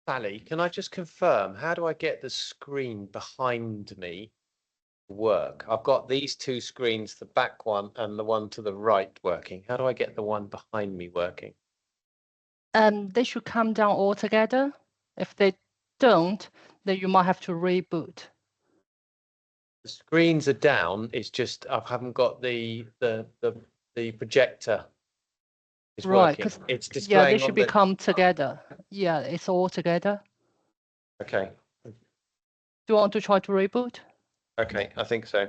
Sally, can I just confirm, how do I get the screen behind me to work? I've got these two screens, the back one and the one to the right working. How do I get the one behind me working? They should come down all together. If they don't, then you might have to reboot. The screens are down. It's just I haven't got the projector. It's Right, working. because It's they displaying should on the. become together. Yeah, it's all together. Okay. Do you want to try to reboot? Okay, I think so.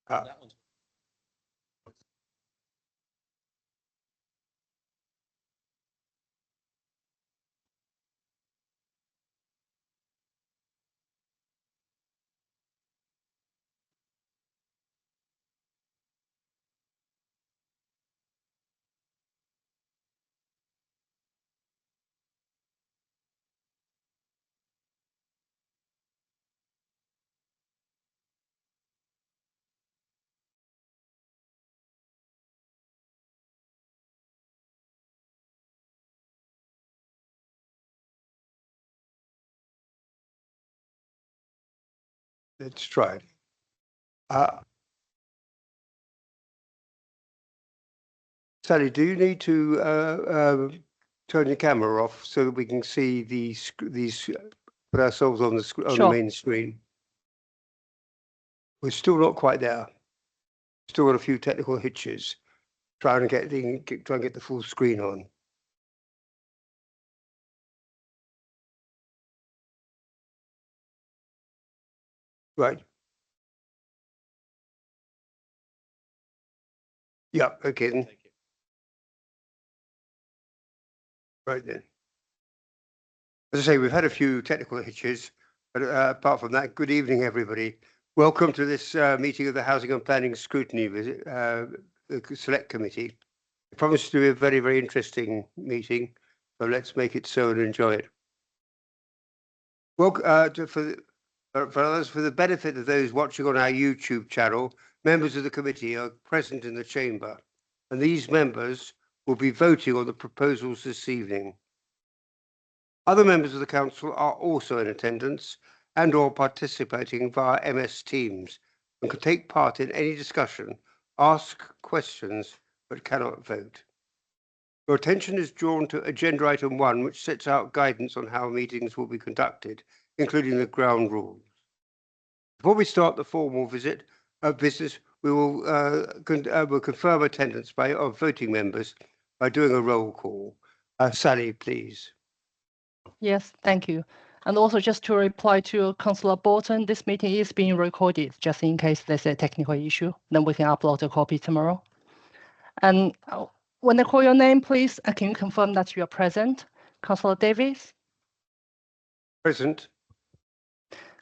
That one's Let's try it. Sally, do you need to turn your camera off so that we can see these put ourselves on the main screen? We're still not quite there. Still got a few technical hitches. Try and get the full screen on. Right. Yeah. Okay then. Right then. As I say, we've had a few technical hitches, but apart from that, good evening, everybody. Welcome to this meeting of the Housing and Planning Scrutiny the Select Committee. I promise to be a very, very interesting meeting, so let's make it so and enjoy it. Well, for the benefit of those watching on our YouTube channel, members of the committee are present in the chamber, and these members will be voting on the proposals this evening. Other members of the council are also in attendance and or participating via MS Teams and can take part in any discussion, ask questions, but cannot vote. Your attention is drawn to agenda item 1, which sets out guidance on how meetings will be conducted, including the ground rules. Before we start the formal business, we will we'll confirm attendance of voting members by doing a roll call. Sally, please. Yes, thank you. And also just to reply to Councillor Bolton, this meeting is being recorded just in case there's a technical issue, then we can upload a copy tomorrow. And When I call your name, please, can you confirm that you are present? Councillor Davies, Present.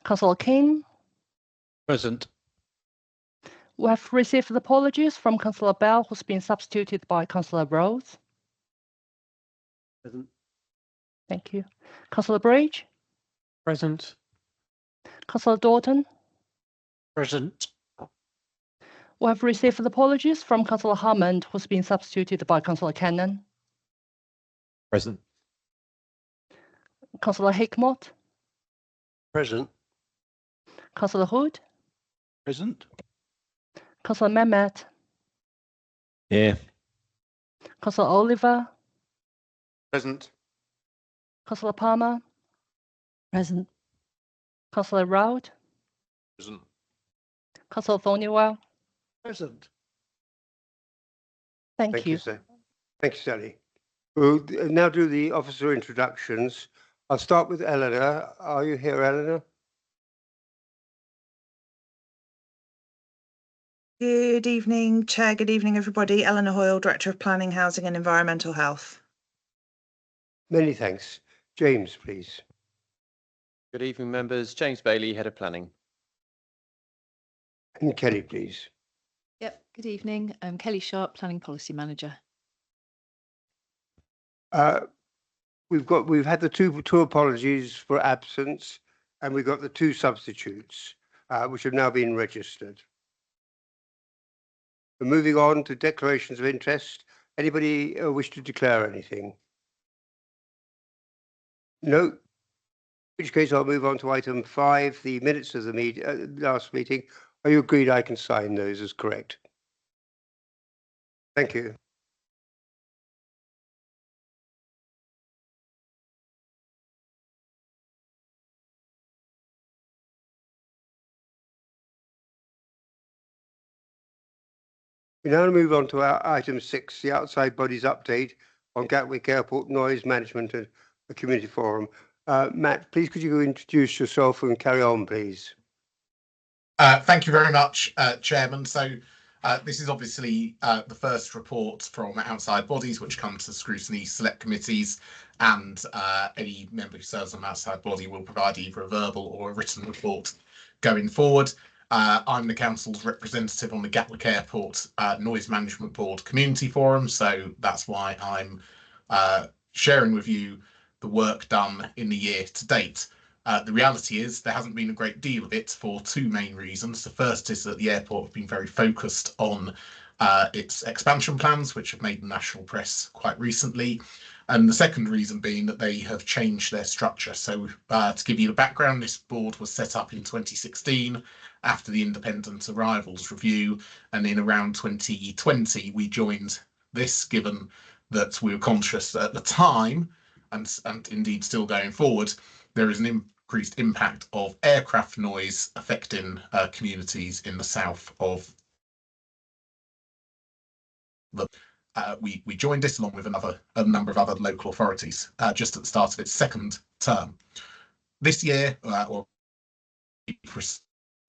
Councillor King. Present. We have received apologies from Councillor Bell, who's been substituted by Councillor Rose. Present. Thank you. Councillor Bridge, Present. Councillor Doughton. Present. We have received apologies from Councillor Hammond, who's been substituted by Councillor Cannon. Present. Councillor Hickmott, Present. Councillor Hood, Present. Councillor Mehmet, Here. Councillor Oliver, Present. Councillor Palmer, Present. Councillor Roud, Present. Councillor Thornywell. Present. Thank you. Sir. Thank you, Sally. We'll now do the officer introductions. I'll start with Eleanor. Are you here, Eleanor? Good evening, Chair. Good evening, everybody. Eleanor Hoyle, Director of Planning, Housing and Environmental Health. Many thanks. James, please. Good evening, members. James Bailey, Head of Planning. And Kelly, please. Yep. Good evening. I'm Kelly Sharp, Planning Policy Manager. We've had the two apologies for absence, and we've got the two substitutes, which have now been registered. We're moving on to declarations of interest. Anybody wish to declare anything? No. In which case, I'll move on to item 5, the minutes of the last meeting. Are you agreed I can sign those as correct? Thank you. We now move on to our item 6, the outside bodies update on Gatwick Airport noise management and a community forum. Matt, please could you introduce yourself and carry on, please? Thank you very much, Chairman. So this is obviously the first report from outside bodies which come to scrutiny select committees, and any member who serves on an outside body will provide either a verbal or a written report going forward. I'm the council's representative on the Gatwick Airport Noise Management Board Community Forum, so that's why I'm sharing with you the work done in the year to date. The reality is there hasn't been a great deal of it for two main reasons. The first is that the airport have been very focused on its expansion plans, which have made the national press quite recently. And the second reason being that they have changed their structure. So to give you the background, this board was set up in 2016 after the independent arrivals review. And in around 2020, we joined this, given that we were conscious at the time, and indeed still going forward, there is an increased impact of aircraft noise affecting communities in the south of the we joined this along with a number of other local authorities just at the start of its second term. This year, or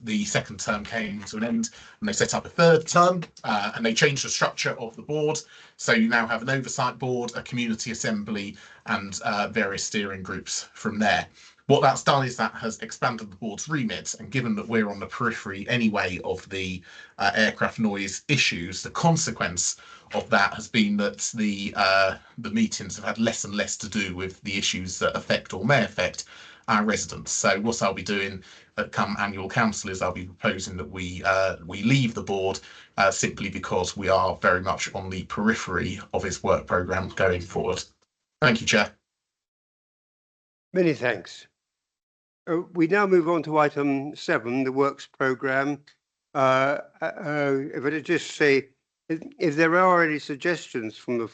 the second term came to an end, and they set up a third term, and they changed the structure of the board. So you now have an oversight board, a community assembly, and various steering groups from there. What that's done is that has expanded the board's remit, and given that we're on the periphery anyway of the aircraft noise issues, the consequence of that has been that the meetings have had less and less to do with the issues that affect or may affect our residents. So what I'll be doing at come annual council is I'll be proposing that we leave the board simply because we are very much on the periphery of its work programme going forward. Thank you, Chair. Many thanks. We now move on to item 7, the works programme. If I just say, if there are any suggestions from the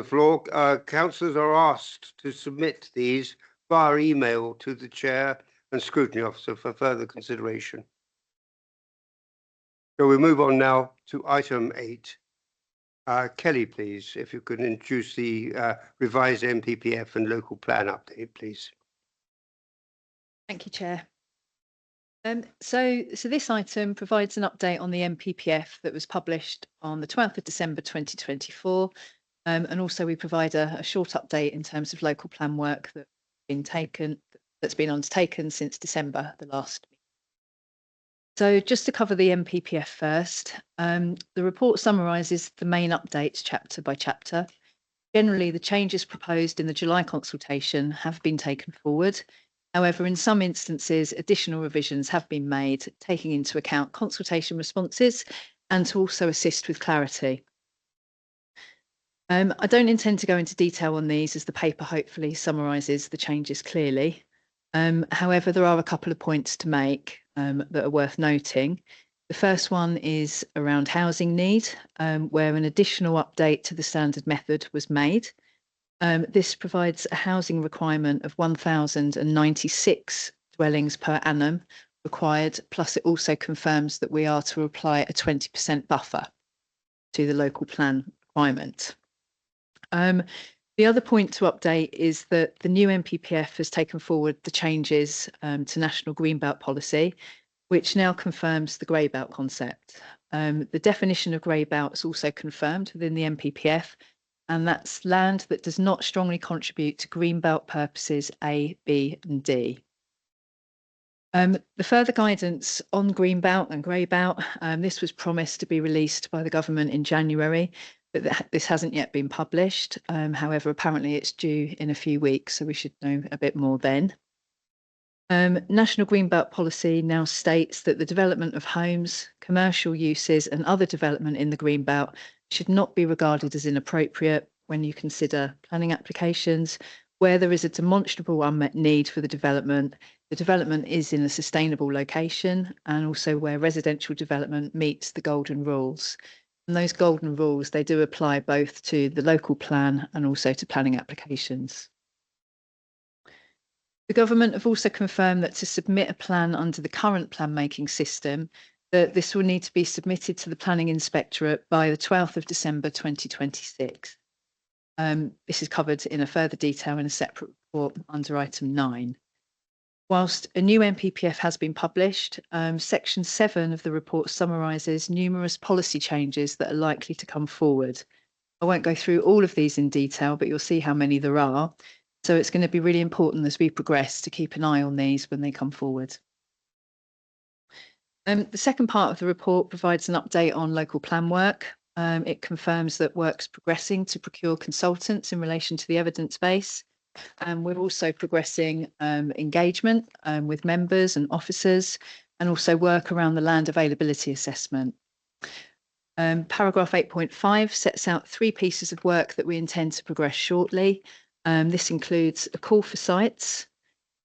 floor, councillors are asked to submit these via email to the chair and scrutiny officer for further consideration. So we move on now to item 8. Kelly, please, if you could introduce the revised MPPF and local plan update, please. Thank you, Chair. So this item provides an update on the MPPF that was published on the 12th of December 2024. And also we provide a short update in terms of local plan work that's been undertaken since December the last. So just to cover the MPPF first, the report summarises the main updates chapter by chapter. Generally, the changes proposed in the July consultation have been taken forward. However, in some instances, additional revisions have been made, taking into account consultation responses and to also assist with clarity. I don't intend to go into detail on these as the paper hopefully summarises the changes clearly. However, there are a couple of points to make that are worth noting. The first one is around housing need, where an additional update to the standard method was made. This provides a housing requirement of 1,096 dwellings per annum required, plus it also confirms that we are to apply a 20% buffer to the local plan requirement. The other point to update is that the new MPPF has taken forward the changes to National Greenbelt policy, which now confirms the grey belt concept. The definition of grey belt is also confirmed within the MPPF, and that's land that does not strongly contribute to greenbelt purposes A, B, and D. The further guidance on greenbelt and grey belt, this was promised to be released by the government in January, but this hasn't yet been published. However, apparently it's due in a few weeks, so we should know a bit more then. National Greenbelt policy now states that the development of homes, commercial uses and other development in the Greenbelt should not be regarded as inappropriate when you consider planning applications where there is a demonstrable unmet need for the development is in a sustainable location, and also where residential development meets the golden rules. And those golden rules, they do apply both to the local plan and also to planning applications. The government have also confirmed that to submit a plan under the current plan making system, that this will need to be submitted to the Planning Inspectorate by the 12th of December 2026. This is covered in a further detail in a separate report under item 9. Whilst a new MPPF has been published, section 7 of the report summarises numerous policy changes that are likely to come forward. I won't go through all of these in detail, but you'll see how many there are. So it's going to be really important as we progress to keep an eye on these when they come forward. The second part of the report provides an update on local plan work. It confirms that work's progressing to procure consultants in relation to the evidence base. We're also progressing engagement with members and officers, and also work around the land availability assessment. Paragraph 8.5 sets out 3 pieces of work that we intend to progress shortly. This includes a call for sites,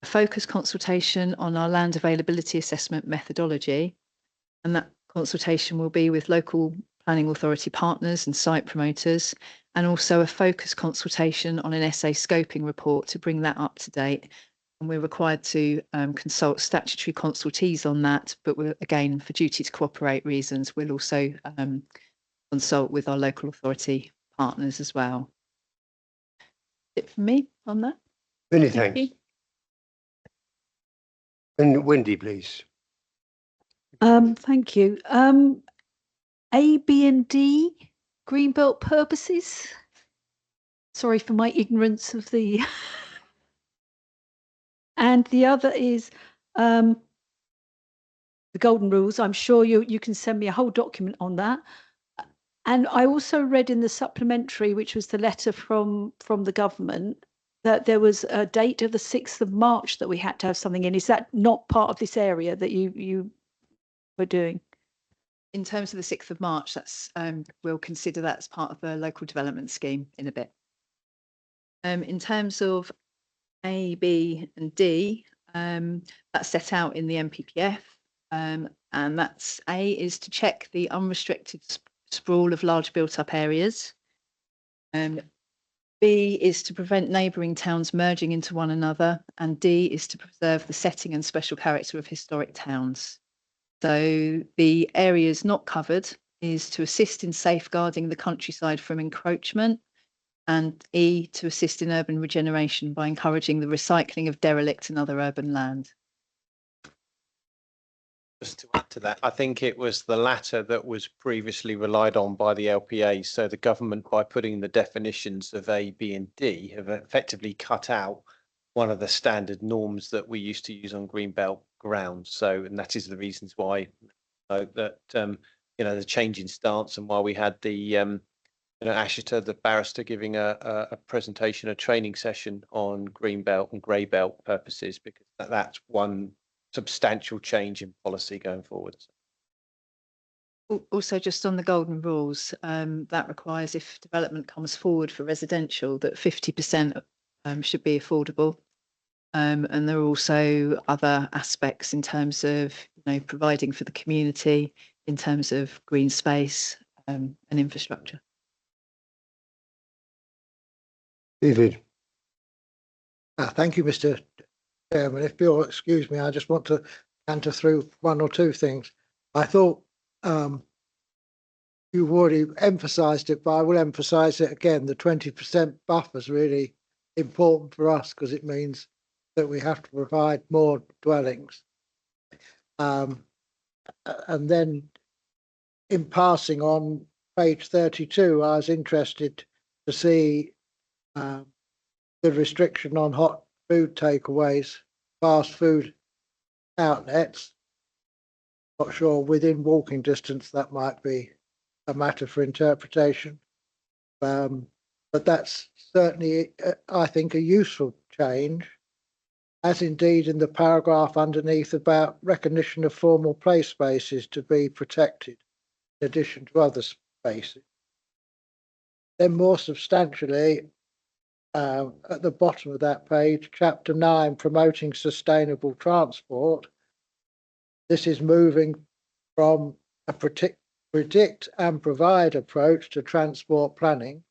a focus consultation on our land availability assessment methodology, and that consultation will be with local planning authority partners and site promoters, and also a focus consultation on an SA scoping report to bring that up to date. And we're required to consult statutory consultees on that, but we're, again, for duty to cooperate reasons, we'll also consult with our local authority partners as well. It for me on that. Many thanks. And Wendy, please. Thank you. A, B and D, Greenbelt purposes. Sorry for my ignorance of the... And the other is the golden rules. I'm sure you can send me a whole document on that. And I also read in the supplementary, which was the letter from the government, that there was a date of the 6th of March that we had to have something in. Is that not part of this area that you were doing? In terms of the 6th of March, that's we'll consider that as part of the local development scheme in a bit. In terms of A, B and D, that's set out in the MPPF, and that's A is to check the unrestricted sprawl of large built-up areas. B is to prevent neighbouring towns merging into one another, and D is to preserve the setting and special character of historic towns. So the areas not covered is to assist in safeguarding the countryside from encroachment, and E to assist in urban regeneration by encouraging the recycling of derelict and other urban land. Just to add to that, I think it was the latter that was previously relied on by the LPA. So the government, by putting the definitions of A, B and D, have effectively cut out one of the standard norms that we used to use on greenbelt grounds. So, and that is the reasons why that, the change in stance and why we had the, Ashita, the barrister, giving a presentation, a training session on greenbelt and grey belt purposes, because that's one substantial change in policy going forward. Also, just on the golden rules, that requires, if development comes forward for residential, that 50% should be affordable. And there are also other aspects in terms of providing for the community in terms of green space and infrastructure. David. Thank you, Mr. Chairman. If you'll excuse me, I just want to canter through one or two things. I thought you've already emphasised it, but I will emphasise it again. The 20% buffer is really important for us because it means that we have to provide more dwellings. And then in passing on page 32, I was interested to see the restriction on hot food takeaways, fast food outlets. Not sure within walking distance that might be a matter for interpretation, but that's certainly, I think, a useful change, as indeed in the paragraph underneath about recognition of formal play spaces to be protected in addition to other spaces. Then more substantially, at the bottom of that page, chapter 9, promoting sustainable transport. This is moving from a predict and provide approach to transport planning,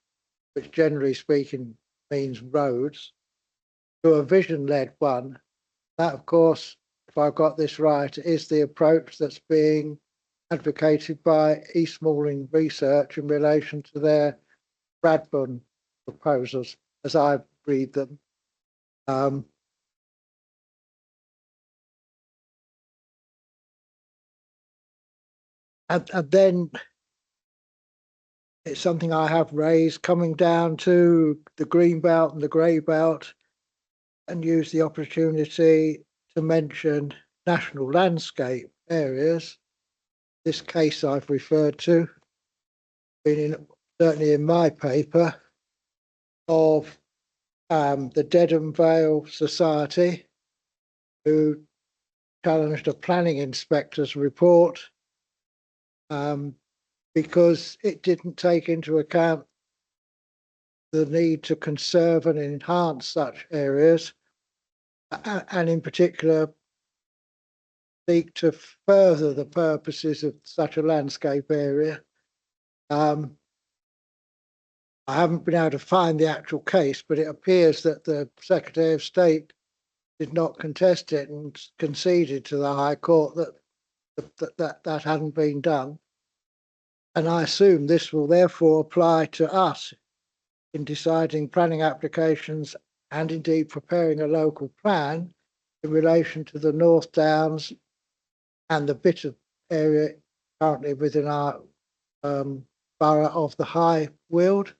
which generally speaking means roads, to a vision-led one. That, of course, if I've got this right, is the approach that's being advocated by East Malling Research in relation to their Bradburn proposals, as I read them. And then it's something I have raised, coming down to the green belt and the grey belt, and use the opportunity to mention national landscape areas. This case I've referred to, certainly in my paper, of the Dedham Vale Society, who challenged a planning inspector's report because it didn't take into account the need to conserve and enhance such areas, and in particular seek to further the purposes of such a landscape area. I haven't been able to find the actual case, but it appears that the Secretary of State did not contest it and conceded to the High Court that hadn't been done. And I assume this will therefore apply to us in deciding planning applications and indeed preparing a local plan in relation to the North Downs and the bit of area currently within our borough of the High Weald.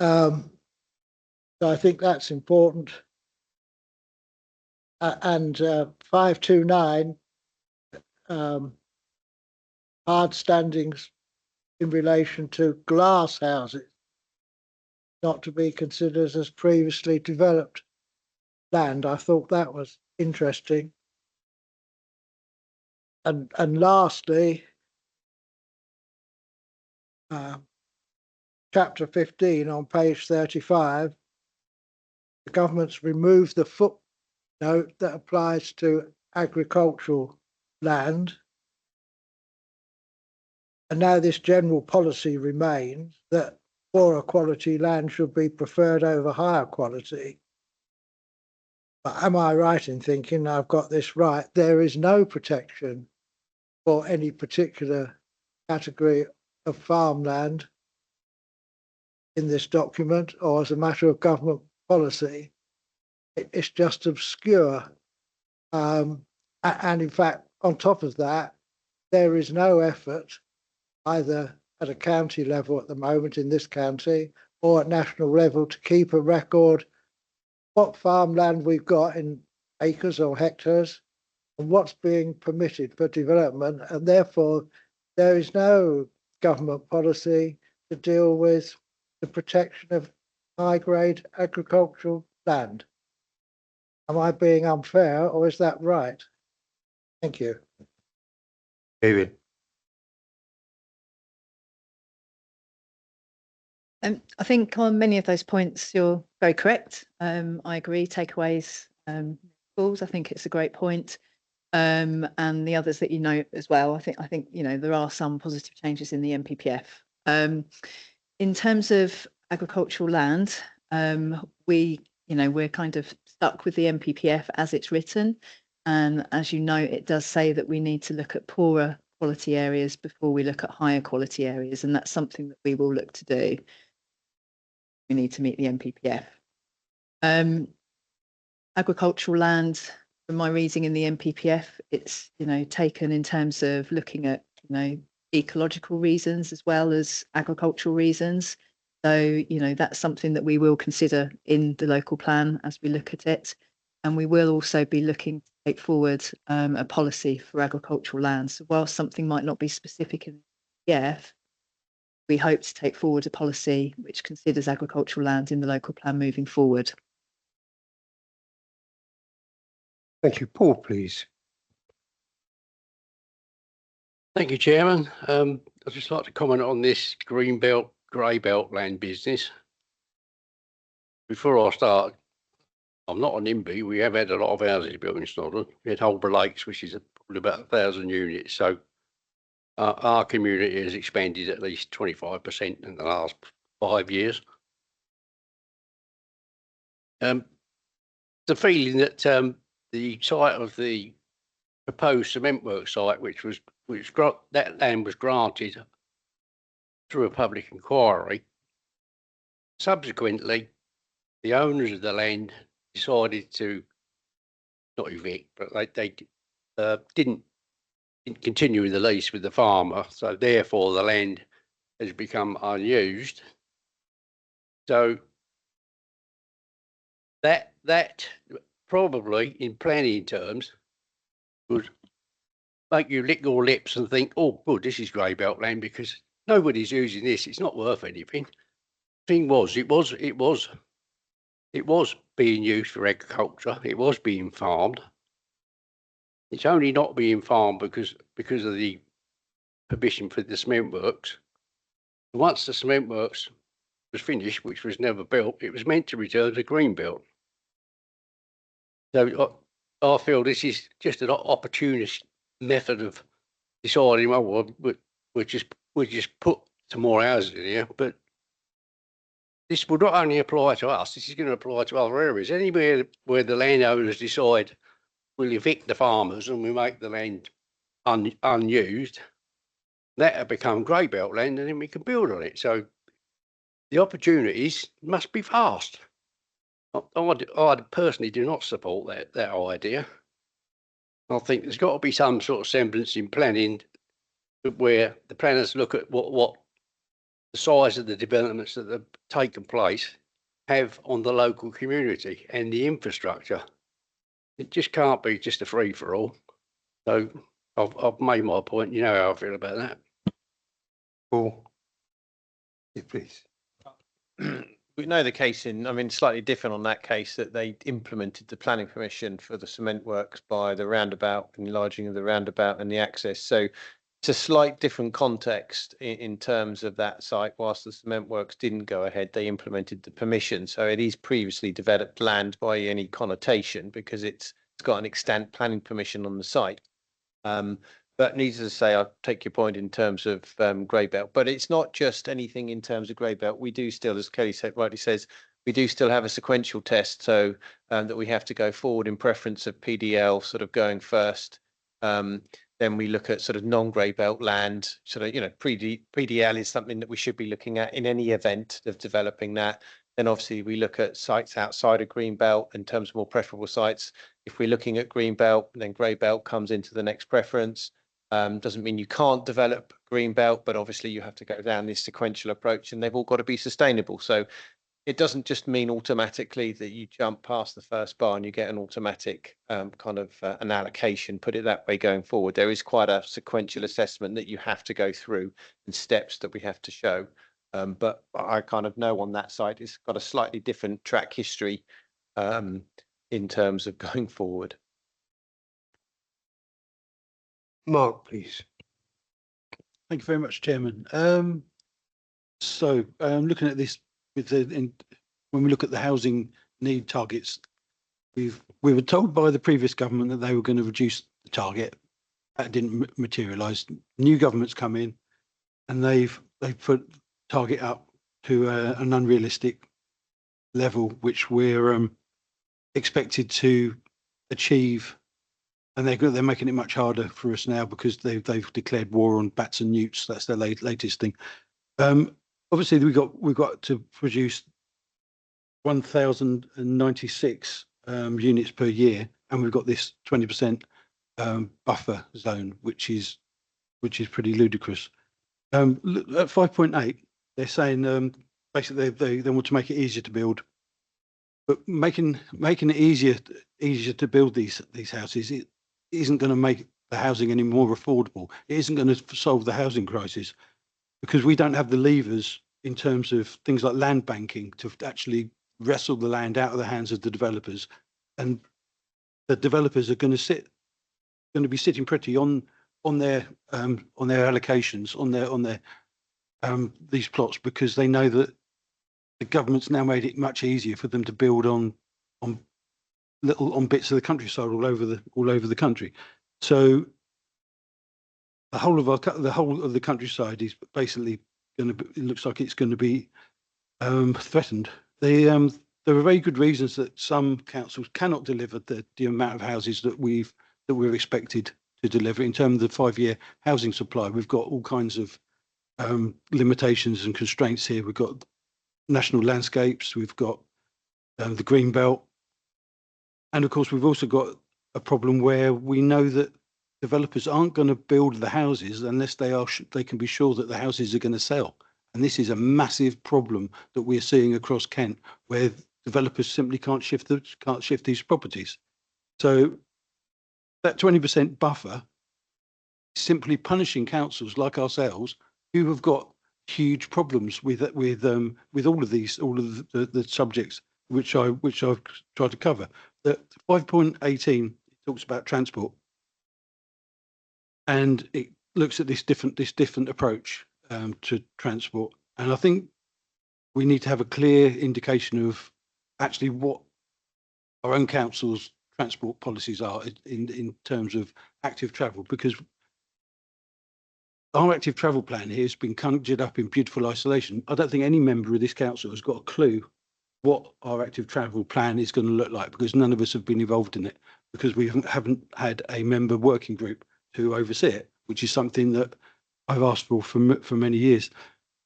So I think that's important. And 529, hard standings in relation to glass houses, not to be considered as previously developed land. I thought that was interesting. And lastly, chapter 15 on page 35, the government's removed the footnote that applies to agricultural land. And now this general policy remains that poorer quality land should be preferred over higher quality. But am I right in thinking I've got this right? There is no protection for any particular category of farmland in this document, or as a matter of government policy. It's just obscure. And in fact, on top of that, there is no effort either at a county level at the moment in this county or at national level to keep a record what farmland we've got in acres or hectares and what's being permitted for development. And therefore, there is no government policy to deal with the protection of high-grade agricultural land. Am I being unfair or is that right? Thank you. David. I think on many of those points, you're very correct. I agree. Takeaways, schools. I think it's a great point. And the others that you note as well. I think there are some positive changes in the NPPF. In terms of agricultural land, we're kind of stuck with the NPPF as it's written, and as you know, it does say that we need to look at poorer quality areas before we look at higher quality areas, and that's something that we will look to do. We need to meet the NPPF. Agricultural land, from my reading in the NPPF, it's taken in terms of looking at ecological reasons as well as agricultural reasons. So that's something that we will consider in the local plan as we look at it, and we will also be looking to take forward a policy for agricultural land. So while something might not be specific in the NPPF, we hope to take forward a policy which considers agricultural land in the local plan moving forward. Thank you. Paul, please. Thank you, Chairman. I'd just like to comment on this green belt, grey belt land business. Before I start, I'm not an NIMBY. We have had a lot of houses built in Snodden. We had Holborough Lakes, which is probably about 1,000 units. So our community has expanded at least 25% in the last 5 years. The feeling that the site of the proposed cement work site, that land was granted through a public inquiry. Subsequently, the owners of the land decided to not evict, but they didn't continue the lease with the farmer, so therefore the land has become unused. So that probably, in planning terms, would make you lick your lips and think, oh, good, this is grey belt land because nobody's using this. It's not worth anything. Thing was, it was being used for agriculture. It was being farmed. It's only not being farmed because of the permission for the cement works. Once the cement works was finished, which was never built, it was meant to return to green belt. So I feel this is just an opportunist method of deciding, well, we'll just put some more houses in here, but this will not only apply to us, this is going to apply to other areas. Anywhere where the landowners decide we'll evict the farmers and we make the land unused, that'll become grey belt land and then we can build on it. So the opportunities must be vast. I personally do not support that idea. I think there's got to be some sort of semblance in planning where the planners look at what the size of the developments that have taken place have on the local community and the infrastructure. It just can't be just a free-for-all. So I've made my point. You know how I feel about that. Paul. Yeah, please. We know the case slightly different on that case, that they implemented the planning permission for the cement works by the roundabout, enlarging of the roundabout and the access. So it's a slight different context in terms of that site. Whilst the cement works didn't go ahead, they implemented the permission. So it is previously developed land by any connotation because it's got an extant planning permission on the site. But needless to say, I'll take your point in terms of grey belt. But it's not just anything in terms of grey belt. We do still, as Kelly rightly says, we do still have a sequential test, so that we have to go forward in preference of PDL sort of going first. Then we look at sort of non-grey belt land. Sort of, PDL is something that we should be looking at in any event of developing that. Then obviously we look at sites outside of Greenbelt in terms of more preferable sites. If we're looking at Greenbelt, then Greybelt comes into the next preference. Doesn't mean you can't develop Greenbelt, but obviously you have to go down this sequential approach, and they've all got to be sustainable. So it doesn't just mean automatically that you jump past the first bar and you get an automatic kind of an allocation, put it that way, going forward. There is quite a sequential assessment that you have to go through and steps that we have to show. But I kind of know on that side, it's got a slightly different track history in terms of going forward. Mark, please. Thank you very much, Chairman. Looking at this when we look at the housing need targets, we were told by the previous government that they were going to reduce the target. That didn't materialise. New government's come in, and they've put target up to an unrealistic level, which we're expected to achieve. And they're making it much harder for us now because they've declared war on bats and newts. That's their latest thing. Obviously, we've got to produce 1,096 units per year, and we've got this 20% buffer zone, which is pretty ludicrous. At 5.8, they're saying basically they want to make it easier to build, but making it easier to build these houses, it isn't going to make the housing any more affordable. It isn't going to solve the housing crisis, because we don't have the levers in terms of things like land banking to actually wrestle the land out of the hands of the developers, and the developers are going to be sitting pretty on their allocations on their these plots, because they know that the government's now made it much easier for them to build on bits of the countryside all over the country. So the whole of the countryside is basically going to. It looks like it's going to be threatened. There are very good reasons that some councils cannot deliver the amount of houses that we're expected to deliver in terms of the 5-year housing supply. We've got all kinds of limitations and constraints here. We've got national landscapes. We've got the green belt, and of course we've also got a problem where we know that developers aren't going to build the houses unless they can be sure that the houses are going to sell. And this is a massive problem that we're seeing across Kent, where developers simply can't shift these properties. So that 20% buffer is simply punishing councils like ourselves who have got huge problems with all of the subjects which I've tried to cover. The 5.18 talks about transport, and it looks at this different approach to transport. And I think we need to have a clear indication of actually what our own council's transport policies are in terms of active travel, because our active travel plan here has been conjured up in beautiful isolation. I don't think any member of this council has got a clue what our active travel plan is going to look like, because none of us have been involved in it, because we haven't had a member working group to oversee it, which is something that I've asked for many years.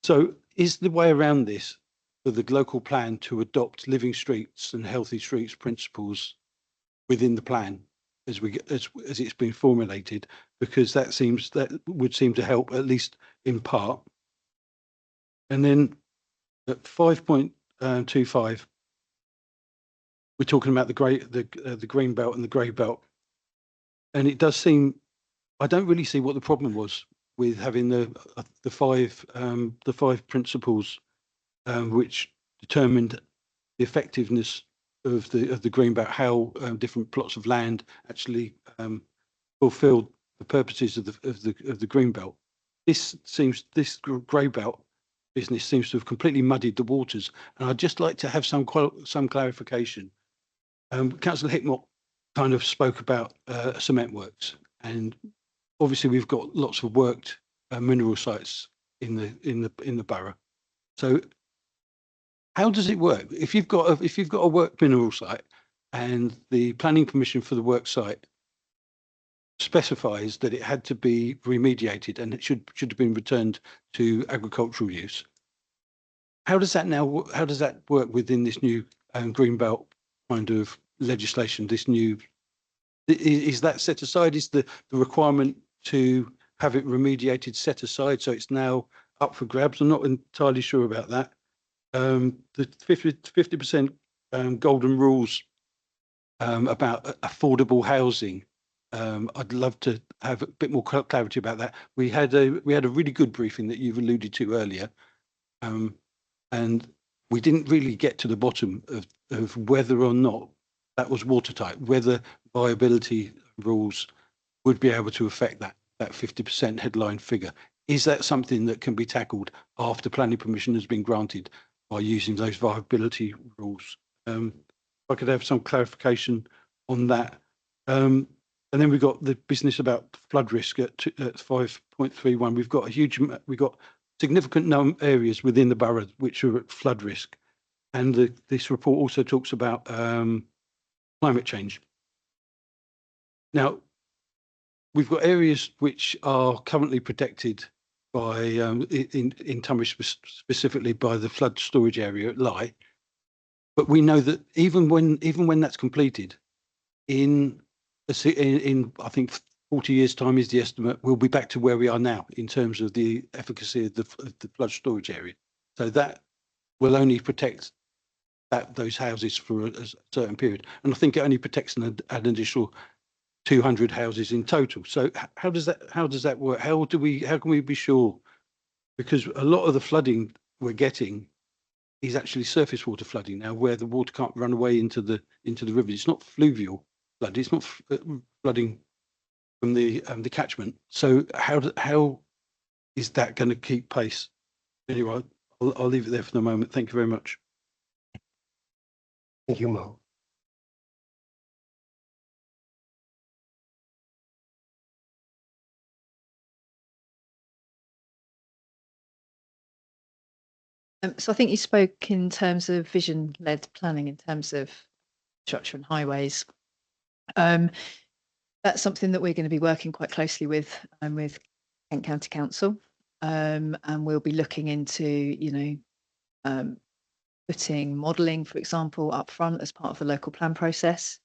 So is the way around this for the local plan to adopt living streets and healthy streets principles within the plan as it's been formulated, because that would seem to help, at least in part. And then at 5.25, we're talking about the green belt and the grey belt, and it does seem, I don't really see what the problem was with having the five principles which determined the effectiveness of the green belt, how different plots of land actually fulfilled the purposes of the green belt. This grey belt business seems to have completely muddied the waters, and I'd just like to have some clarification. Councillor Hickmott kind of spoke about cement works, and obviously we've got lots of worked mineral sites in the borough. So how does it work? If you've got a worked mineral site and the planning permission for the work site specifies that it had to be remediated and it should have been returned to agricultural use, how does that now? How does that work within this new greenbelt kind of legislation? This new is that set aside? Is the requirement to have it remediated set aside? So it's now up for grabs. I'm not entirely sure about that. The 50% golden rules about affordable housing. I'd love to have a bit more clarity about that. We had a really good briefing that you've alluded to earlier, and we didn't really get to the bottom of whether or not that was watertight, whether viability rules would be able to affect that 50% headline figure. Is that something that can be tackled after planning permission has been granted by using those viability rules? If I could have some clarification on that. And then we've got the business about flood risk at 5.31. We've got significant areas within the borough which are at flood risk. And this report also talks about climate change. Now, we've got areas which are currently protected by in Tunbridge specifically by the flood storage area at Lye, but we know that even when that's completed, in I think 40 years' time is the estimate, we'll be back to where we are now in terms of the efficacy of the flood storage area. So that will only protect those houses for a certain period, and I think it only protects an additional 200 houses in total. So how does that work? How can we be sure? Because a lot of the flooding we're getting is actually surface water flooding now, where the water can't run away into the river. It's not fluvial flood. It's not flooding from the catchment. So how is that going to keep pace? Anyway, I'll leave it there for the moment. Thank you very much. Thank you, Mo. So I think you spoke in terms of vision-led planning, in terms of structure and highways. That's something that we're going to be working quite closely with Kent County Council, and we'll be looking into, putting modelling, for example, up front as part of the local plan process.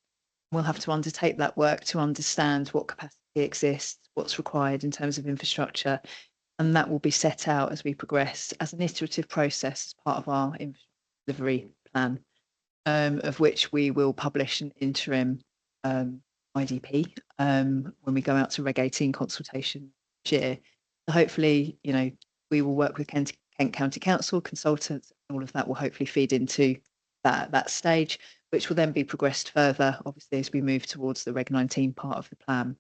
We'll have to undertake that work to understand what capacity exists, what's required in terms of infrastructure, and that will be set out as we progress as an iterative process as part of our delivery plan, of which we will publish an interim IDP when we go out to Reg 18 consultation this year. So hopefully, we will work with Kent County Council, consultants, and all of that will hopefully feed into that stage, which will then be progressed further, obviously, as we move towards the Reg 19 part of the plan.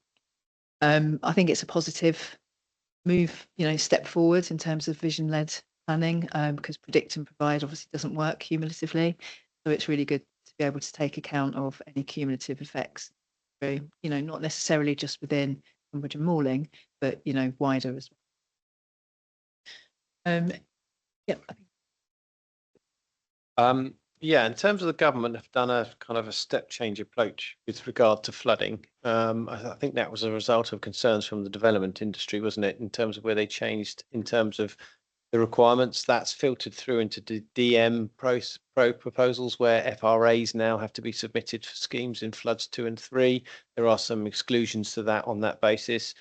I think it's a positive move, step forward in terms of vision-led planning, because predict and provide obviously doesn't work cumulatively. So it's really good to be able to take account of any cumulative effects, not necessarily just within Tunbridge and Malling, but wider as well. Yeah, in terms of the government have done a kind of a step change approach with regard to flooding. I think that was a result of concerns from the development industry, wasn't it? In terms of where they changed in terms of the requirements, that's filtered through into the DM pro proposals where FRAs now have to be submitted for schemes in floods 2 and 3. There are some exclusions to that on that basis.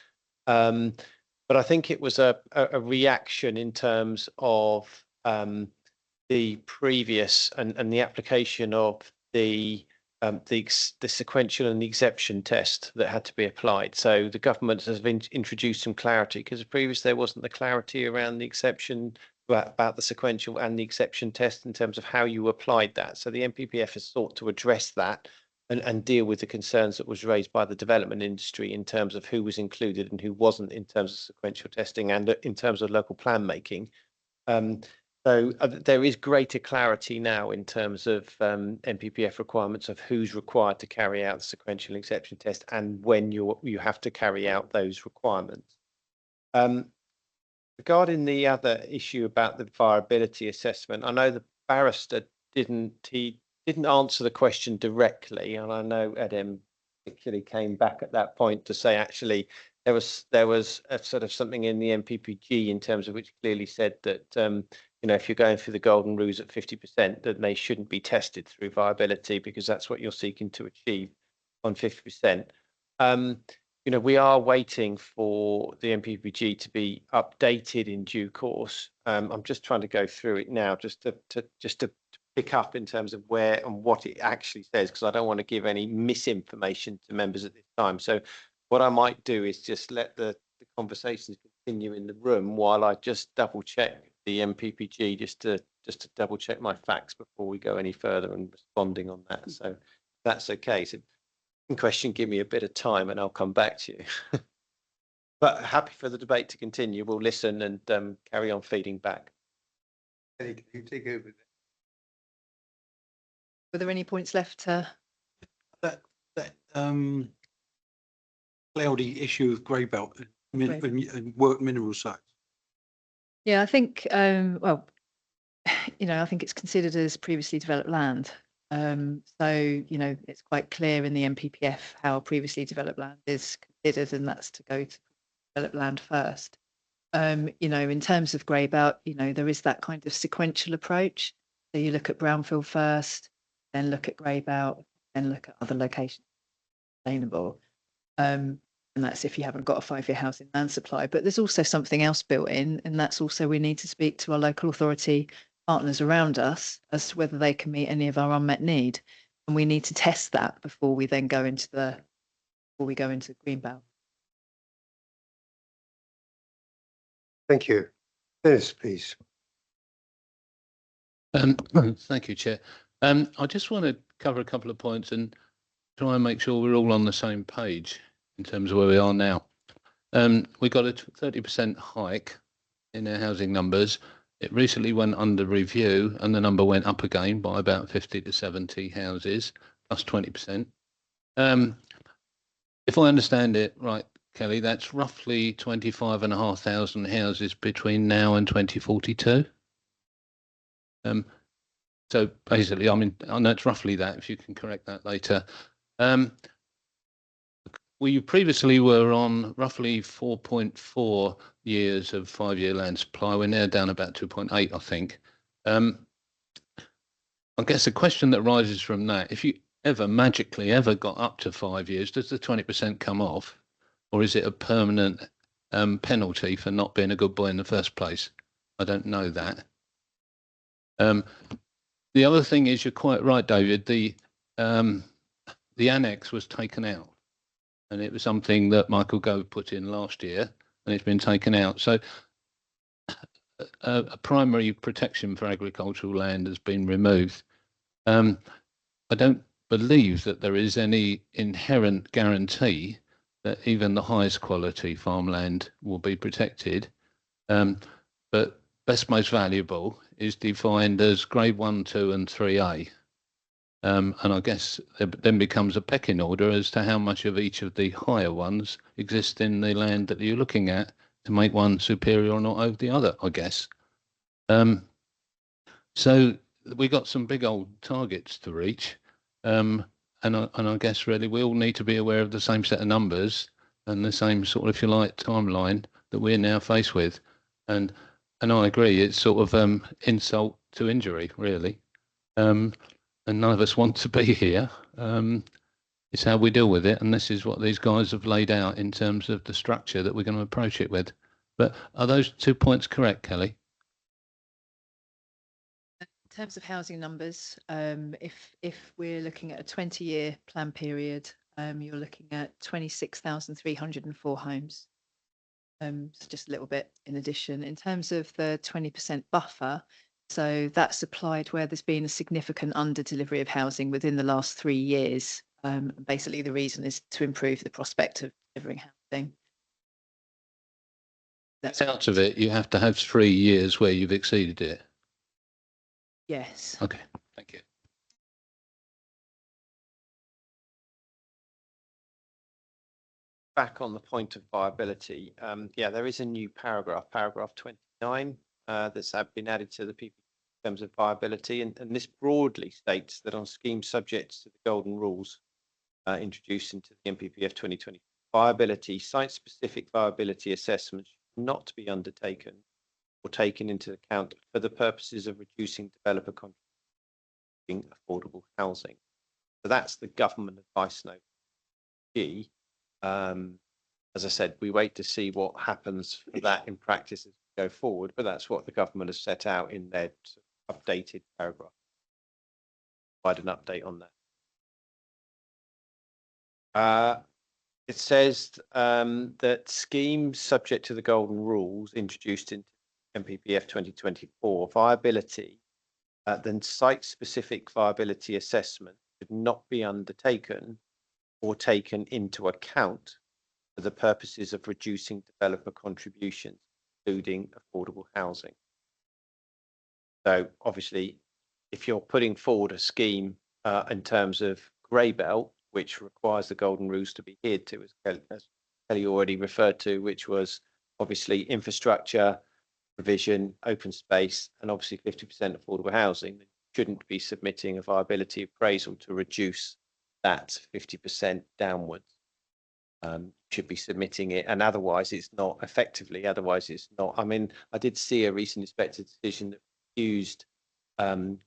But I think it was a reaction in terms of the previous and the application of the sequential and the exception test that had to be applied. So the government has introduced some clarity, because previously there wasn't the clarity around the exception about the sequential and the exception test in terms of how you applied that. So the NPPF has sought to address that and deal with the concerns that was raised by the development industry in terms of who was included and who wasn't in terms of sequential testing and in terms of local plan making. So there is greater clarity now in terms of NPPF requirements of who's required to carry out the sequential exception test and when you have to carry out those requirements. Regarding the other issue about the viability assessment, I know the barrister didn't answer the question directly, and I know Edem particularly came back at that point to say actually there was a sort of something in the MPPG in terms of which clearly said that you know, if you're going through the golden rules at 50%, then they shouldn't be tested through viability because that's what you're seeking to achieve on 50%. You know, we are waiting for the MPPG to be updated in due course. I'm just trying to go through it now, just to pick up in terms of where and what it actually says, because I don't want to give any misinformation to members at this time. So what I might do is just let the conversations continue in the room while I just double check the MPPG, just to double check my facts before we go any further and responding on that. So that's okay. So question, give me a bit of time and I'll come back to you. But happy for the debate to continue. We'll listen and carry on feeding back. Can you take over? Were there any points left to? That cloudy issue of grey belt and work mineral sites. Yeah, I think, well, you know, I think it's considered as previously developed land. So, you know, it's quite clear in the MPPF how previously developed land is considered, and that's to go to developed land first. You know, in terms of grey belt, you know, there is that kind of sequential approach. So you look at brownfield first, then look at grey belt, then look at other locations sustainable. And that's if you haven't got a 5-year housing land supply. But there's also something else built in, and that's also we need to speak to our local authority partners around us as to whether they can meet any of our unmet need. And we need to test that before we then go into the green belt. Thank you. Dennis, please. Thank you, Chair. I just want to cover a couple of points and try and make sure we're all on the same page in terms of where we are now. We got a 30% hike in our housing numbers. It recently went under review and the number went up again by about 50 to 70 houses, plus 20%. If I understand it right, Kelly, that's roughly 25,500 houses between now and 2042. So basically, I mean, I know it's roughly that, if you can correct that later. We previously were on roughly 4.4 years of 5-year land supply. We're now down about 2.8, I think. I guess the question that rises from that, if you ever magically ever got up to 5 years, does the 20% come off? Or is it a permanent penalty for not being a good boy in the first place? I don't know that. The other thing is, you're quite right, David, the annex was taken out. And it was something that Michael Gove put in last year, and it's been taken out. So a primary protection for agricultural land has been removed. I don't believe that there is any inherent guarantee that even the highest quality farmland will be protected. But best most valuable is defined as grade 1, 2 and 3A. And I guess there then becomes a pecking order as to how much of each of the higher ones exist in the land that you're looking at to make one superior or not over the other, I guess. So we got some big old targets to reach. And I guess really we all need to be aware of the same set of numbers and the same sort of, if you like, timeline that we're now faced with. And I agree, it's sort of insult to injury, really. And none of us want to be here. It's how we deal with it. And this is what these guys have laid out in terms of the structure that we're going to approach it with. But are those 2 points correct, Kelly? In terms of housing numbers, if we're looking at a 20-year plan period, you're looking at 26,304 homes. So just a little bit in addition. In terms of the 20% buffer, so that's applied where there's been a significant under-delivery of housing within the last 3 years. Basically, the reason is to improve the prospect of delivering housing. That's out of it. You have to have 3 years where you've exceeded it. Yes. Okay, thank you. Back on the point of viability, yeah, there is a new paragraph 29, that's been added to the PP in terms of viability, and this broadly states that on schemes subject to the golden rules introduced into the MPPF 2020 viability, site-specific viability assessments should not be undertaken or taken into account for the purposes of reducing developer contributing affordable housing. So that's the government advice note G. As I said, we wait to see what happens for that in practice as we go forward, but that's what the government has set out in their updated paragraph. Provide an update on that. It says that schemes subject to the golden rules introduced in MPPF 2024 viability, then site-specific viability assessment should not be undertaken or taken into account for the purposes of reducing developer contributions, including affordable housing. So obviously, if you're putting forward a scheme in terms of grey belt, which requires the golden rules to be adhered to, as Kelly already referred to, which was obviously infrastructure, provision, open space, and obviously 50% affordable housing, you shouldn't be submitting a viability appraisal to reduce that 50% downwards. Should be submitting it, and otherwise it's not effectively, otherwise it's not. I mean, I did see a recent inspector decision that used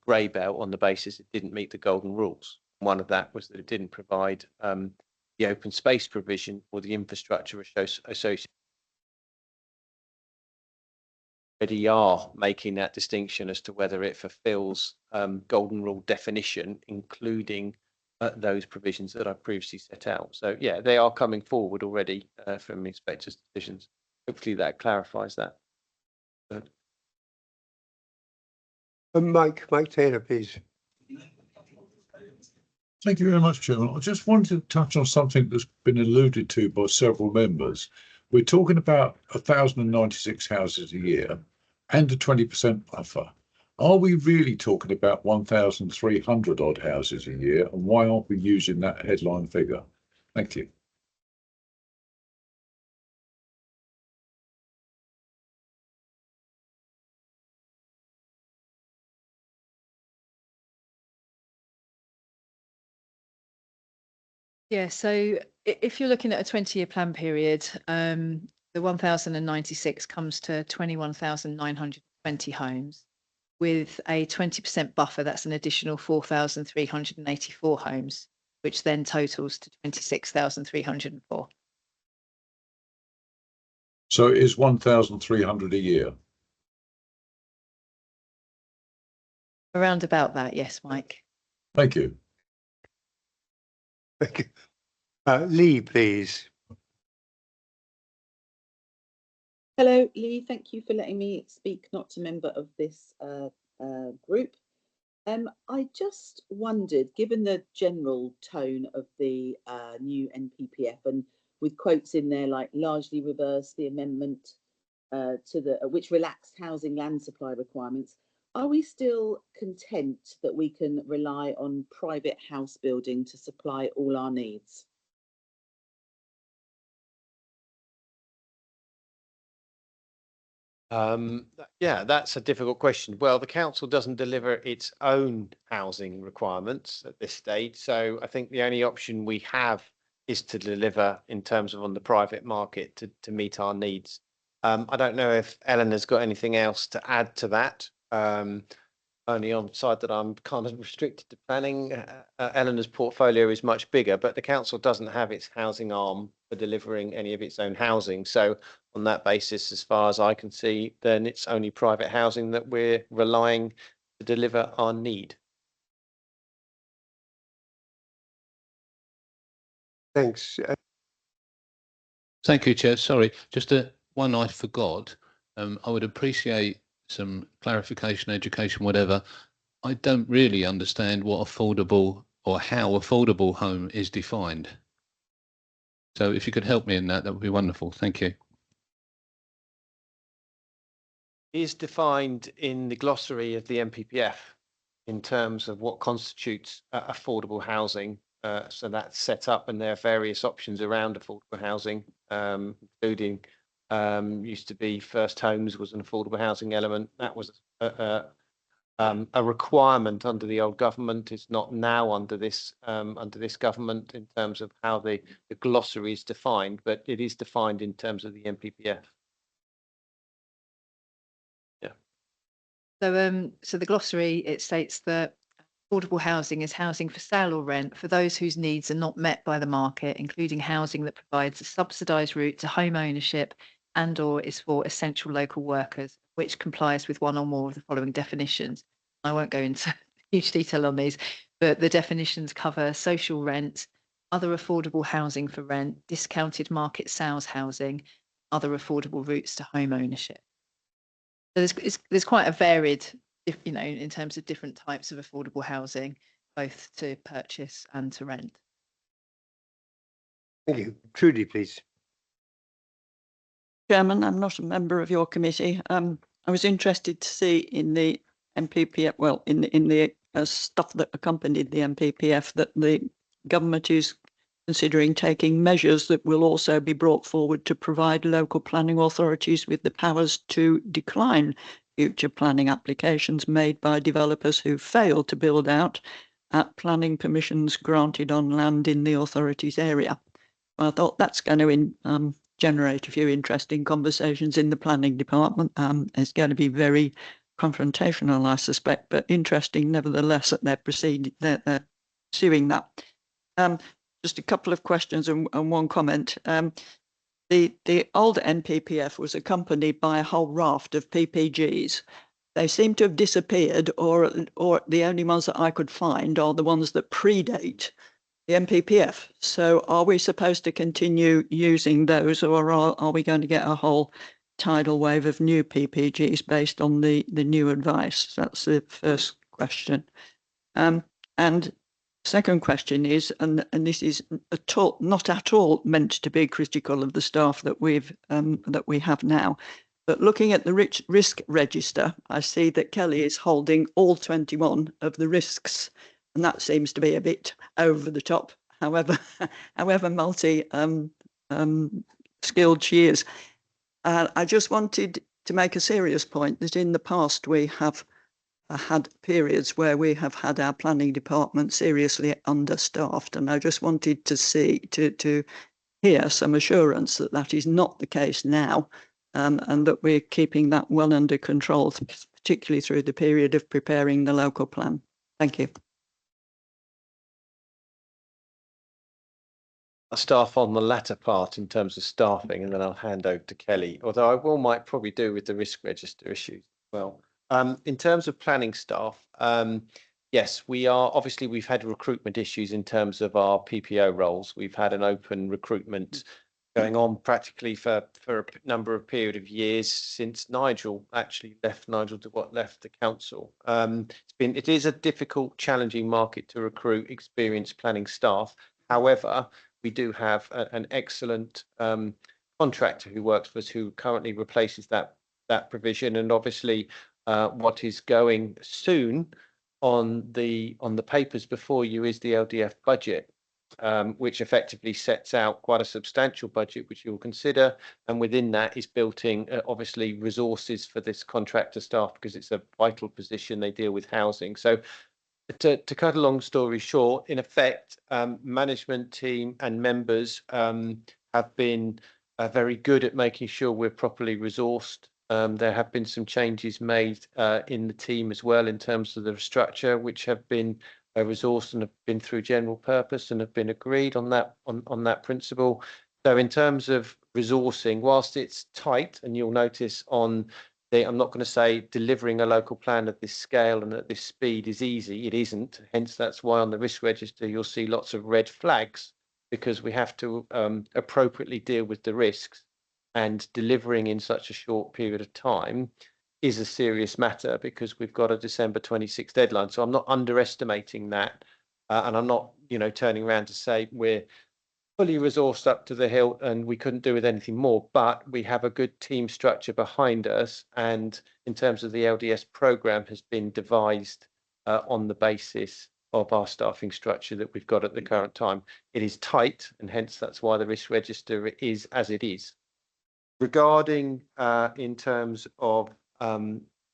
grey belt on the basis it didn't meet the golden rules. One of that was that it didn't provide the open space provision or the infrastructure associated. Already are making that distinction as to whether it fulfills golden rule definition, including those provisions that I previously set out. So yeah, they are coming forward already from inspectors' decisions. Hopefully that clarifies that. Good. Mike Taylor, please. Thank you very much, Chairman. I just wanted to touch on something that's been alluded to by several members. We're talking about 1,096 houses a year and a 20% buffer. Are we really talking about 1,300 odd houses a year? And why aren't we using that headline figure? Thank you. Yeah, so if you're looking at a 20-year plan period, the 1,096 comes to 21,920 homes. With a 20% buffer, that's an additional 4,384 homes, which then totals to 26,304. So it is 1,300 a year. Around about that, yes, Mike. Thank you. Thank you. Lee, please. Hello, Lee. Thank you for letting me speak, not a member of this group. I just wondered, given the general tone of the new NPPF, and with quotes in there like largely reverse the amendment to the which relaxed housing land supply requirements, are we still content that we can rely on private house building to supply all our needs? Yeah, that's a difficult question. Well, the council doesn't deliver its own housing requirements at this stage, so I think the only option we have is to deliver in terms of on the private market to meet our needs. I don't know if Eleanor's got anything else to add to that. Only on the side that I'm kind of restricted to planning. Eleanor's portfolio is much bigger, but the council doesn't have its housing arm for delivering any of its own housing. So on that basis, as far as I can see, then it's only private housing that we're relying to deliver our need. Thanks. Thank you, Chair. Sorry, just one I forgot. I would appreciate some clarification, education, whatever. I don't really understand what affordable or how affordable home is defined. So if you could help me in that, that would be wonderful. Thank you. Is defined in the glossary of the MPPF in terms of what constitutes affordable housing. So that's set up, and there are various options around affordable housing, including used to be first homes was an affordable housing element. That was a requirement under the old government. It's not now under this government in terms of how the glossary is defined, but it is defined in terms of the NPPF. Yeah. So the glossary, it states that affordable housing is housing for sale or rent for those whose needs are not met by the market, including housing that provides a subsidised route to home ownership and/or is for essential local workers, which complies with one or more of the following definitions. I won't go into huge detail on these, but the definitions cover social rent, other affordable housing for rent, discounted market sales housing, other affordable routes to home ownership. So there's quite a varied, you know, in terms of different types of affordable housing, both to purchase and to rent. Thank you. Trudy, please. Chairman, I'm not a member of your committee. I was interested to see in the NPPF, well, in the stuff that accompanied the NPPF, that the government is considering taking measures that will also be brought forward to provide local planning authorities with the powers to decline future planning applications made by developers who fail to build out at planning permissions granted on land in the authority's area. I thought that's going to generate a few interesting conversations in the planning department. It's going to be very confrontational, I suspect, but interesting nevertheless that they're pursuing that. Just a couple of questions and one comment. The old NPPF was accompanied by a whole raft of PPGs. They seem to have disappeared, or the only ones that I could find are the ones that predate the NPPF. So are we supposed to continue using those, or are we going to get a whole tidal wave of new PPGs based on the new advice? That's the first question. And second question is, and this is not at all meant to be critical of the staff that we have now, but looking at the risk register, I see that Kelly is holding all 21 of the risks, and that seems to be a bit over the top. However multi skilled she is. I just wanted to make a serious point that in the past we have had periods where we have had our planning department seriously understaffed, and I just wanted to hear some assurance that that is not the case now, and that we're keeping that well under control, particularly through the period of preparing the local plan. Thank you. I'll start on the latter part in terms of staffing, and then I'll hand over to Kelly, although I might probably do with the risk register issues as well. In terms of planning staff, yes, we've had recruitment issues in terms of our PPO roles. We've had an open recruitment going on practically for a number of period of years since Nigel actually left the council. It is a difficult, challenging market to recruit experienced planning staff. However, we do have an excellent contractor who works for us who currently replaces that provision, and obviously what is going soon on the papers before you is the LDF budget, which effectively sets out quite a substantial budget which you'll consider, and within that is built in obviously resources for this contractor staff because it's a vital position. They deal with housing. So to cut a long story short, in effect, management team and members have been very good at making sure we're properly resourced. There have been some changes made in the team as well in terms of the structure, which have been resourced and have been through general purpose and have been agreed on that principle. So in terms of resourcing, whilst it's tight, and you'll notice I'm not going to say delivering a local plan at this scale and at this speed is easy. It isn't. Hence, that's why on the risk register, you'll see lots of red flags, because we have to appropriately deal with the risks, and delivering in such a short period of time is a serious matter because we've got a December 26th deadline. So I'm not underestimating that. And I'm not, turning around to say we're fully resourced up to the hilt and we couldn't do with anything more, but we have a good team structure behind us. And in terms of the LDS program has been devised on the basis of our staffing structure that we've got at the current time. It is tight, and hence that's why the risk register is as it is. Regarding in terms of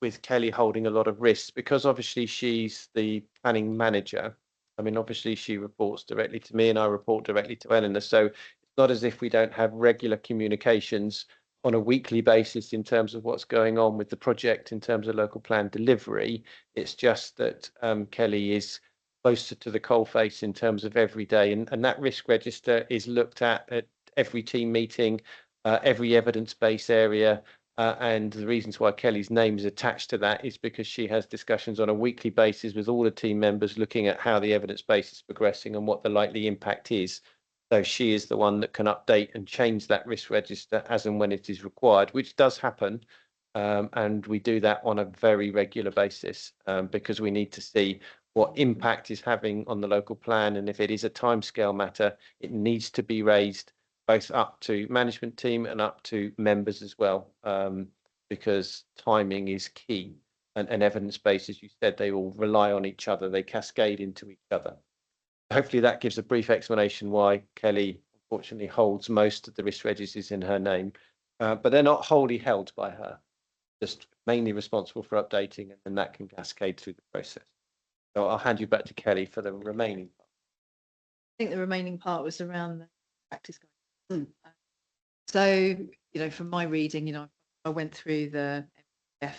with Kelly holding a lot of risks because obviously she's the planning manager. I mean, obviously she reports directly to me and I report directly to Eleanor. So it's not as if we don't have regular communications on a weekly basis in terms of what's going on with the project in terms of local plan delivery. It's just that Kelly is closer to the coalface in terms of every day. And that risk register is looked at every team meeting, every evidence-based area. And the reasons why Kelly's name is attached to that is because she has discussions on a weekly basis with all the team members looking at how the evidence base is progressing and what the likely impact is. So she is the one that can update and change that risk register as and when it is required, which does happen. And we do that on a very regular basis because we need to see what impact is having on the local plan. And if it is a timescale matter, it needs to be raised both up to management team and up to members as well, because timing is key. And evidence base, as you said, they all rely on each other. They cascade into each other. Hopefully that gives a brief explanation why Kelly unfortunately holds most of the risk registers in her name, but they're not wholly held by her, just mainly responsible for updating, and then that can cascade through the process. So I'll hand you back to Kelly for the remaining part. I think the remaining part was around the practice guide. So, from my reading, I went through the MPF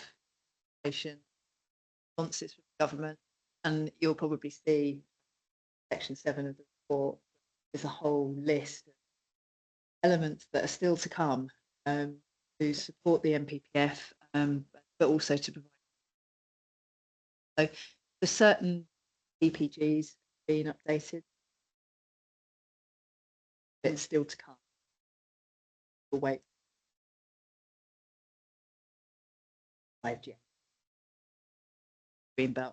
responses from the government, and you'll probably see section 7 of the report. There's a whole list of elements that are still to come to support the MPPF, but also to provide. So, for certain EPGs being updated, it's still to come. We'll wait. Greenbelt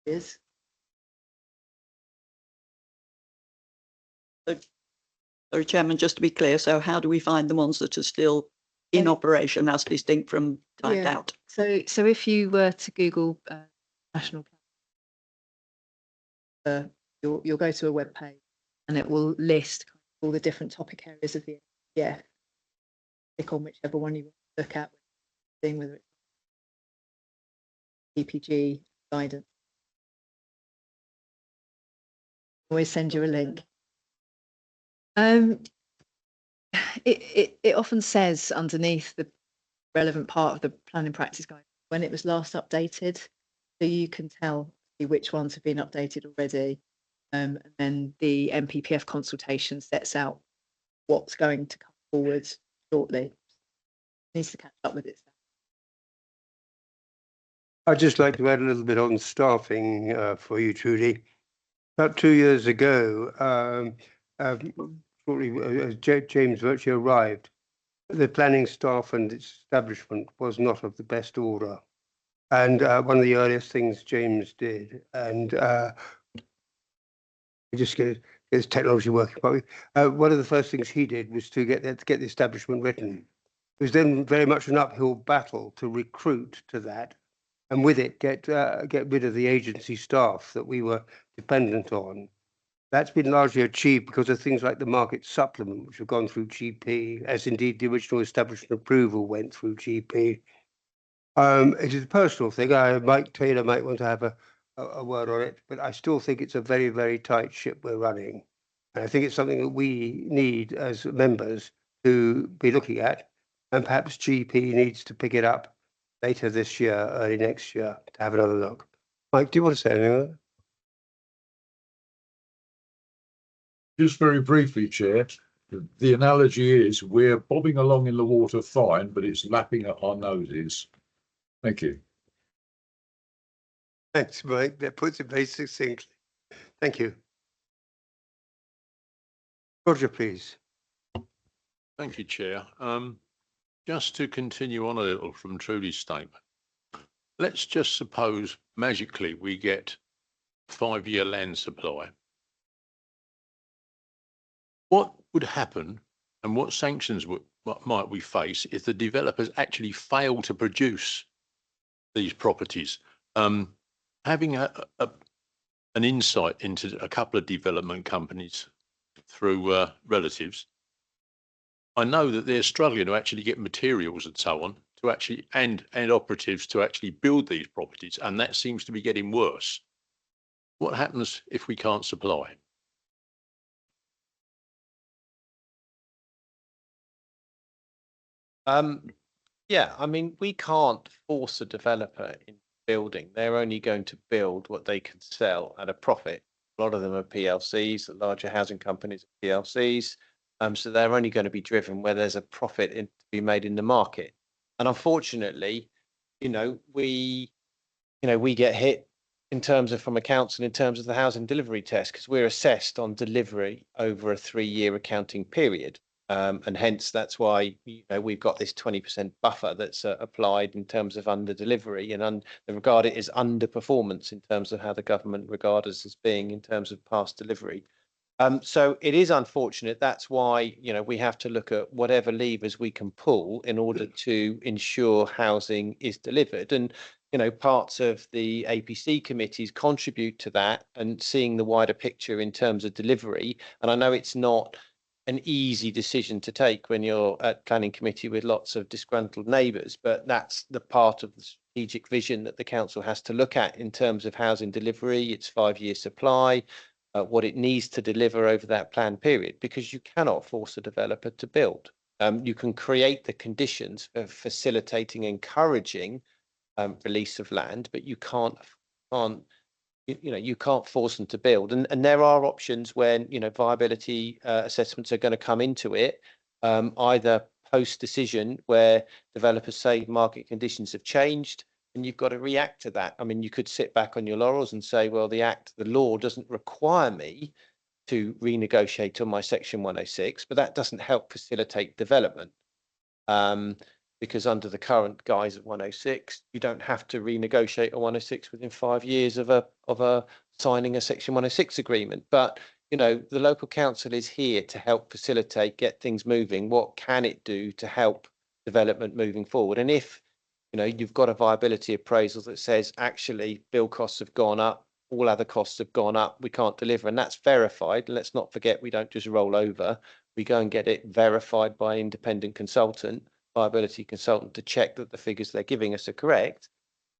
is. Sorry, Chairman, just to be clear, so how do we find the ones that are still in operation as distinct from typed out? So if you were to Google national plan, you'll go to a web page and it will list all the different topic areas of the MPF. Click on whichever one you want to look at, whether it's EPG guidance. Always send you a link. It often says underneath the relevant part of the planning practice guide when it was last updated, so you can tell which ones have been updated already. And then the MPPF consultation sets out what's going to come forward shortly. It needs to catch up with itself. I'd just like to add a little bit on staffing for you, Trudy. About 2 years ago, shortly as James virtually arrived, the planning staff and its establishment was not of the best order. And one of the earliest things James did, and just get his technology working properly. One of the first things he did was to get the establishment written. It was then very much an uphill battle to recruit to that, and with it get rid of the agency staff that we were dependent on. That's been largely achieved because of things like the market supplement, which have gone through GP, as indeed the original establishment approval went through GP. It is a personal thing. Mike Taylor might want to have a word on it, but I still think it's a very, very tight ship we're running. And I think it's something that we need as members to be looking at, and perhaps GP needs to pick it up later this year, early next year, to have another look. Mike, do you want to say anything on that? Just very briefly, Chair, the analogy is we're bobbing along in the water fine, but it's lapping at our noses. Thank you. Thanks, Mike. That puts it very succinctly. Thank you. Roger, please. Thank you, Chair. Just to continue on a little from Trudy's statement, let's just suppose magically we get 5-year land supply. What would happen and what sanctions might we face if the developers actually fail to produce these properties? Having an insight into a couple of development companies through relatives, I know that they're struggling to actually get materials and so on to actually and operatives to actually build these properties, and that seems to be getting worse. What happens if we can't supply? Yeah, I mean, we can't force a developer in building. They're only going to build what they can sell at a profit. A lot of them are PLCs, the larger housing companies are PLCs. So they're only going to be driven where there's a profit to be made in the market. And unfortunately, we get hit in terms of from a council in terms of the housing delivery test, because we're assessed on delivery over a 3-year accounting period. And hence that's why we've got this 20% buffer that's applied in terms of under delivery, and they regard it as underperformance in terms of how the government regard us as being in terms of past delivery. So it is unfortunate. That's why we have to look at whatever levers we can pull in order to ensure housing is delivered. And parts of the APC committees contribute to that and seeing the wider picture in terms of delivery. And I know it's not an easy decision to take when you're at planning committee with lots of disgruntled neighbours, but that's the part of the strategic vision that the council has to look at in terms of housing delivery, its 5-year supply, what it needs to deliver over that planned period, because you cannot force a developer to build. You can create the conditions for facilitating, encouraging release of land, but you can't force them to build. And there are options when viability assessments are going to come into it, either post decision where developers say market conditions have changed and you've got to react to that. I mean, you could sit back on your laurels and say, well, the law doesn't require me to renegotiate on my section 106, but that doesn't help facilitate development. Because under the current guise of 106, you don't have to renegotiate a 106 within 5 years of signing a section 106 agreement. But the local council is here to help facilitate, get things moving. What can it do to help development moving forward? And if you've got a viability appraisal that says actually build costs have gone up, all other costs have gone up, we can't deliver, and that's verified. Let's not forget, we don't just roll over. We go and get it verified by an independent consultant, viability consultant, to check that the figures they're giving us are correct.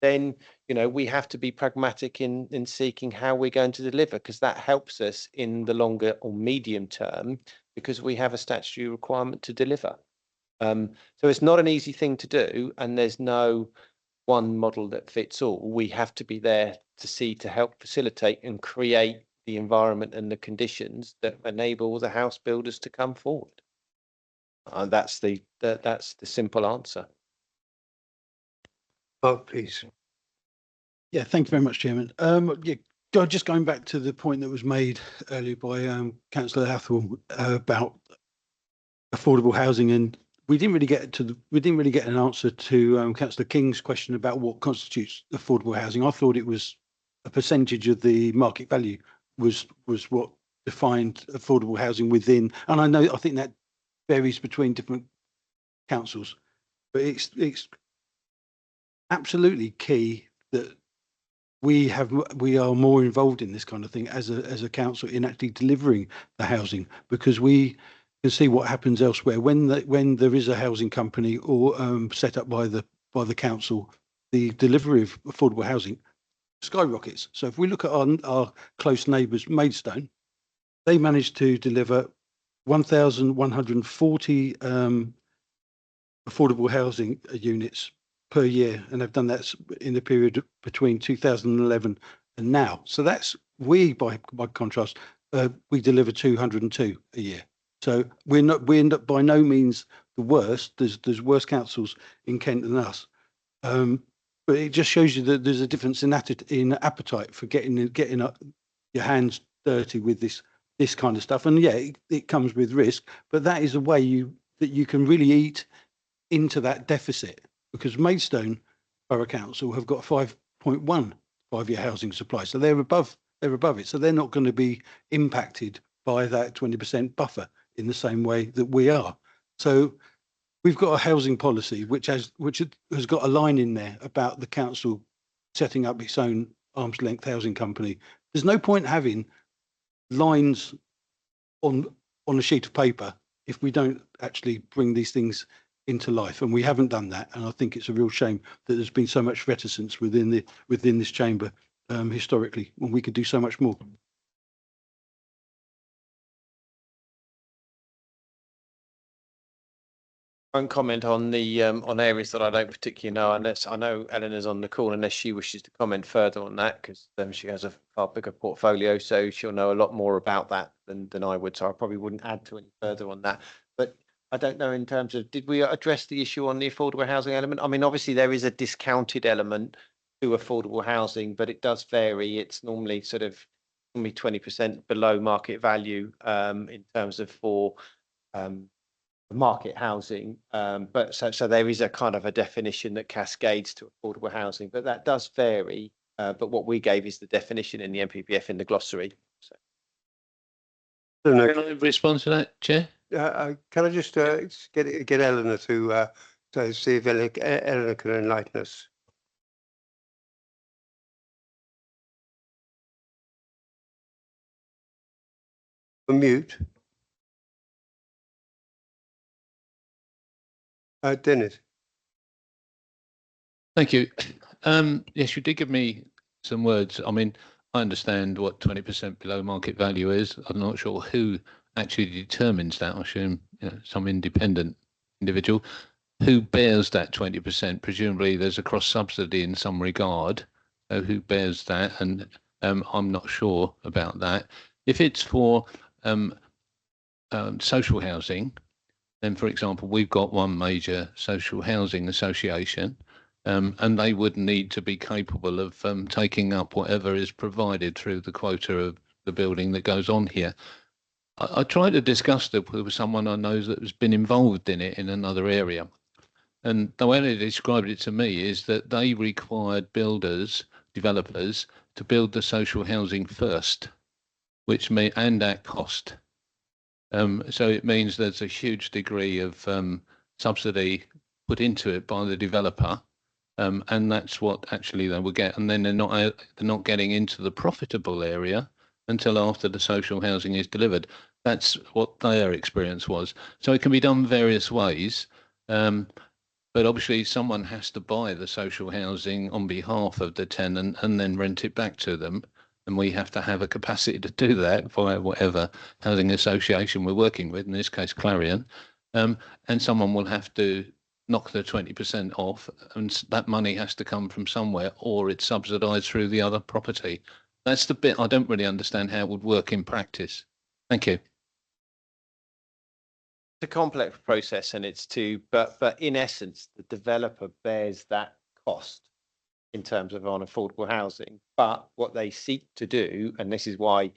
Then we have to be pragmatic in seeking how we're going to deliver, because that helps us in the longer or medium term, because we have a statutory requirement to deliver. So it's not an easy thing to do, and there's no one model that fits all. We have to be there to help facilitate and create the environment and the conditions that enable the house builders to come forward. And that's the simple answer. Oh, please. Yeah, thank you very much, Chairman. Just going back to the point that was made earlier by Councillor Hathwell about affordable housing, and we didn't really get an answer to Councillor King's question about what constitutes affordable housing. I thought it was a percentage of the market value was what defined affordable housing within, and I think that varies between different councils, but it's absolutely key that we are more involved in this kind of thing as a council in actually delivering the housing, because we can see what happens elsewhere when there is a housing company or set up by the council. The delivery of affordable housing skyrockets. So if we look at our close neighbours, Maidstone, they managed to deliver 1,140 affordable housing units per year, and they've done that in the period between 2011 and now. So that's by contrast, we deliver 202 a year. So we're not by no means the worst. There's worse councils in Kent than us, but it just shows you that there's a difference in appetite for getting your hands dirty with this kind of stuff. And yeah, it comes with risk, but that is a way that you can really eat into that deficit, because Maidstone Borough Council have got 5.1 5-year housing supply, so they're above it, so they're not going to be impacted by that 20% buffer in the same way that we are. So we've got a housing policy which has got a line in there about the council setting up its own arm's length housing company. There's no point having lines on a sheet of paper if we don't actually bring these things into life, and we haven't done that. And I think it's a real shame that there's been so much reticence within this chamber historically, when we could do so much more. I won't comment on the on areas that I don't particularly know, unless I know Eleanor's on the call, unless she wishes to comment further on that, because she has a far bigger portfolio, so she'll know a lot more about that than I would. So I probably wouldn't add to any further on that. But I don't know in terms of, did we address the issue on the affordable housing element? I mean, obviously there is a discounted element to affordable housing, but it does vary. It's normally normally 20% below market value in terms of for market housing, but so there is a kind of a definition that cascades to affordable housing, but that does vary. But what we gave is the definition in the NPPF in the glossary. So. Can I respond to that, Chair? Can I just get Eleanor to see if Eleanor can enlighten us? Mute. Dennis. Thank you. Yes, you did give me some words. I mean, I understand what 20% below market value is. I'm not sure who actually determines that. I assume some independent individual. Who bears that 20%? Presumably there's a cross subsidy in some regard. So who bears that? And I'm not sure about that. If it's for social housing, then, for example, we've got one major social housing association, and they would need to be capable of taking up whatever is provided through the quota of the building that goes on here. I tried to discuss that with someone I know that has been involved in it in another area. And the way they described it to me is that they required developers, to build the social housing first, and at cost. So it means there's a huge degree of subsidy put into it by the developer, and that's what actually they will get. And then they're not getting into the profitable area until after the social housing is delivered. That's what their experience was. So it can be done various ways, but obviously someone has to buy the social housing on behalf of the tenant and then rent it back to them. And we have to have a capacity to do that via whatever housing association we're working with, in this case Clarion, and someone will have to knock the 20% off, and that money has to come from somewhere, or it's subsidised through the other property. That's the bit I don't really understand how it would work in practice. Thank you. It's a complex process, and but in essence, the developer bears that cost in terms of on affordable housing. But what they seek to do, and this is why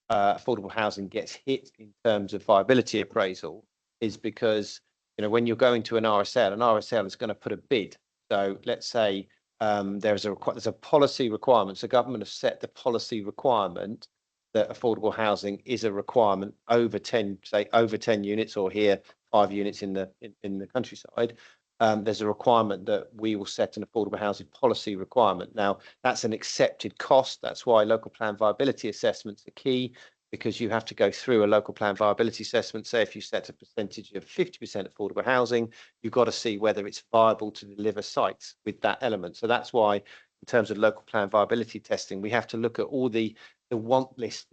affordable housing gets hit in terms of viability appraisal, is because when you're going to an RSL is going to put a bid. So let's say there's a policy requirement. So government have set the policy requirement that affordable housing is a requirement over 10 units, or here 5 units in the countryside. There's a requirement that we will set an affordable housing policy requirement. Now, that's an accepted cost. That's why local plan viability assessments are key, because you have to go through a local plan viability assessment. Say if you set a percentage of 50% affordable housing, you've got to see whether it's viable to deliver sites with that element. So that's why, in terms of local plan viability testing, we have to look at all the want list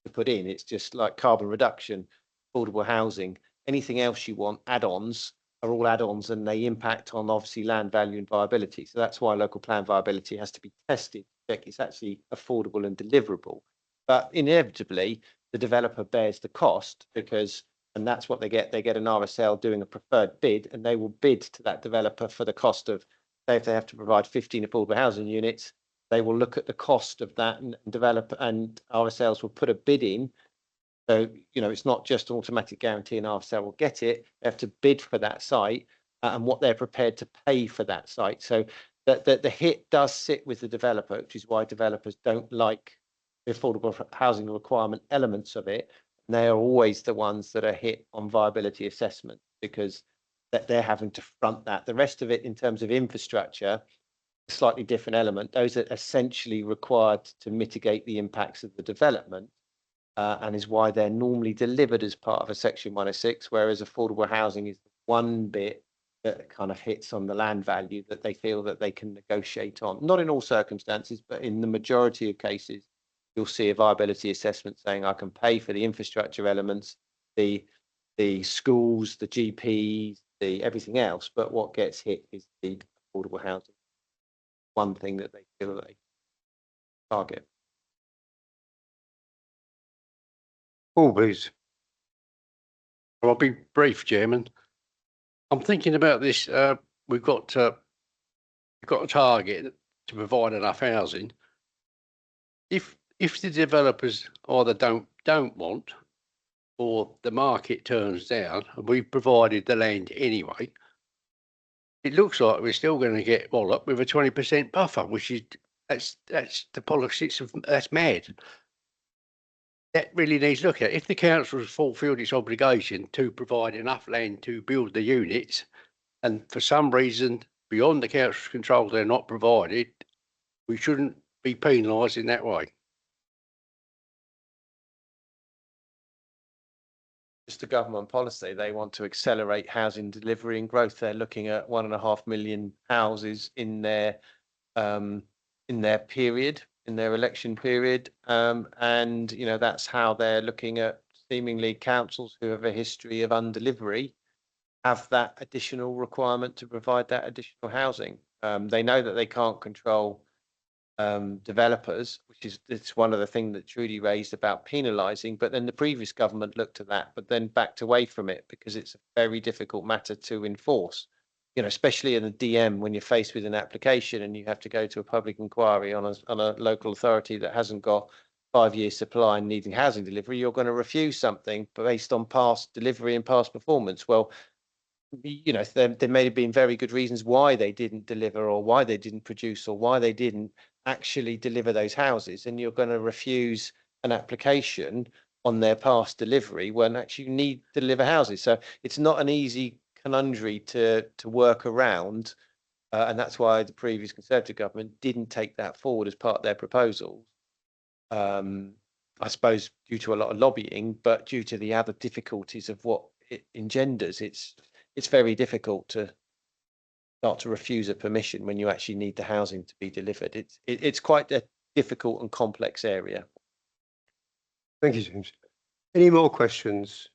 to put in. It's just like carbon reduction, affordable housing, anything else you want, add-ons are all add-ons, and they impact on obviously land value and viability. So that's why local plan viability has to be tested to check it's actually affordable and deliverable. But inevitably, the developer bears the cost, and that's what they get. They get an RSL doing a preferred bid, and they will bid to that developer for the cost of, say, if they have to provide 15 affordable housing units, they will look at the cost of that, and RSLs will put a bid in. So, it's not just an automatic guarantee and RSL will get it. They have to bid for that site and what they're prepared to pay for that site. So the hit does sit with the developer, which is why developers don't like the affordable housing requirement elements of it. And they are always the ones that are hit on viability assessment, because they're having to front that. The rest of it, in terms of infrastructure, a slightly different element. Those are essentially required to mitigate the impacts of the development. And is why they're normally delivered as part of a Section 106, whereas affordable housing is one bit that kind of hits on the land value that they feel that they can negotiate on. Not in all circumstances, but in the majority of cases, you'll see a viability assessment saying I can pay for the infrastructure elements, the schools, the GPs, the everything else, but what gets hit is the affordable housing. One thing that they feel that they target. Paul, please. I'll be brief, Chairman. I'm thinking about this. We've got a target to provide enough housing. If the developers either don't want, or the market turns down, and we've provided the land anyway, it looks like we're still going to get walloped with a 20% buffer, which is that's the politics of that's mad. That really needs to look at. If the council has fulfilled its obligation to provide enough land to build the units, and for some reason beyond the council's control they're not provided, we shouldn't be penalised in that way. Just the government policy. They want to accelerate housing delivery and growth. They're looking at 1.5 million houses in their period, in their election period, and you know that's how they're looking at seemingly councils who have a history of undelivery have that additional requirement to provide that additional housing. They know that they can't control developers, which is it's one of the things that Trudy raised about penalising, but then the previous government looked at that, but then backed away from it because it's a very difficult matter to enforce. You know, especially in the DM when you're faced with an application and you have to go to a public inquiry on a local authority that hasn't got 5 years supply and needing housing delivery, you're going to refuse something based on past delivery and past performance. Well, you know, there may have been very good reasons why they didn't deliver or why they didn't produce or why they didn't actually deliver those houses, and you're going to refuse an application on their past delivery when actually you need to deliver houses. So it's not an easy conundrum to work around, and that's why the previous Conservative government didn't take that forward as part of their proposals. I suppose due to a lot of lobbying, but due to the other difficulties of what it engenders, it's very difficult to start to refuse a permission when you actually need the housing to be delivered. It's quite a difficult and complex area. Thank you, James. Any more questions?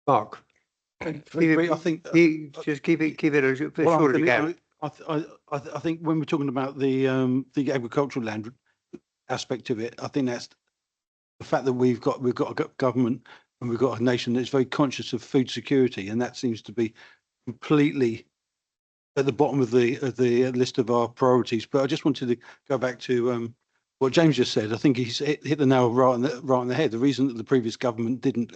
Mark? I think just keep it as short as you can. I think when we're talking about the agricultural land aspect of it, I think that's the fact that we've got a government and we've got a nation that's very conscious of food security, and that seems to be completely at the bottom of the list of our priorities. But I just wanted to go back to what James just said. I think he's hit the nail right on the head. The reason that the previous government didn't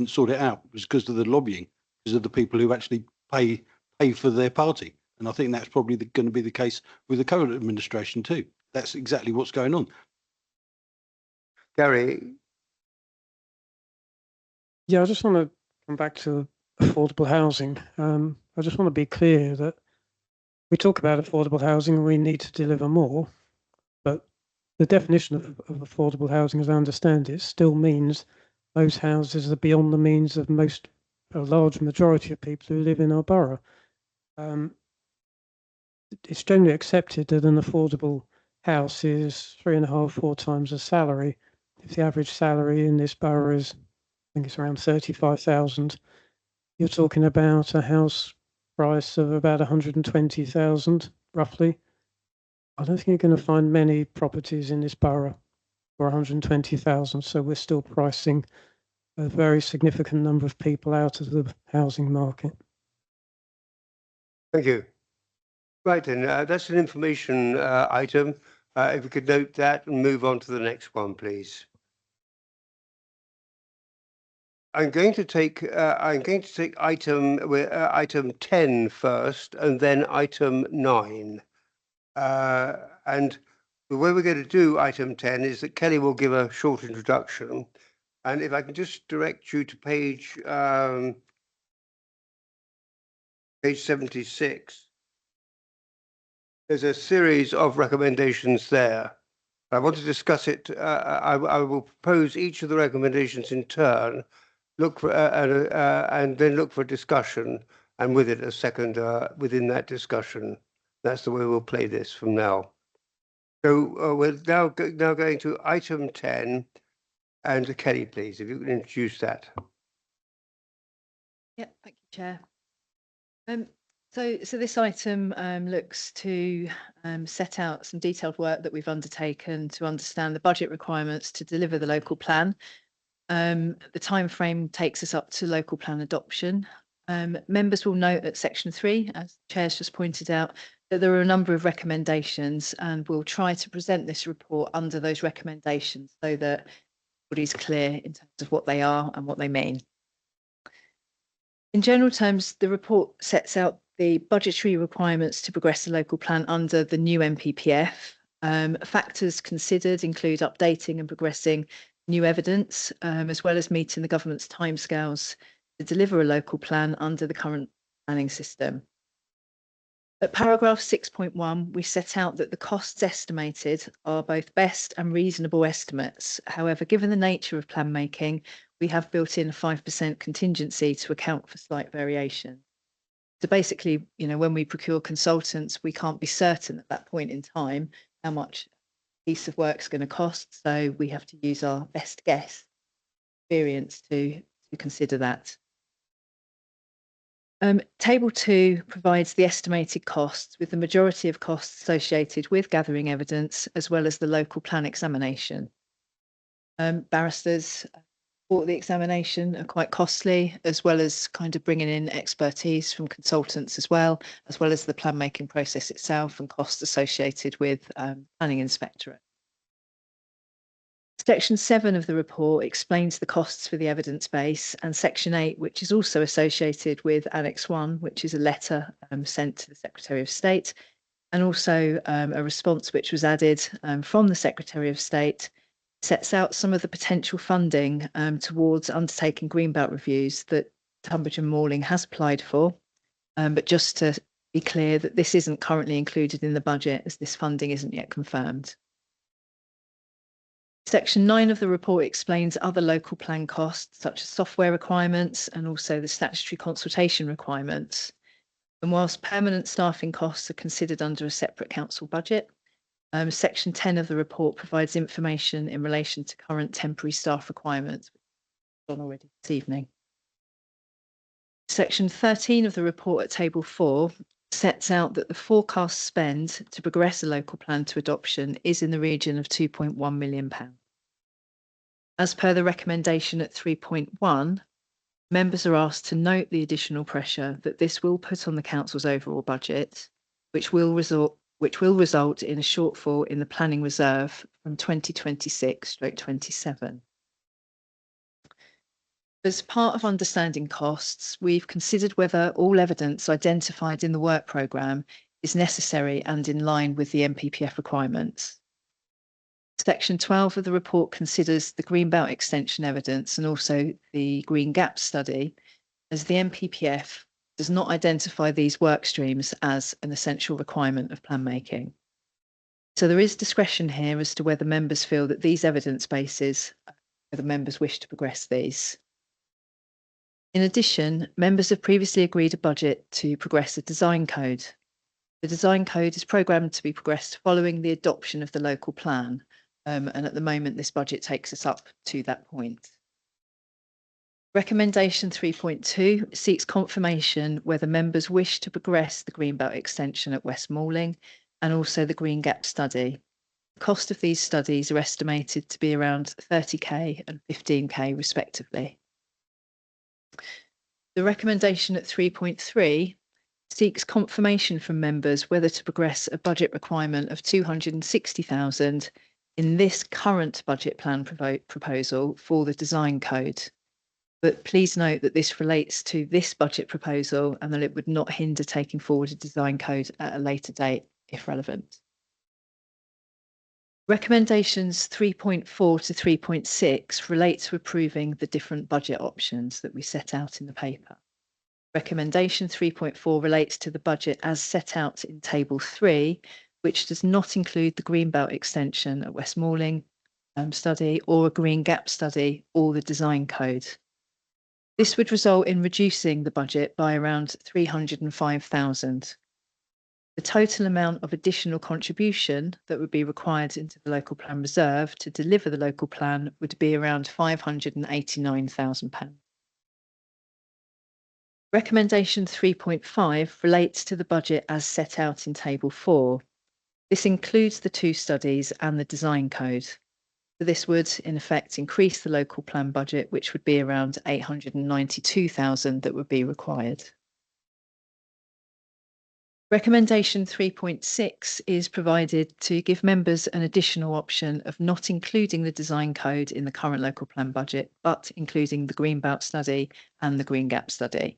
sort it out was because of the lobbying, because of the people who actually pay for their party. And I think that's probably going to be the case with the current administration too. That's exactly what's going on. Gary? Yeah, I just want to come back to affordable housing. I just want to be clear that we talk about affordable housing, we need to deliver more, but the definition of affordable housing, as I understand it, still means those houses are beyond the means of a large majority of people who live in our borough. It's generally accepted that an affordable house is 3.5, 4 times a salary. If the average salary in this borough is, I think it's around 35,000, you're talking about a house price of about 120,000 roughly. I don't think you're going to find many properties in this borough for 120,000, so we're still pricing a very significant number of people out of the housing market. Thank you. Right then, that's an information item. If we could note that and move on to the next one, please. I'm going to take item 10 first, and then item 9. And the way we're going to do item 10 is that Kelly will give a short introduction. And if I can just direct you to page 76. There's a series of recommendations there. I want to discuss it. I will propose each of the recommendations in turn, look for and then look for discussion, and with it a second within that discussion. That's the way we'll play this from now. So we're now going to item 10, and Kelly, please, if you can introduce that. Yeah, thank you, Chair. So this item looks to set out some detailed work that we've undertaken to understand the budget requirements to deliver the local plan. The time frame takes us up to local plan adoption. Members will note at section 3, as the Chair's just pointed out, that there are a number of recommendations, and we'll try to present this report under those recommendations so that everybody's clear in terms of what they are and what they mean. In general terms, the report sets out the budgetary requirements to progress the local plan under the new NPPF. Factors considered include updating and progressing new evidence, as well as meeting the government's timescales to deliver a local plan under the current planning system. At paragraph 6.1, we set out that the costs estimated are both best and reasonable estimates. However, given the nature of plan making, we have built in a 5% contingency to account for slight variation. So basically, when we procure consultants, we can't be certain at that point in time how much a piece of work is going to cost. So we have to use our best guess experience to consider that. Table 2 provides the estimated costs, with the majority of costs associated with gathering evidence, as well as the local plan examination. Barristers for the examination are quite costly, as well as kind of bringing in expertise from consultants as well as the plan making process itself and costs associated with planning inspectorate. Section 7 of the report explains the costs for the evidence base, and Section 8, which is also associated with Annex 1, which is a letter sent to the Secretary of State, and also a response which was added from the Secretary of State, sets out some of the potential funding towards undertaking greenbelt reviews that Tunbridge and Malling has applied for. But just to be clear that this isn't currently included in the budget, as this funding isn't yet confirmed. Section 9 of the report explains other local plan costs, such as software requirements and also the statutory consultation requirements. And whilst permanent staffing costs are considered under a separate council budget, Section 10 of the report provides information in relation to current temporary staff requirements, which we've done already this evening. Section 13 of the report at Table 4 sets out that the forecast spend to progress a local plan to adoption is in the region of £2.1 million. As per the recommendation at 3.1, members are asked to note the additional pressure that this will put on the council's overall budget, which will result in a shortfall in the planning reserve from 2026/27. As part of understanding costs, we've considered whether all evidence identified in the work programme is necessary and in line with the NPPF requirements. Section 12 of the report considers the Greenbelt extension evidence and also the Green Gap study, as the NPPF does not identify these work streams as an essential requirement of plan making. So there is discretion here as to whether members feel that these evidence bases, whether members wish to progress these. In addition, members have previously agreed a budget to progress a design code. The design code is programmed to be progressed following the adoption of the local plan, and at the moment this budget takes us up to that point. Recommendation 3.2 seeks confirmation whether members wish to progress the Greenbelt extension at West Malling and also the Green Gap study. The cost of these studies are estimated to be around 30k and 15k respectively. The recommendation at 3.3 seeks confirmation from members whether to progress a budget requirement of 260,000 in this current budget plan proposal for the design code. But please note that this relates to this budget proposal and that it would not hinder taking forward a design code at a later date if relevant. Recommendations 3.4 to 3.6 relate to approving the different budget options that we set out in the paper. Recommendation 3.4 relates to the budget as set out in Table 3, which does not include the Greenbelt extension at West Malling study or a Green Gap study or the design code. This would result in reducing the budget by around 305,000. The total amount of additional contribution that would be required into the local plan reserve to deliver the local plan would be around £589,000. Recommendation 3.5 relates to the budget as set out in Table 4. This includes the two studies and the design code. So this would, in effect, increase the local plan budget, which would be around 892,000 that would be required. Recommendation 3.6 is provided to give members an additional option of not including the design code in the current local plan budget, but including the Green Belt study and the Green Gap study.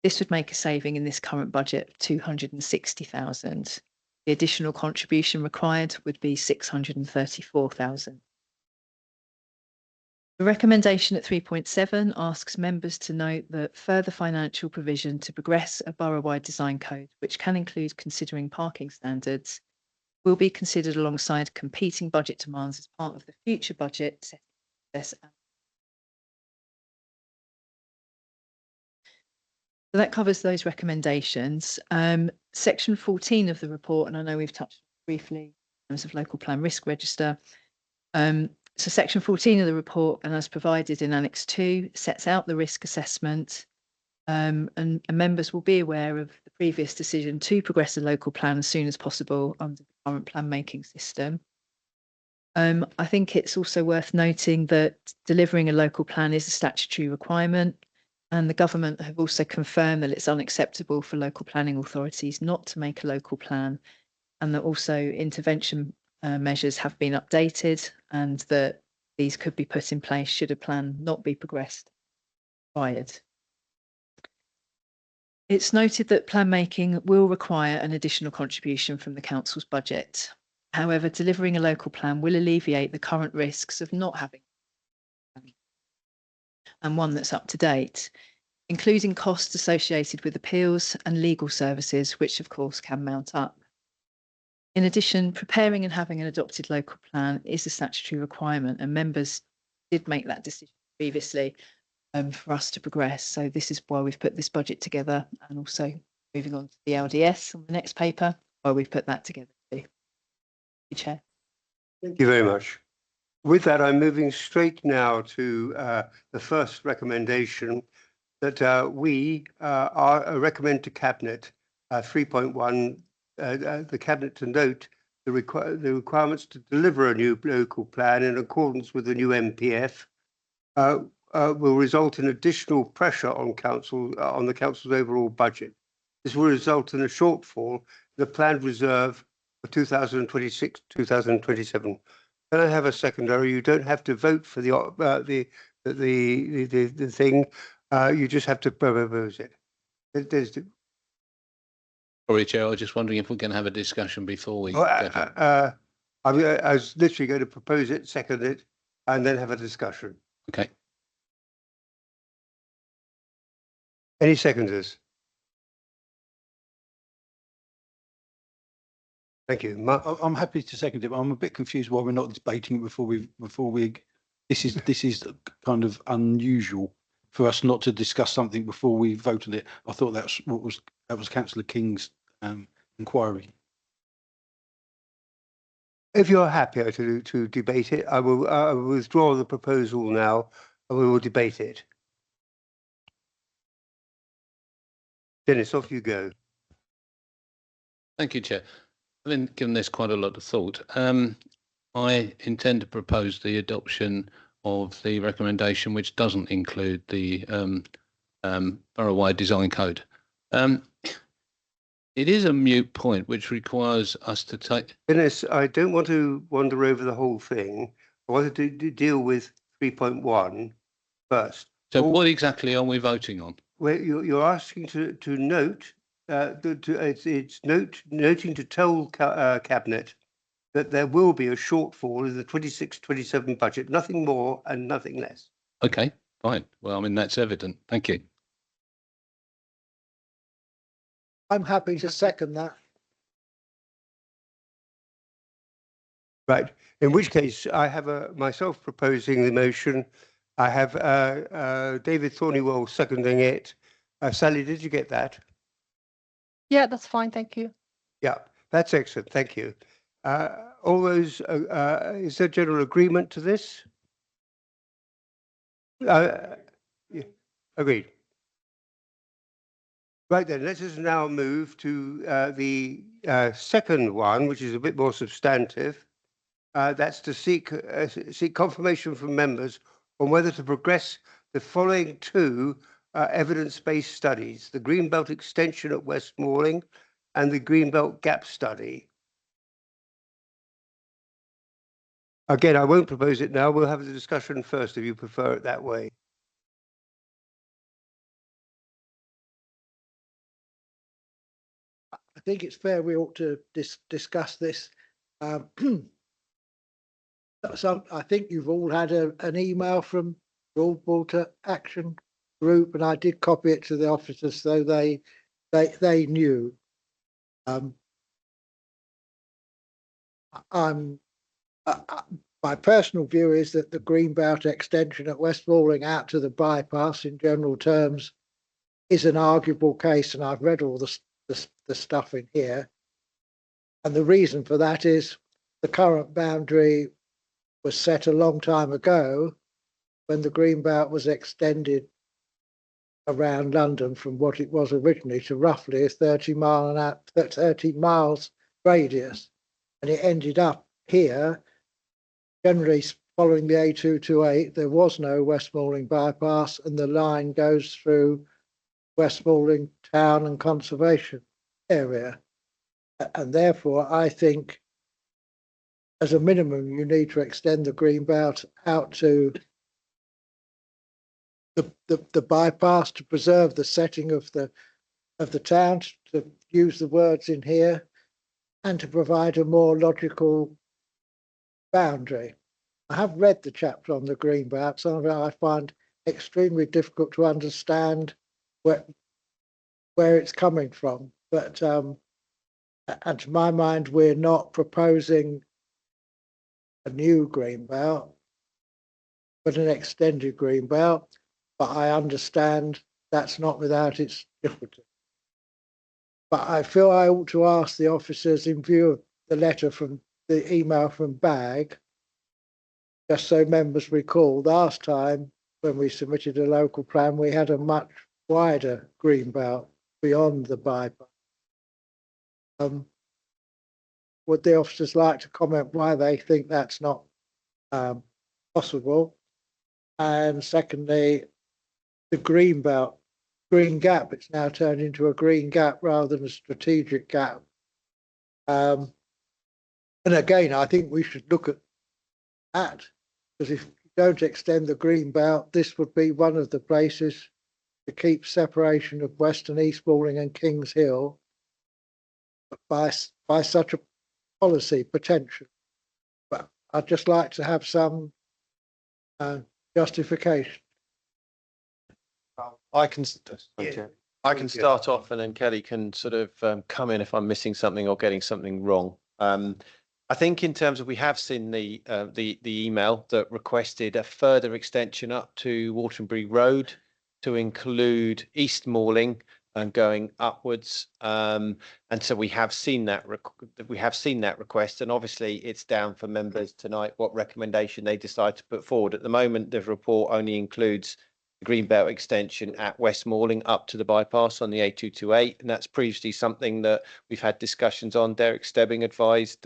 This would make a saving in this current budget of 260,000. The additional contribution required would be 634,000. The recommendation at 3.7 asks members to note that further financial provision to progress a borough-wide design code, which can include considering parking standards, will be considered alongside competing budget demands as part of the future budget setting process. So that covers those recommendations. Section 14 of the report, and I know we've touched briefly in terms of local plan risk register. So section 14 of the report, and as provided in Annex 2, sets out the risk assessment, and members will be aware of the previous decision to progress a local plan as soon as possible under the current plan making system. I think it's also worth noting that delivering a local plan is a statutory requirement, and the government have also confirmed that it's unacceptable for local planning authorities not to make a local plan, and that also intervention measures have been updated and that these could be put in place should a plan not be progressed required. It's noted that plan making will require an additional contribution from the council's budget. However, delivering a local plan will alleviate the current risks of not having and one that's up to date, including costs associated with appeals and legal services, which of course can mount up. In addition, preparing and having an adopted local plan is a statutory requirement, and members did make that decision previously for us to progress. So this is why we've put this budget together, and also moving on to the LDS on the next paper, why we've put that together too. Thank you, Chair. Thank you very much. With that, I'm moving straight now to the first recommendation that we recommend to Cabinet 3.1. The Cabinet to note the requirements to deliver a new local plan in accordance with the new MPF will result in additional pressure on the council's overall budget. This will result in a shortfall in the planned reserve for 2026-2027. Can I have a secondary? You don't have to vote for the thing. You just have to propose it. Sorry, Chair, I was just wondering if we can have a discussion before we. I was literally going to propose it, second it, and then have a discussion. Okay. Any seconders? Thank you. I'm happy to second it, but I'm a bit confused why we're not debating it before we. This is kind of unusual for us not to discuss something before we vote on it. I thought that was Councillor King's inquiry. If you're happy to debate it, I will withdraw the proposal now, and we will debate it. Dennis, off you go. Thank you, Chair. I've been given this quite a lot of thought. I intend to propose the adoption of the recommendation, which doesn't include the borough-wide design code. It is a moot point, which requires us to take. Dennis, I don't want to wander over the whole thing. I want to deal with 3.1 first. So what exactly are we voting on? Well, you're asking to note, it's noting to tell Cabinet that there will be a shortfall in the 26-27 budget, nothing more and nothing less. Okay, fine. Well, I mean, that's evident. Thank you. I'm happy to second that. Right. In which case, I have myself proposing the motion I have David Thornywell seconding it. Sally, did you get that? Yeah, that's fine. Thank you. Yeah, that's excellent. Thank you. All those, is there general agreement to this? Yeah, agreed. Right then, let us now move to the second one, which is a bit more substantive. That's to seek confirmation from members on whether to progress the following two evidence-based studies: the Greenbelt extension at West Malling and the Greenbelt Gap study. Again, I won't propose it now. We'll have the discussion first, if you prefer it that way. I think it's fair we ought to discuss this. So I think you've all had an email from Broadwater Action Group, and I did copy it to the officers so they knew. My personal view is that the Greenbelt extension at West Malling out to the bypass, in general terms, is an arguable case, and I've read all the stuff in here. And the reason for that is the current boundary was set a long time ago when the Greenbelt was extended around London from what it was originally to roughly a 30 miles radius. And it ended up here. Generally following the A228, there was no West Malling bypass, and the line goes through West Malling town and conservation area. And therefore, I think as a minimum, you need to extend the Greenbelt out to the bypass to preserve the setting of the town, to use the words in here, and to provide a more logical boundary. I have read the chapter on the Greenbelt. Some of it I find extremely difficult to understand where it's coming from. But and to my mind, we're not proposing a new Greenbelt, but an extended Greenbelt. But I understand that's not without its difficulty. But I feel I ought to ask the officers, in view of the letter from the email from BAG, just so members recall, last time when we submitted a local plan, we had a much wider Greenbelt beyond the bypass. Would the officers like to comment why they think that's not possible? And secondly, the Greenbelt, green gap, it's now turned into a green gap rather than a strategic gap. And again, I think we should look at that, because if you don't extend the Greenbelt, this would be one of the places to keep separation of West and East Malling and Kings Hill by such a policy potential. But I'd just like to have some justification. I can start off, and then Kelly can sort of come in if I'm missing something or getting something wrong. I think in terms of, we have seen the email that requested a further extension up to Waterbury Road to include East Malling and going upwards. And so we have seen that request, and obviously it's down for members tonight what recommendation they decide to put forward. At the moment, the report only includes the Greenbelt extension at West Malling up to the bypass on the A228, and that's previously something that we've had discussions on. Derek Stebbing advised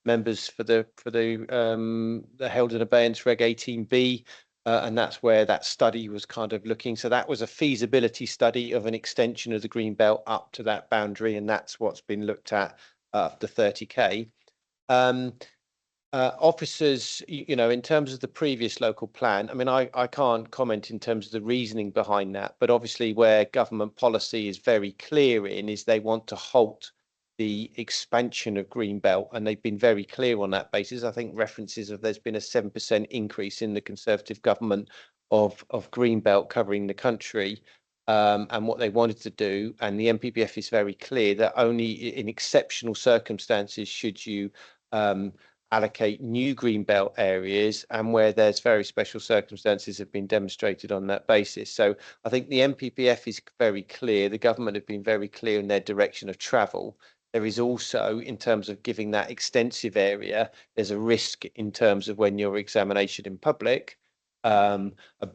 members for the held in abeyance Reg 18B. And that's where that study was kind of looking. So that was a feasibility study of an extension of the Greenbelt up to that boundary, and that's what's been looked at up to 30k. Officers, in terms of the previous local plan, I mean, I can't comment in terms of the reasoning behind that, but obviously where government policy is very clear in is they want to halt the expansion of Greenbelt, and they've been very clear on that basis. I think references of there's been a 7% increase in the Conservative government of Greenbelt covering the country, and what they wanted to do. And the NPPF is very clear that only in exceptional circumstances should you allocate new greenbelt areas and where there's very special circumstances have been demonstrated on that basis. So I think the NPPF is very clear. The government have been very clear in their direction of travel. There is also, in terms of giving that extensive area, there's a risk in terms of when your examination in public, a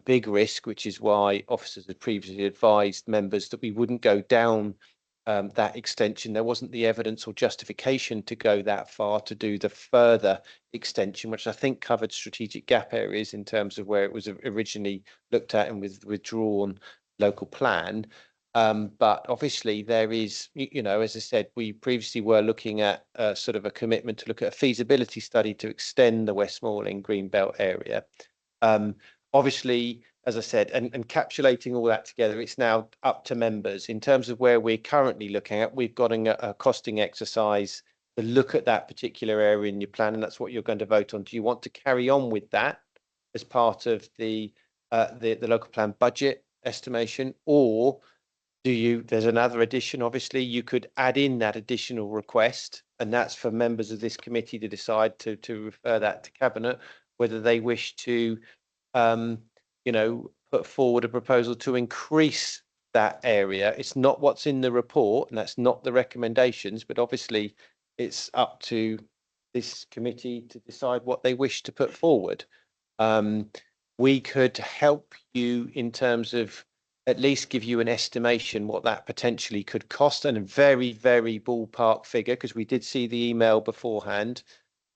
big risk, which is why officers had previously advised members that we wouldn't go down that extension. There wasn't the evidence or justification to go that far to do the further extension, which I think covered strategic gap areas in terms of where it was originally looked at and with withdrawn local plan. But obviously there is, you know, as I said, we previously were looking at sort of a commitment to look at a feasibility study to extend the Westmoreland Greenbelt area. Obviously, as I said, and encapsulating all that together, it's now up to members. In terms of where we're currently looking at, we've got a costing exercise to look at that particular area in your plan, and that's what you're going to vote on. Do you want to carry on with that as part of the local plan budget estimation, or do you, there's another addition, obviously, you could add in that additional request, and that's for members of this committee to decide to refer that to Cabinet, whether they wish to you know, put forward a proposal to increase that area. It's not what's in the report, and that's not the recommendations, but obviously it's up to this committee to decide what they wish to put forward. We could help you in terms of at least give you an estimation what that potentially could cost, and a very, very ballpark figure, because we did see the email beforehand.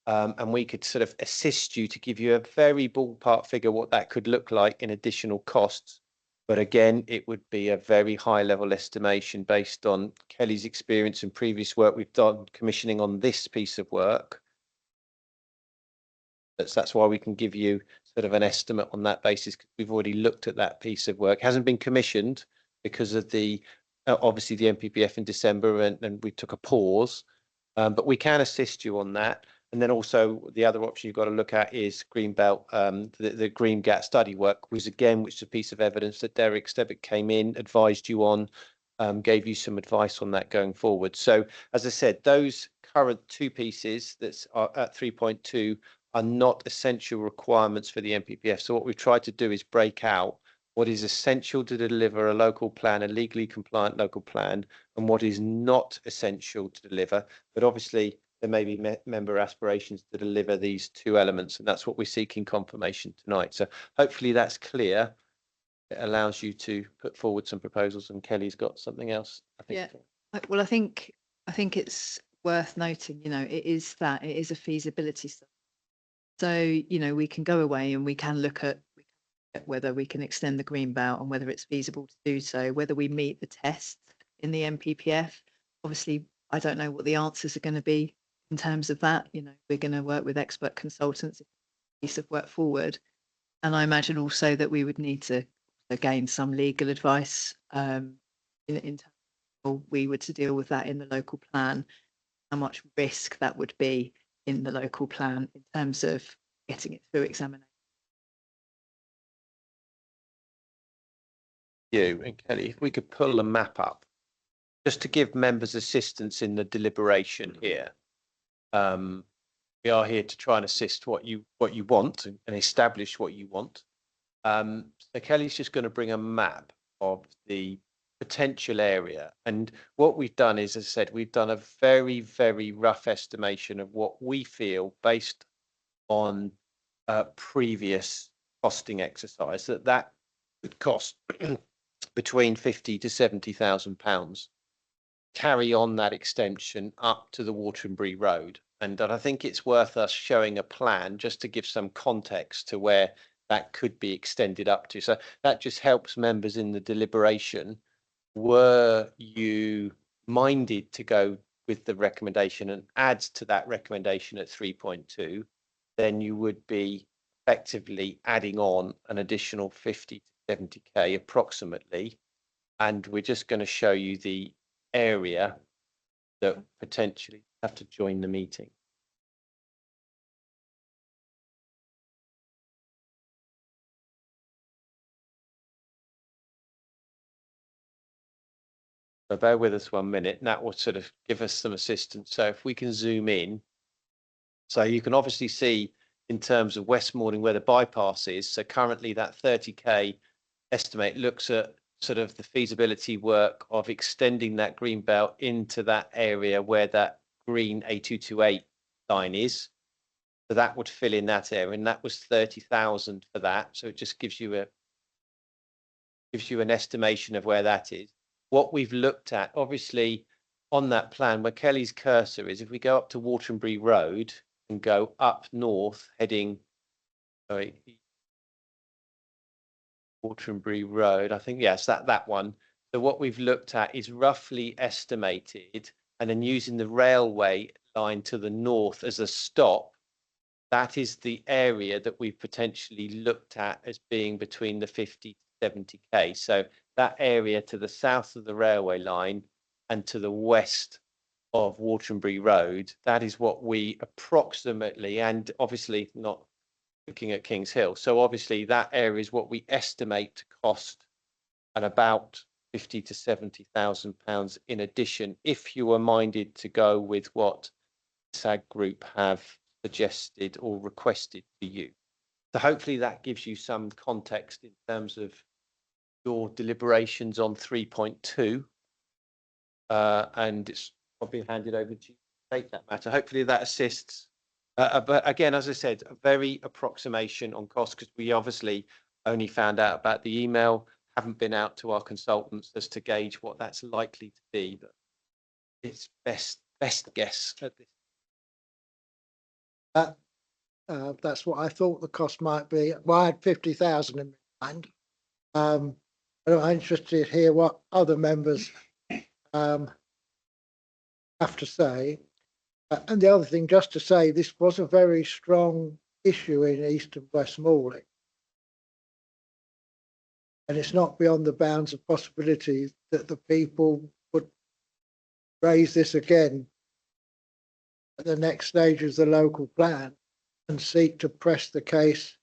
And we could sort of assist you to give you a very ballpark figure what that could look like in additional costs. But again, it would be a very high level estimation based on Kelly's experience and previous work we've done commissioning on this piece of work. That's why we can give you sort of an estimate on that basis, because we've already looked at that piece of work. It hasn't been commissioned because of the obviously the NPPF in December, and we took a pause. But we can assist you on that. And then also the other option you've got to look at is Greenbelt, the Green Gap study work, which is a piece of evidence that Derek Stevick came in, advised you on, gave you some advice on that going forward. So as I said, those current two pieces that's at 3.2 are not essential requirements for the NPPF. So what we've tried to do is break out what is essential to deliver a local plan, a legally compliant local plan, and what is not essential to deliver. But obviously there may be member aspirations to deliver these two elements, and that's what we're seeking confirmation tonight. So hopefully that's clear. It allows you to put forward some proposals, and Kelly's got something else, I think. Yeah. Well, I think it's worth noting, you know, it is a feasibility study. So, you know, we can go away and we can look at whether we can extend the green belt and whether it's feasible to do so, whether we meet the tests in the NPPF. Obviously, I don't know what the answers are going to be in terms of that. You know, we're going to work with expert consultants, piece of work forward. And I imagine also that we would need to gain some legal advice in terms of we were to deal with that in the local plan, how much risk that would be in the local plan in terms of getting it through examination. You and Kelly, if we could pull a map up just to give members assistance in the deliberation here. We are here to try and assist what you want and establish what you want. So Kelly's just going to bring a map of the potential area, and what we've done is, as I said, we've done a very, very rough estimation of what we feel based on previous costing exercise that would cost between 50 to 70,000 pounds. Carry on that extension up to the Waterbury Road. And I think it's worth us showing a plan just to give some context to where that could be extended up to. So that just helps members in the deliberation. Were you minded to go with the recommendation and adds to that recommendation at 3.2, then you would be effectively adding on an additional 50 to 70k approximately. And we're just going to show you the area that potentially have to join the meeting. So bear with us 1 minute, and that will sort of give us some assistance. So if we can zoom in So you can obviously see in terms of Westmoreland where the bypass is. So currently that 30k estimate looks at sort of the feasibility work of extending that green belt into that area where that green A228 line is. So that would fill in that area, and that was 30,000 for that. So it just gives you an estimation of where that is. What we've looked at, obviously, on that plan where Kelly's cursor is, if we go up to Waterbury Road and go up north, heading, sorry, Waterbury Road, I think, yes, that one. So what we've looked at is roughly estimated, and then using the railway line to the north as a stop, that is the area that we've potentially looked at as being between the 50 to 70k. So that area to the south of the railway line and to the west of Waterbury Road, that is what we approximately, and obviously not looking at Kings Hill. So obviously that area is what we estimate to cost at about 50 to 70,000 pounds in addition, if you were minded to go with what SAG Group have suggested or requested for you. So hopefully that gives you some context in terms of your deliberations on 3.2. And it's probably handed over to you to take that matter. Hopefully that assists. But again, as I said, a very approximation on cost, because we obviously only found out about the email, haven't been out to our consultants as to gauge what that's likely to be. But it's best guess at this. That's what I thought the cost might be. Well, I had 50,000 in mind. I'm interested to hear what other members have to say. And the other thing, just to say, this was a very strong issue in East and West Malling. And it's not beyond the bounds of possibility that the people would raise this again at the next stage of the local plan and seek to press the case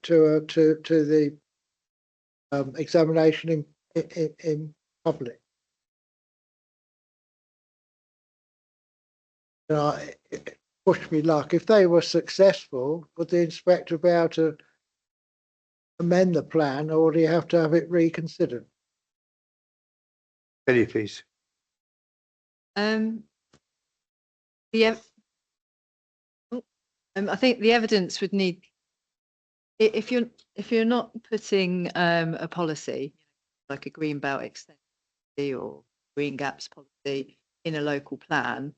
to the examination in public. It pushed me luck. If they were successful, would the inspector be able to amend the plan, or do you have to have it reconsidered? Kelly, please. I think the evidence would need, if you're not putting a policy like a green belt extension or green gaps policy in a local plan,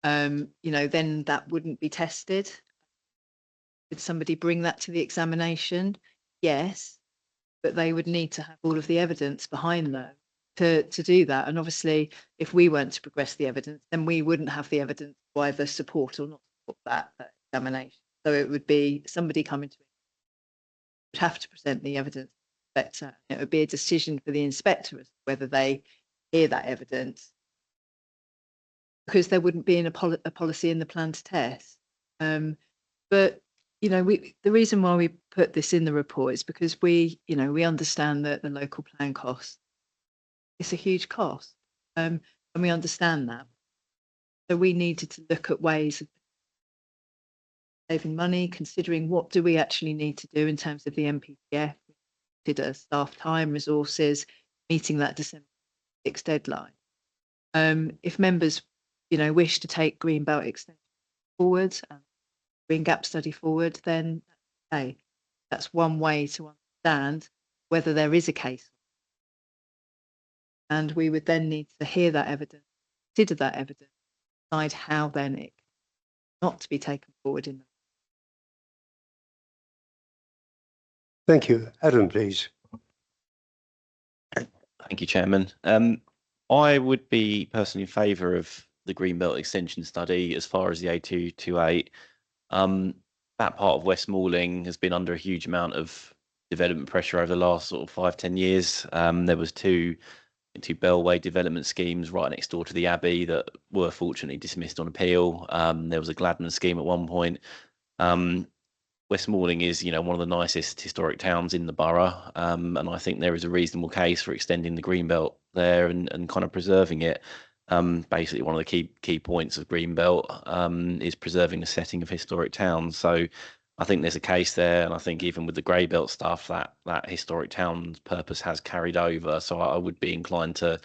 then that wouldn't be tested. Would somebody bring that to the examination? Yes, but they would need to have all of the evidence behind them to do that. And obviously, if we weren't to progress the evidence, then we wouldn't have the evidence to either support or not support that examination. So it would be somebody coming to it would have to present the evidence. But it would be a decision for the inspector as to whether they hear that evidence, because there wouldn't be a policy in the plan to test. But the reason why we put this in the report is because we understand that the local plan cost. It's a huge cost, and we understand that. So we needed to look at ways of saving money, considering what do we actually need to do in terms of the MPPF, consider staff time, resources, meeting that December 6th deadline. If members, wish to take green belt extension forward and green gap study forward, then okay, that's one way to understand whether there is a case. And we would then need to hear that evidence, consider that evidence, decide how then it not to be taken forward in. Thank you. Adam, please. Thank you, Chairman. I would be personally in favour of the Greenbelt extension study as far as the A228. That part of West Malling has been under a huge amount of development pressure over the last sort of 5-10 years. There was two Bellway development schemes right next door to the Abbey that were fortunately dismissed on appeal. There was a Gladman scheme at one point. West Malling is, one of the nicest historic towns in the borough, and I think there is a reasonable case for extending the Greenbelt there and kind of preserving it. Basically, one of the key points of Greenbelt is preserving the setting of historic towns. So I think there's a case there, and I think even with the grey belt stuff, that historic town's purpose has carried over. So I would be inclined to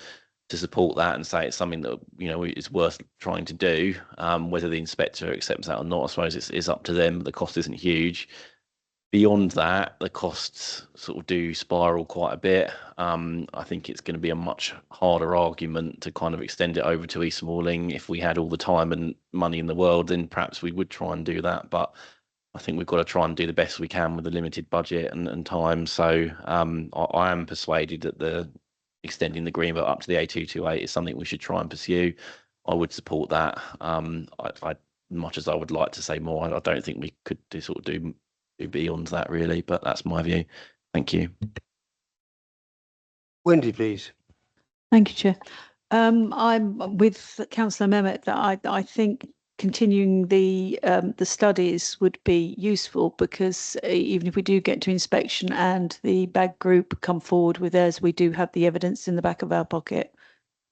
support that and say it's something that is worth trying to do. Whether the inspector accepts that or not, I suppose it's up to them. But the cost isn't huge. Beyond that, the costs sort of do spiral quite a bit. I think it's going to be a much harder argument to kind of extend it over to East Malling. If we had all the time and money in the world, then perhaps we would try and do that. But I think we've got to try and do the best we can with the limited budget and time. So I am persuaded that the extending the Greenbelt up to the A228 is something we should try and pursue. I would support that. I much as I would like to say more, I don't think we could do beyond that really, but that's my view. Thank you. Wendy, please. Thank you, Chair. I'm with Councillor Mehmet that I think continuing the studies would be useful, because even if we do get to inspection and the BAG group come forward with theirs, we do have the evidence in the back of our pocket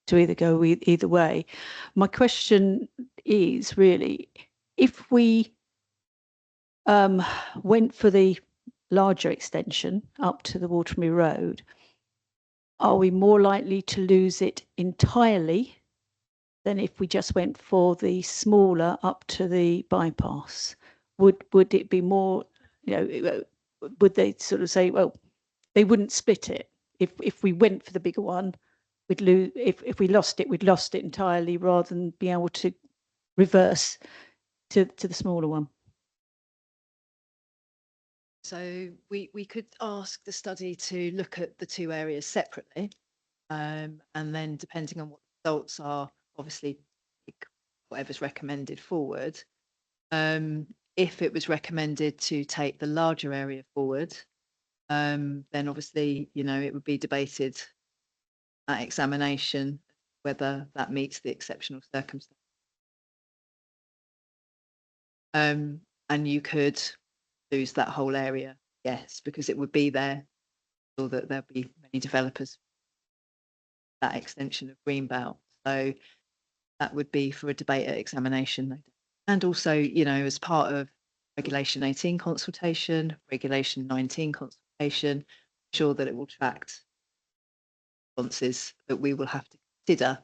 to either go either way. My question is really, if we went for the larger extension up to the Waterbury Road, are we more likely to lose it entirely than if we just went for the smaller up to the bypass? Would it be more, would they sort of say, well, they wouldn't split it? If we went for the bigger one, we'd lose. If we lost it, we'd lost it entirely, rather than be able to reverse to the smaller one. So we could ask the study to look at the two areas separately, and then depending on what the results are, obviously whatever's recommended forward. If it was recommended to take the larger area forward, then obviously it would be debated at examination whether that meets the exceptional circumstances. And you could lose that whole area, yes, because it would be there, so that there'll be many developers that extension of Greenbelt. So that would be for a debate at examination. And also, as part of Regulation 18 consultation, Regulation 19 consultation, sure that it will track responses that we will have to consider,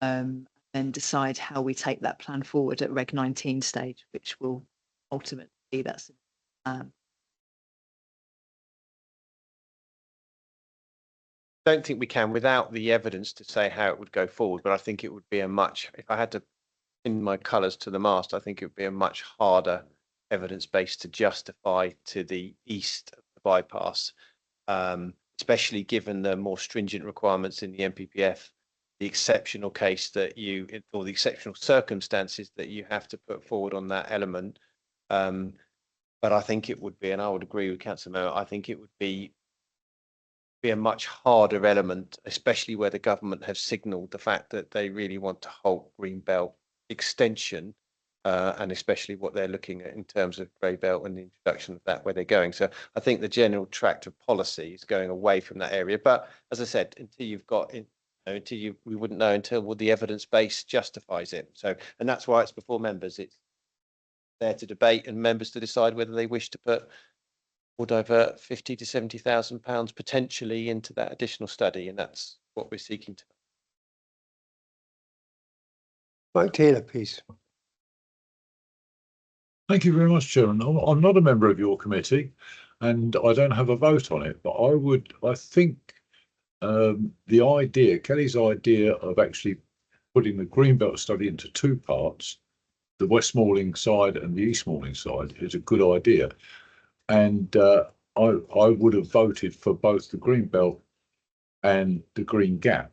and decide how we take that plan forward at Reg 19 stage, which will ultimately be that plan. Don't think we can without the evidence to say how it would go forward, but I think it would be a much, if I had to pin my colours to the mast, I think it would be a much harder evidence base to justify to the east of the bypass, especially given the more stringent requirements in the MPPF, the exceptional case that or the exceptional circumstances that you have to put forward on that element. But I think it would be, and I would agree with Councillor Moore, I think it would be a much harder element, especially where the government have signalled the fact that they really want to halt Greenbelt extension, and especially what they're looking at in terms of grey belt and the introduction of that, where they're going. So I think the general tract of policy is going away from that area. But as I said, until you've got we wouldn't know until the evidence base justifies it. So, and that's why it's before members. It's there to debate and members to decide whether they wish to put or divert £50,000 to £70,000 potentially into that additional study, and that's what we're seeking to. Mike Taylor, please. Thank you very much, Chairman. I'm not a member of your committee, and I don't have a vote on it, but I think the idea, Kelly's idea of actually putting the Greenbelt study into two parts, the West Malling side and the East Malling side, is a good idea. And I would have voted for both the Greenbelt and the Green Gap.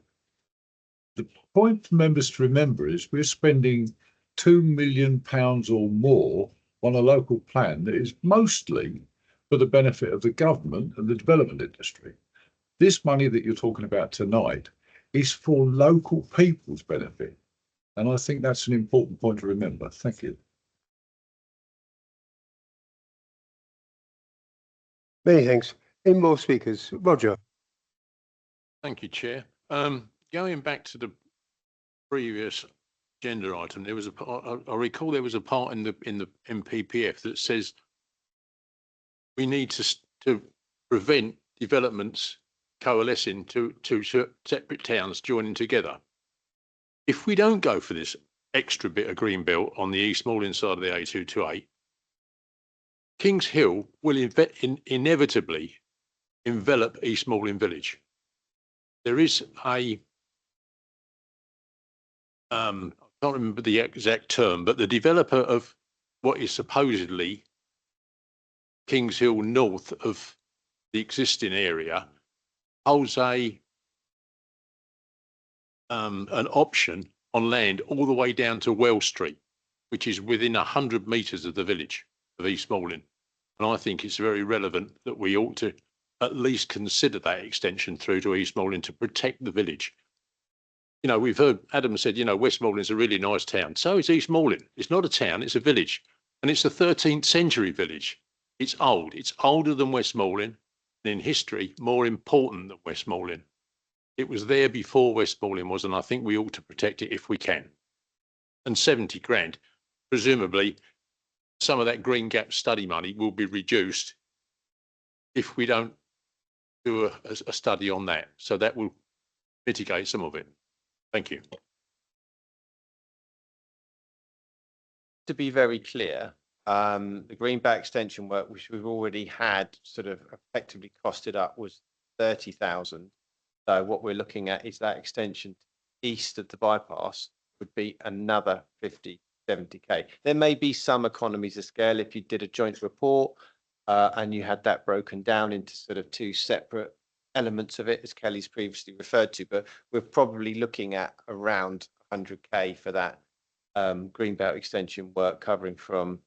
The point for members to remember is we're spending £2 million or more on a local plan that is mostly for the benefit of the government and the development industry. This money that you're talking about tonight is for local people's benefit. And I think that's an important point to remember. Thank you. Many thanks. Any more speakers? Roger. Thank you, Chair. Going back to the previous agenda item, there was a I recall there was a part in the MPPF that says we need to prevent developments coalescing to separate towns joining together. If we don't go for this extra bit of green belt on the East Malling side of the A228, Kings Hill will inevitably envelop East Malling village. There is a I can't remember the exact term, but the developer of what is supposedly Kings Hill north of the existing area holds an option on land all the way down to Wells Street, which is within 100 metres of the village of East Malling. And I think it's very relevant that we ought to at least consider that extension through to East Malling to protect the village. You know, we've heard Adam said, you know, West Malling's a really nice town. So is East Malling. It's not a town, it's a village. And it's a 13th century village. It's old. It's older than West Malling, and in history, more important than West Malling. It was there before West Malling was, and I think we ought to protect it if we can. And 70 grand, presumably, some of that Green Gap study money will be reduced if we don't do a study on that. So that will mitigate some of it. Thank you. To be very clear, the Greenback extension work, which we've already had sort of effectively costed up, was 30,000. So what we're looking at is that extension east of the bypass would be another 50, 70k. There may be some economies of scale if you did a joint report and you had that broken down into sort of two separate elements of it, as Kelly's previously referred to, but we're probably looking at around 100k for that Greenbelt extension work covering from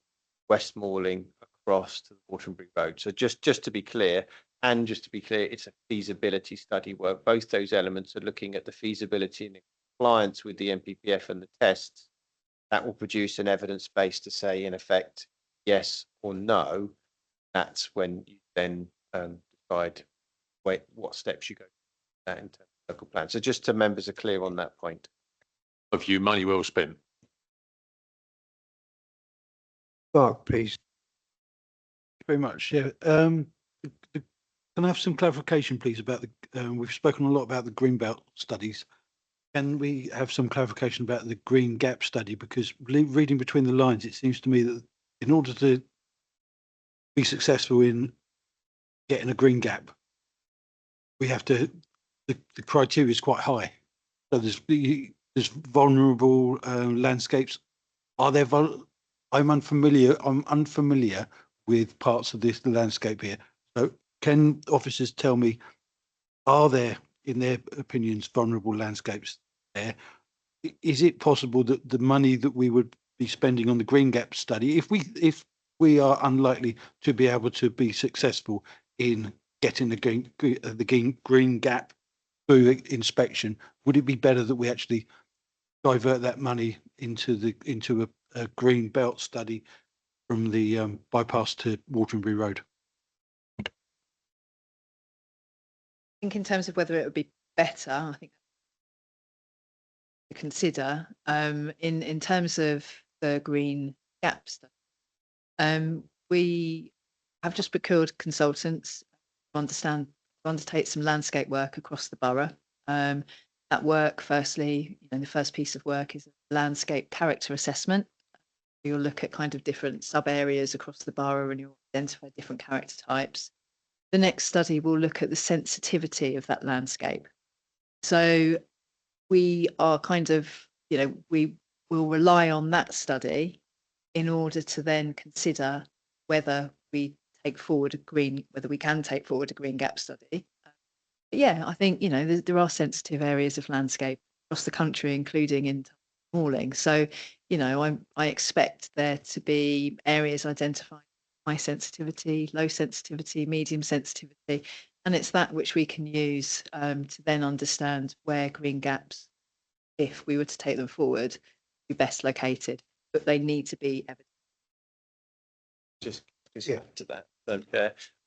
West Malling across to the Waterbury Road. So just to be clear, it's a feasibility study work. Both those elements are looking at the feasibility and compliance with the MPPF and the tests. That will produce an evidence base to say, in effect, yes or no. That's when you then decide what steps you go that in terms of local plan. So just so members are clear on that point. Of you, money well spent. Mark, please. Very much. Yeah. Can I have some clarification, please, about the? We've spoken a lot about the Greenbelt studies. Can we have some clarification about the Green Gap study? Because reading between the lines, it seems to me that in order to be successful in getting a green gap, we have to. The criteria is quite high. So there's vulnerable landscapes. Are there? I'm unfamiliar with parts of this landscape here. So can officers tell me, are there, in their opinions, vulnerable landscapes there? Is it possible that the money that we would be spending on the Green Gap study, if we are unlikely to be able to be successful in getting the Green Gap through inspection, would it be better that we actually divert that money into a green belt study from the bypass to Waterbury Road? I think in terms of whether it would be better, I think to consider in terms of the Green Gap study. We have just procured consultants to undertake some landscape work across the borough. That work, firstly, the first piece of work is a landscape character assessment. You'll look at kind of different sub areas across the borough and you'll identify different character types. The next study will look at the sensitivity of that landscape. So we are kind of, we will rely on that study in order to then consider whether we can take forward a green gap study. But yeah, I think, there are sensitive areas of landscape across the country, including in Malling. So, I expect there to be areas identified high sensitivity, low sensitivity, medium sensitivity, and it's that which we can use to then understand where green gaps, if we were to take them forward, be best located, but they need to be evident. Just to that.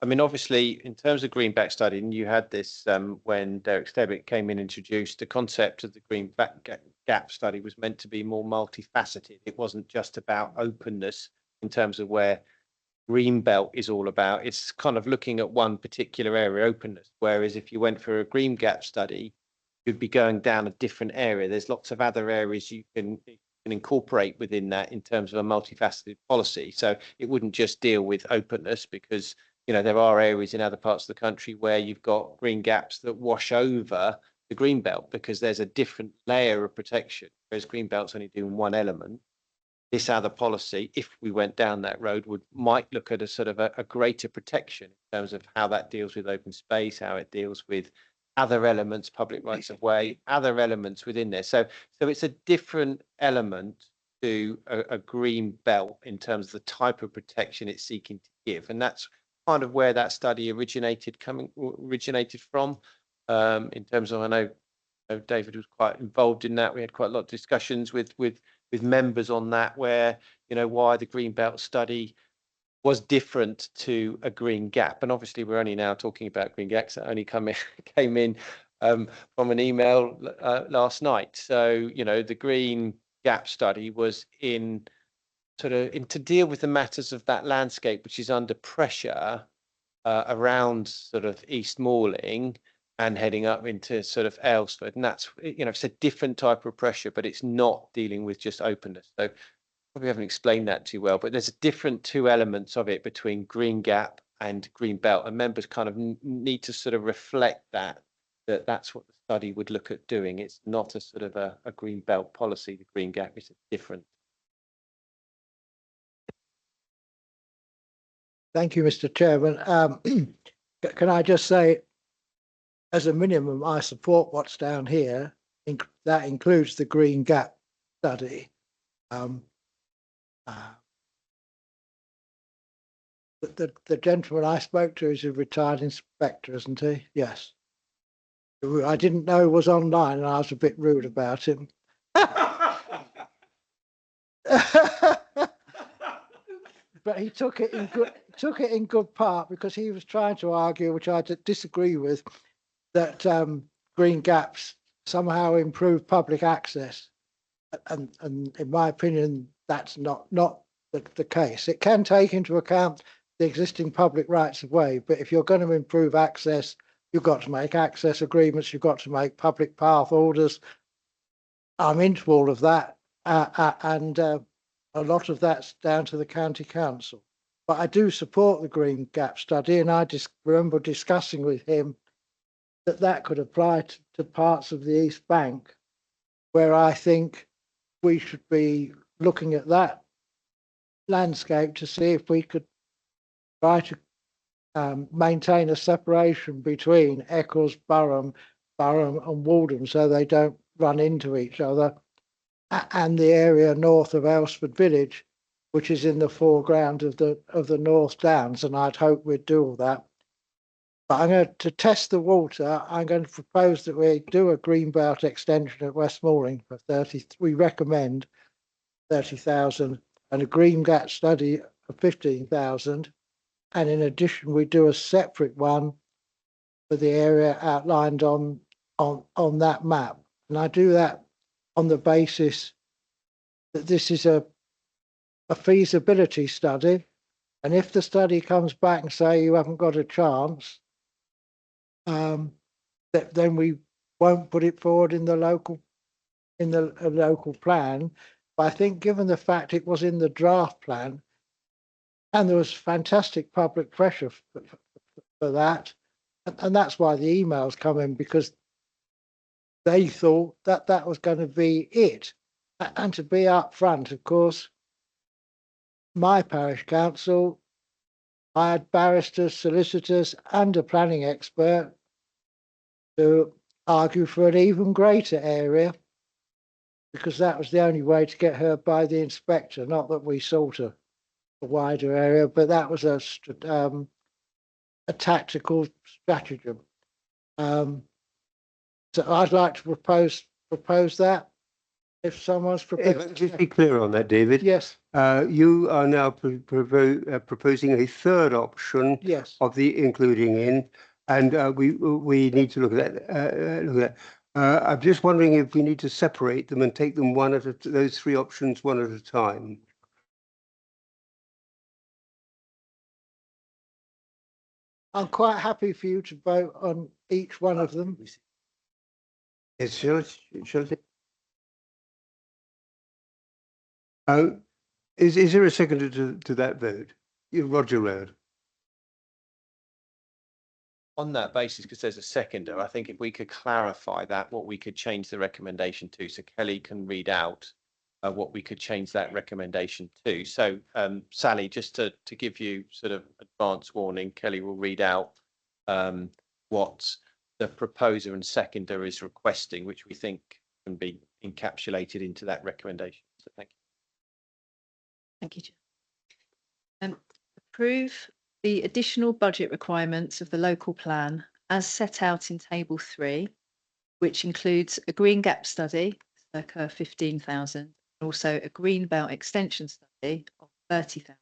I mean, obviously, in terms of greenback study, and you had this when Derek Stebbett came in and introduced the concept of the greenback gap study was meant to be more multifaceted. It wasn't just about openness in terms of where green belt is all about. It's kind of looking at one particular area, openness. Whereas if you went for a green gap study, you'd be going down a different area. There's lots of other areas you can incorporate within that in terms of a multifaceted policy. So it wouldn't just deal with openness, because there are areas in other parts of the country where you've got green gaps that wash over the green belt because there's a different layer of protection, whereas green belt's only doing one element. This other policy, if we went down that road, might look at a sort of a greater protection in terms of how that deals with open space, how it deals with other elements, public rights of way, other elements within there. So it's a different element to a green belt in terms of the type of protection it's seeking to give, and that's kind of where that study originated from. In terms of, I know David was quite involved in that. We had quite a lot of discussions with members on that, where why the green belt study was different to a green gap. And obviously we're only now talking about green gaps that only came in from an email last night. So the green gap study was in to deal with the matters of that landscape which is under pressure around sort of East Malling and heading up into sort of Aylesford, and that's it's a different type of pressure, but it's not dealing with just openness. So probably haven't explained that too well, but there's a different two elements of it between green gap and green belt, and members kind of need to sort of reflect that's what the study would look at doing. It's not a sort of a green belt policy. The green gap is different. Thank you, Mr. Chairman. Can I just say, as a minimum, I support what's down here. That includes the green gap study. The gentleman I spoke to is a retired inspector, isn't he? Yes. I didn't know it was online, and I was a bit rude about him. But he took it in good part, because he was trying to argue, which I disagree with, that green gaps somehow improve public access, and in my opinion, that's not the case. It can take into account the existing public rights of way, but if you're going to improve access, you've got to make access agreements, you've got to make public path orders. I'm into all of that, and a lot of that's down to the county council. But I do support the green gap study, and I just remember discussing with him that could apply to parts of the East Bank, where I think we should be looking at that landscape to see if we could try to maintain a separation between Eccles, Burham and Walden, so they don't run into each other, and the area north of Aylesford Village, which is in the foreground of the North Downs, and I'd hope we'd do all that. But I'm going to test the water. I'm going to propose that we do a greenbelt extension at West Malling for 30. We recommend 30,000, and a green gap study of 15,000. And in addition, we do a separate one for the area outlined on that map. And I do that on the basis that this is a feasibility study. And if the study comes back and say you haven't got a chance, then we won't put it forward in the local plan. But I think, given the fact it was in the draft plan, and there was fantastic public pressure for that, and that's why the emails come in, because they thought that was going to be it. And to be up front, of course, my parish council hired barristers, solicitors, and a planning expert to argue for an even greater area, because that was the only way to get heard by the inspector. Not that we sought a wider area, but that was a tactical stratagem. So I'd like to propose that, if someone's prepared. Just be clear on that, David. Yes. You are now proposing a third option. Yes. Of the including in, and we need to look at that. I'm just wondering if we need to separate them and take them one at a, those three options one at a time. I'm quite happy for you to vote on each one of them. Yes, shall I? Is there a second to that vote? Roger Road. On that basis, because there's a seconder, I think if we could clarify that, what we could change the recommendation to, so Kelly can read out what we could change that recommendation to. So Sally, just to give you sort of advance warning, Kelly will read out what the proposer and seconder is requesting, which we think can be encapsulated into that recommendation. So thank you. Thank you, Chair. Approve the additional budget requirements of the local plan as set out in table 3, which includes a green gap study, circa 15,000, and also a green belt extension study of 30,000,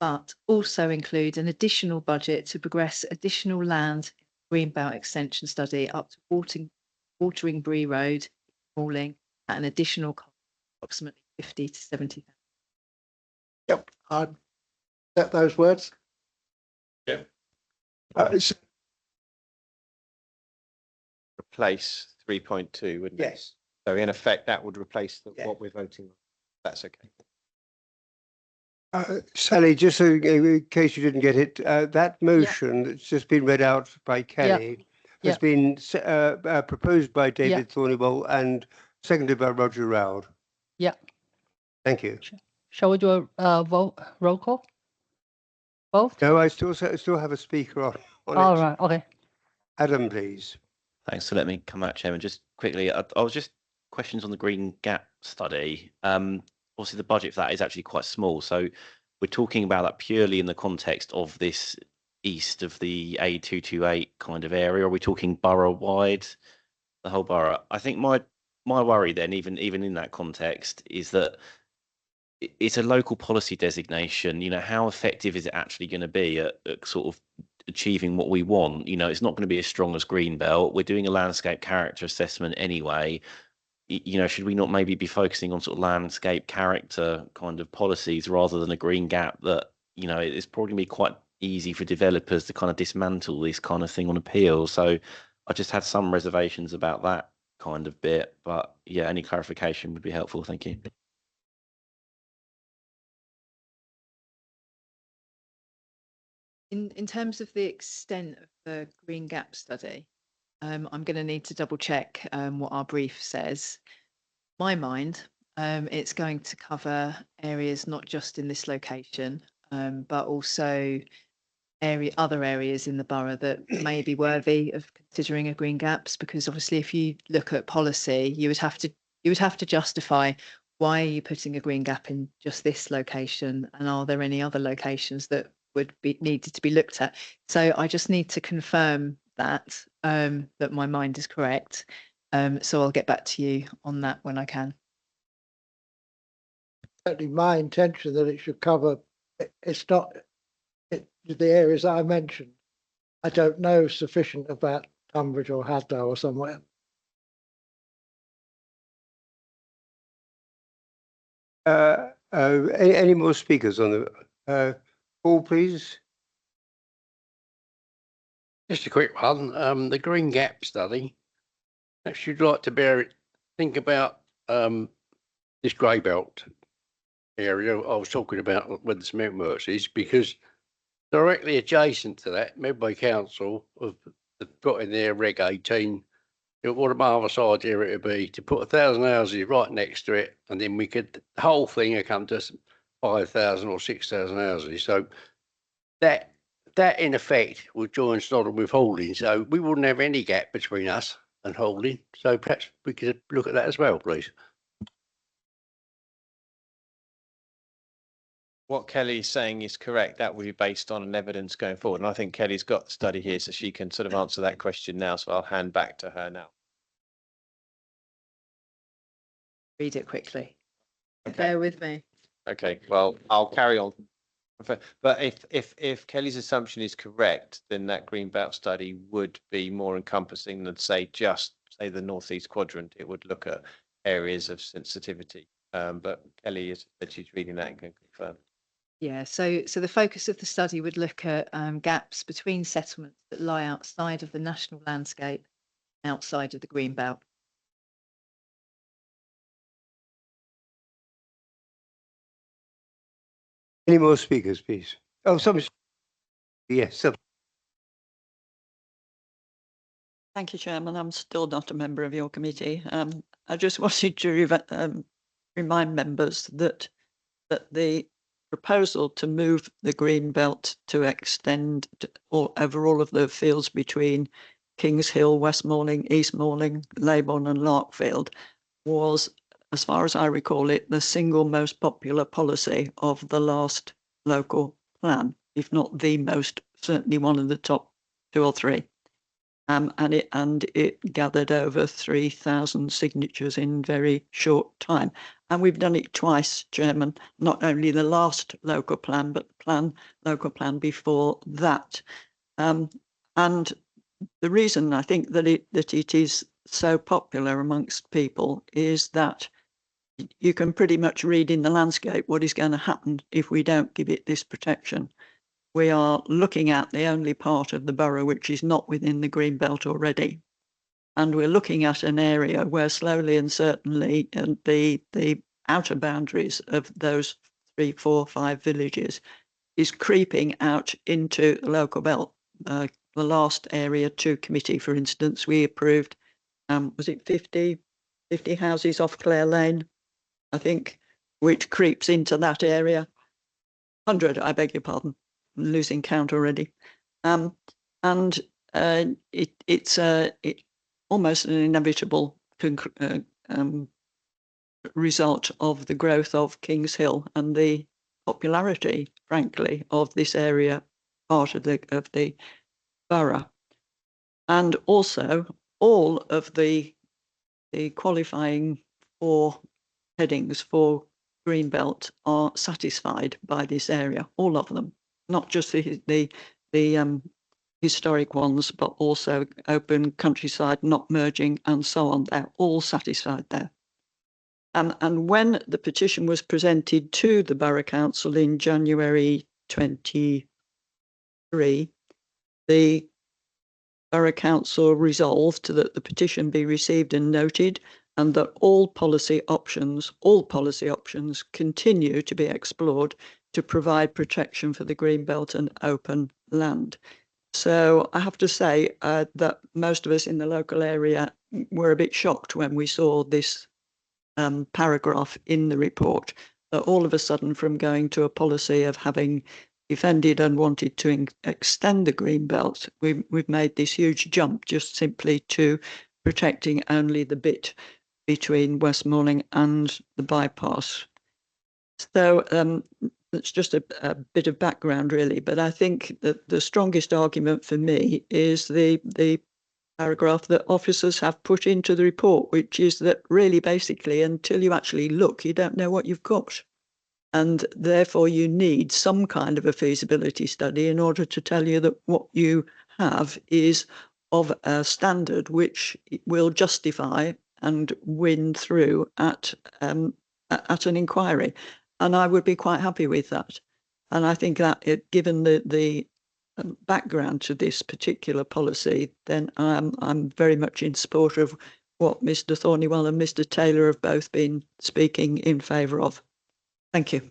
but also include an additional budget to progress additional land green belt extension study up to Watering Bree Road, Malling, at an additional cost of approximately 50 to 70,000. Yep, I accept those words. Yeah. Replace 3.2, wouldn't it? Yes. So in effect, that would replace Yeah. what we're voting on. That's okay. Sally, just so in case you didn't get it, that motion that's just been read out by Kelly has been proposed by David Thornewell and seconded by Roger Rowd. Yeah. Thank you. Shall we do a roll call? Both? No, I still have a speaker on All it. right. Okay. Adam, please. Thanks for letting me come out, Chairman. Just quickly, I was just questions on the Green Gap study. Obviously, the budget for that is actually quite small. So we're talking about that purely in the context of this east of the A228 kind of area. Are we talking borough-wide, the whole borough? I think my worry then, even in that context, is that it's a local policy designation. You know, how effective is it actually going to be at sort of achieving what we want? You know, it's not going to be as strong as Greenbelt. We're doing a landscape character assessment anyway. You know, should we not maybe be focusing on sort of landscape character kind of policies rather than a green gap that, you know, it's probably going to be quite easy for developers to kind of dismantle this kind of thing on appeal. So I just had some reservations about that kind of bit, but yeah, any clarification would be helpful. Thank you. In terms of the extent of the green gap study, I'm going to need to double check what our brief says. My mind, it's going to cover areas not just in this location, but also other areas in the borough that may be worthy of considering a green gaps. Because obviously, if you look at policy, you would have to justify why are you putting a green gap in just this location, and are there any other locations that would be needed to be looked at? So I just need to confirm that that my mind is correct. So I'll get back to you on that when I can. Certainly my intention that it should cover, it's not the areas I mentioned. I don't know sufficient about Tunbridge or Hadlow or somewhere. Any more speakers on the Paul, please? Just a quick one. The Green Gap study. If you'd like to think about this grey belt area I was talking about where the cement works is, because directly adjacent to that, Medway Council have got in their Reg 18. What a marvellous idea it would be to put 1,000 houses right next to it, and then the whole thing would come to 5,000 or 6,000 houses. So that in effect would join Snodden with Halding. So we wouldn't have any gap between us and Halding. So perhaps we could look at that as well, please. What Kelly's saying is correct. That will be based on an evidence going forward. And I think Kelly's got the study here, so she can sort of answer that question now. So I'll hand back to her now. Read it quickly. Okay. Bear with me. Okay, well, I'll carry on. But if Kelly's assumption is correct, then that green belt study would be more encompassing than, say, just say, the northeast quadrant, it would look at areas of sensitivity. But Kelly has said she's reading that and can confirm. Yeah, so the focus of the study would look at gaps between settlements that lie outside of the national landscape, outside of the green belt. Any more speakers, please? Oh, some. Yes, some. Thank you, Chairman. I'm still not a member of your committee. I just wanted to remind members that the proposal to move the green belt to extend over all of the fields between Kings Hill, West Malling, East Malling, Leybourne and Larkfield was, as far as I recall it, the single most popular policy of the last local plan, if not the most, certainly one of the top 2 or 3. And it gathered over 3,000 signatures in very short time. And we've done it twice, Chairman, not only the last local plan, but the local plan before that. And the reason I think that it is so popular amongst people is that you can pretty much read in the landscape what is going to happen if we don't give it this protection. We are looking at the only part of the borough which is not within the green belt already. And we're looking at an area where slowly and certainly the outer boundaries of those 3, 4, 5 villages is creeping out into the local belt. The last Area 2 committee, for instance, we approved, was it 50 houses off Clare Lane, I think, which creeps into that area. 100, I beg your pardon. I'm losing count already. It's almost an inevitable result of the growth of Kings Hill and the popularity, frankly, of this area, part of the borough. And also all of the qualifying 4 headings for Greenbelt are satisfied by this area, all of them, not just the historic ones, but also open countryside, not merging, and so on. They're all satisfied there. And when the petition was presented to the Borough Council in January 23, the Borough Council resolved that the petition be received and noted, and that all policy options continue to be explored to provide protection for the green belt and open land. So I have to say that most of us in the local area were a bit shocked when we saw this paragraph in the report, that all of a sudden, from going to a policy of having defended and wanted to extend the green belt, we've made this huge jump just simply to protecting only the bit between West Malling and the bypass. So it's just a bit of background, really. But I think that the strongest argument for me is the paragraph that officers have put into the report, which is that really, basically, until you actually look, you don't know what you've got. And therefore, you need some kind of a feasibility study in order to tell you that what you have is of a standard which will justify and win through at an inquiry. And I would be quite happy with that. And I think that given the background to this particular policy, then I'm very much in support of what Mr. Thornywell and Mr. Taylor have both been speaking in favour of. Thank you.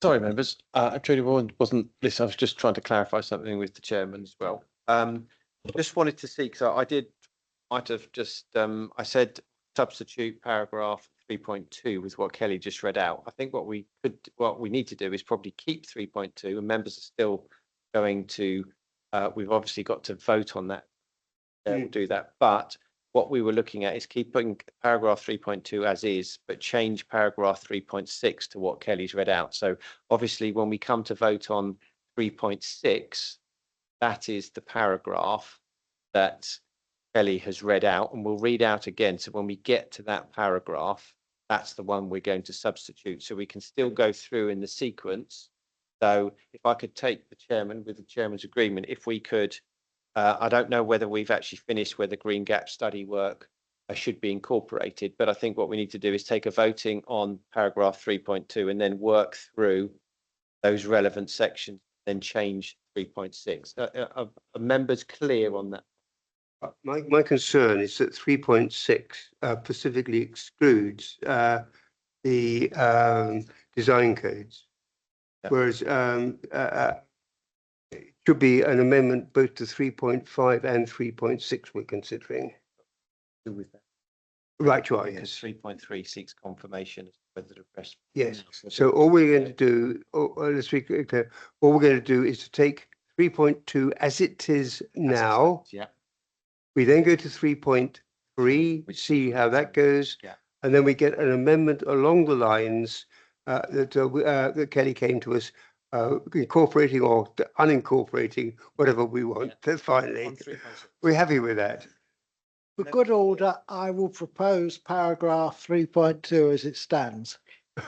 Sorry, members. I truly wasn't listening. I was just trying to clarify something with the chairman as well. Just wanted to see, because might have just I said substitute paragraph 3.2 with what Kelly just read out. I think what we need to do is probably keep 3.2, and members are still going to. We've obviously got to vote on that. We'll do that, but what we were looking at is keeping paragraph 3.2 as is, but change paragraph 3.6 to what Kelly's read out. So obviously, when we come to vote on 3.6, that is the paragraph that Kelly has read out, and we'll read out again. So when we get to that paragraph, that's the one we're going to substitute. So we can still go through in the sequence. So if I could take the chairman with the chairman's agreement, if we could, I don't know whether we've actually finished where the Green Gap study work should be incorporated, but I think what we need to do is take a voting on paragraph 3.2 and then work through those relevant sections, then change 3.6. Are members clear on that? My concern is that 3.6 specifically excludes the design codes, whereas it should be an amendment both to 3.5 and 3.6 we're considering. With that. Right, you are, yes. 3.3 seeks confirmation as to whether the rest. Yes. So all we're going to do, let's be clear, all we're going to do is to take 3.2 as it is now. Yeah. We then go to 3.3, see how that goes. Yeah. And then we get an amendment along the lines that Kelly came to us, incorporating or unincorporating whatever we want. That's finally. We're happy with that. For good order, I will propose paragraph 3.2 as it stands.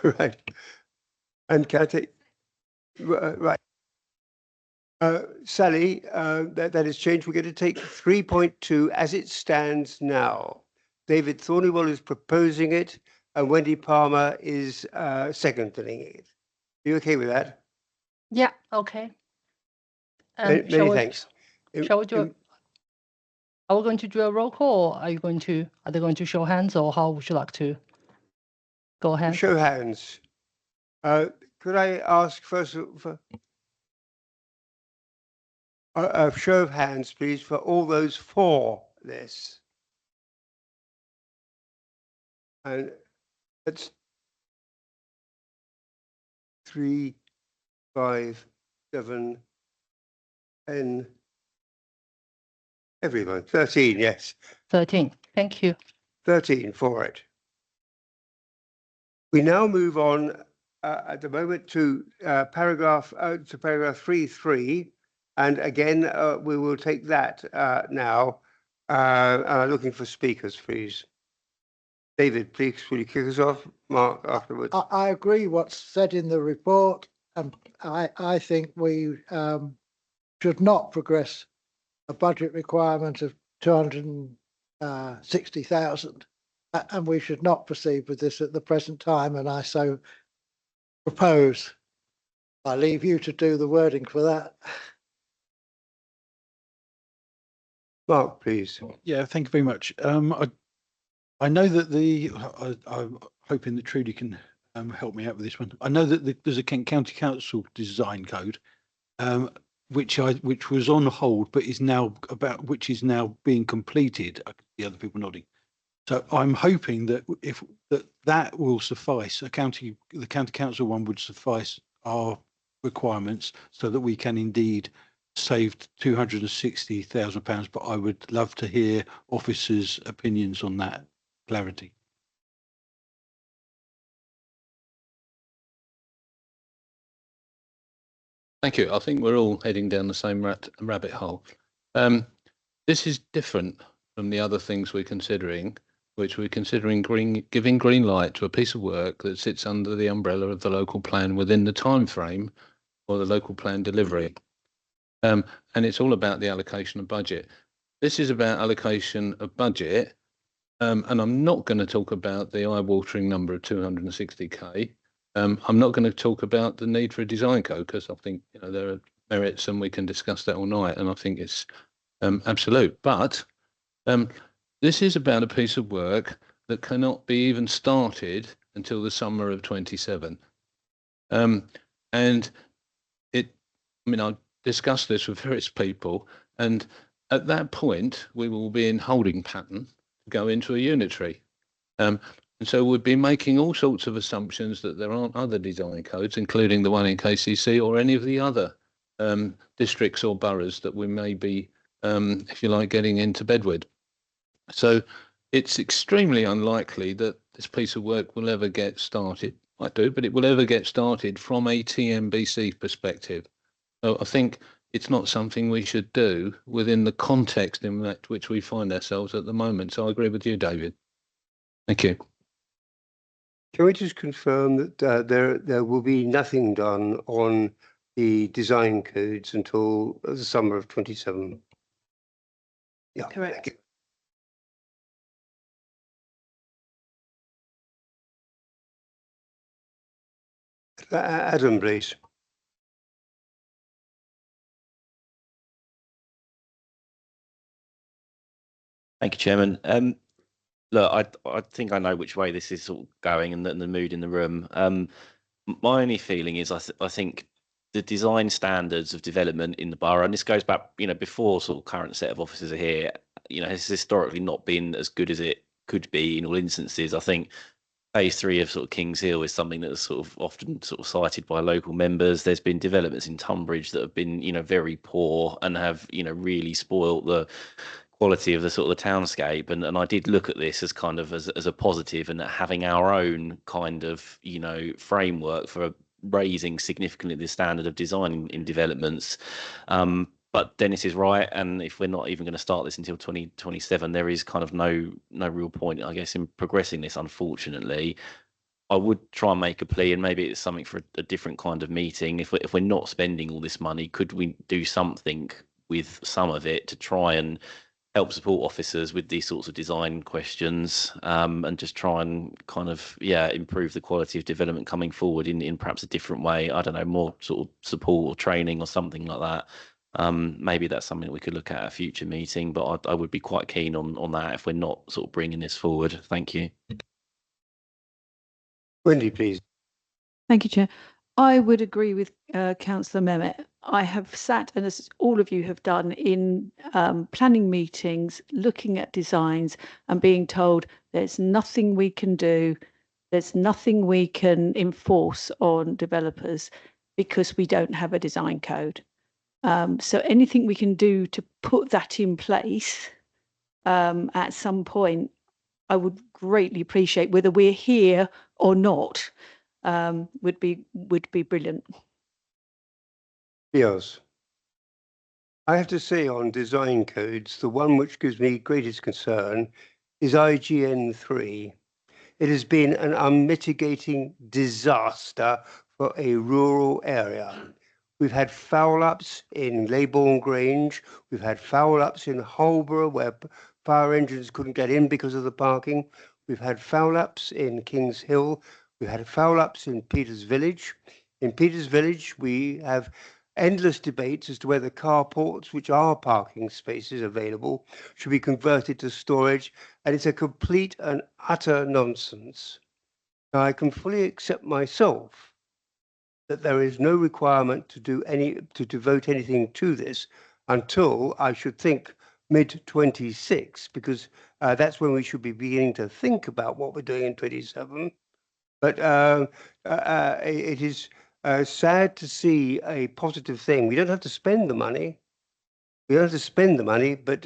Right. And can I take, right. Sally, that has changed. We're going to take 3.2 as it stands now. David Thornywell is proposing it, and Wendy Palmer is seconding it. Are you okay with that? Yeah, okay. Many thanks. Shall we do? Are we going to do a roll call, or are they going to show hands, or how would you like to go ahead? Show hands. Could I ask first for a show of hands, please, for all those for this? And that's 3, 5, 7, 10. Everyone, 13, yes. 13, thank you. 13 for it. We now move on at the moment to paragraph 3.3, and again we will take that now. Looking for speakers, please. David, please, will you kick us off? Mark, afterwards. I agree what's said in the report, and I think we should not progress a budget requirement of 260,000, and we should not proceed with this at the present time, and I so propose. I leave you to do the wording for that. Mark, please. Yeah, thank you very much. I know that I'm hoping that Trudy can help me out with this one. I know that there's a Kent County Council design code, which was on hold, but is now being completed. I can see other people nodding. So I'm hoping that that will suffice. The county council one would suffice our requirements, so that we can indeed save £260,000. But I would love to hear officers' opinions on that clarity. Thank you. I think we're all heading down the same rabbit hole. This is different from the other things we're considering, which we're considering giving green light to a piece of work that sits under the umbrella of the local plan within the time frame or the local plan delivery. And it's all about the allocation of budget. This is about allocation of budget, and I'm not going to talk about the eye-watering number of 260k. I'm not going to talk about the need for a design code, because I think there are merits and we can discuss that all night, and I think it's absolute. But this is about a piece of work that cannot be even started until the summer of 27. And I discussed this with various people, and at that point we will be in holding pattern to go into a unitary. And so we'd be making all sorts of assumptions that there aren't other design codes, including the one in KCC or any of the other districts or boroughs that we may be, if you like, getting into bed with. So it's extremely unlikely that this piece of work will ever get started. Might do, but it will ever get started from a TMBC perspective. So I think it's not something we should do within the context in which we find ourselves at the moment. So I agree with you, David. Thank you. Can we just confirm that there will be nothing done on the design codes until the summer of 27? Yeah, Correct. Adam, please. Thank you, Chairman. Look, I think I know which way this is sort of going and the mood in the room. My only feeling is I think the design standards of development in the borough, and this goes back, before sort of current set of officers are here, has historically not been as good as it could be in all instances. I think phase 3 of sort of Kings Hill is something that is sort of often sort of cited by local members. There's been developments in Tunbridge that have been, very poor and have, really spoilt the quality of the sort of the townscape. And I did look at this as kind of as a positive, and having our own kind of, framework for raising significantly the standard of design in developments. But Dennis is right, and if we're not even going to start this until 2027, there is kind of no real point, I guess, in progressing this, unfortunately. I would try and make a plea, and maybe it's something for a different kind of meeting. If we're not spending all this money, could we do something with some of it to try and help support officers with these sorts of design questions, and just try and kind of, improve the quality of development coming forward in perhaps a different way? I don't know, more sort of support or training or something like that. Maybe that's something that we could look at a future meeting, but I would be quite keen on that if we're not sort of bringing this forward. Thank you. Wendy, please. Thank you, Chair. I would agree with Councillor Mehmet. I have sat, and as all of you have done, in planning meetings, looking at designs and being told there's nothing we can do, there's nothing we can enforce on developers because we don't have a design code. So anything we can do to put that in place at some point, I would greatly appreciate, whether we're here or not. Would be brilliant. Yes. I have to say, on design codes, the one which gives me greatest concern is IGN 3. It has been an unmitigating disaster for a rural area. We've had foul-ups in Leybourne Grange. We've had foul-ups in Holborough, where fire engines couldn't get in because of the parking. We've had foul-ups in Kings Hill. We've had foul-ups in Peters Village. In Peters Village, we have endless debates as to whether carports, which are parking spaces available, should be converted to storage, and it's a complete and utter nonsense. Now, I can fully accept myself that there is no requirement to devote anything to this until, I should think, mid-26, because that's when we should be beginning to think about what we're doing in 27. But it is sad to see a positive thing. We don't have to spend the money. We don't have to spend the money, but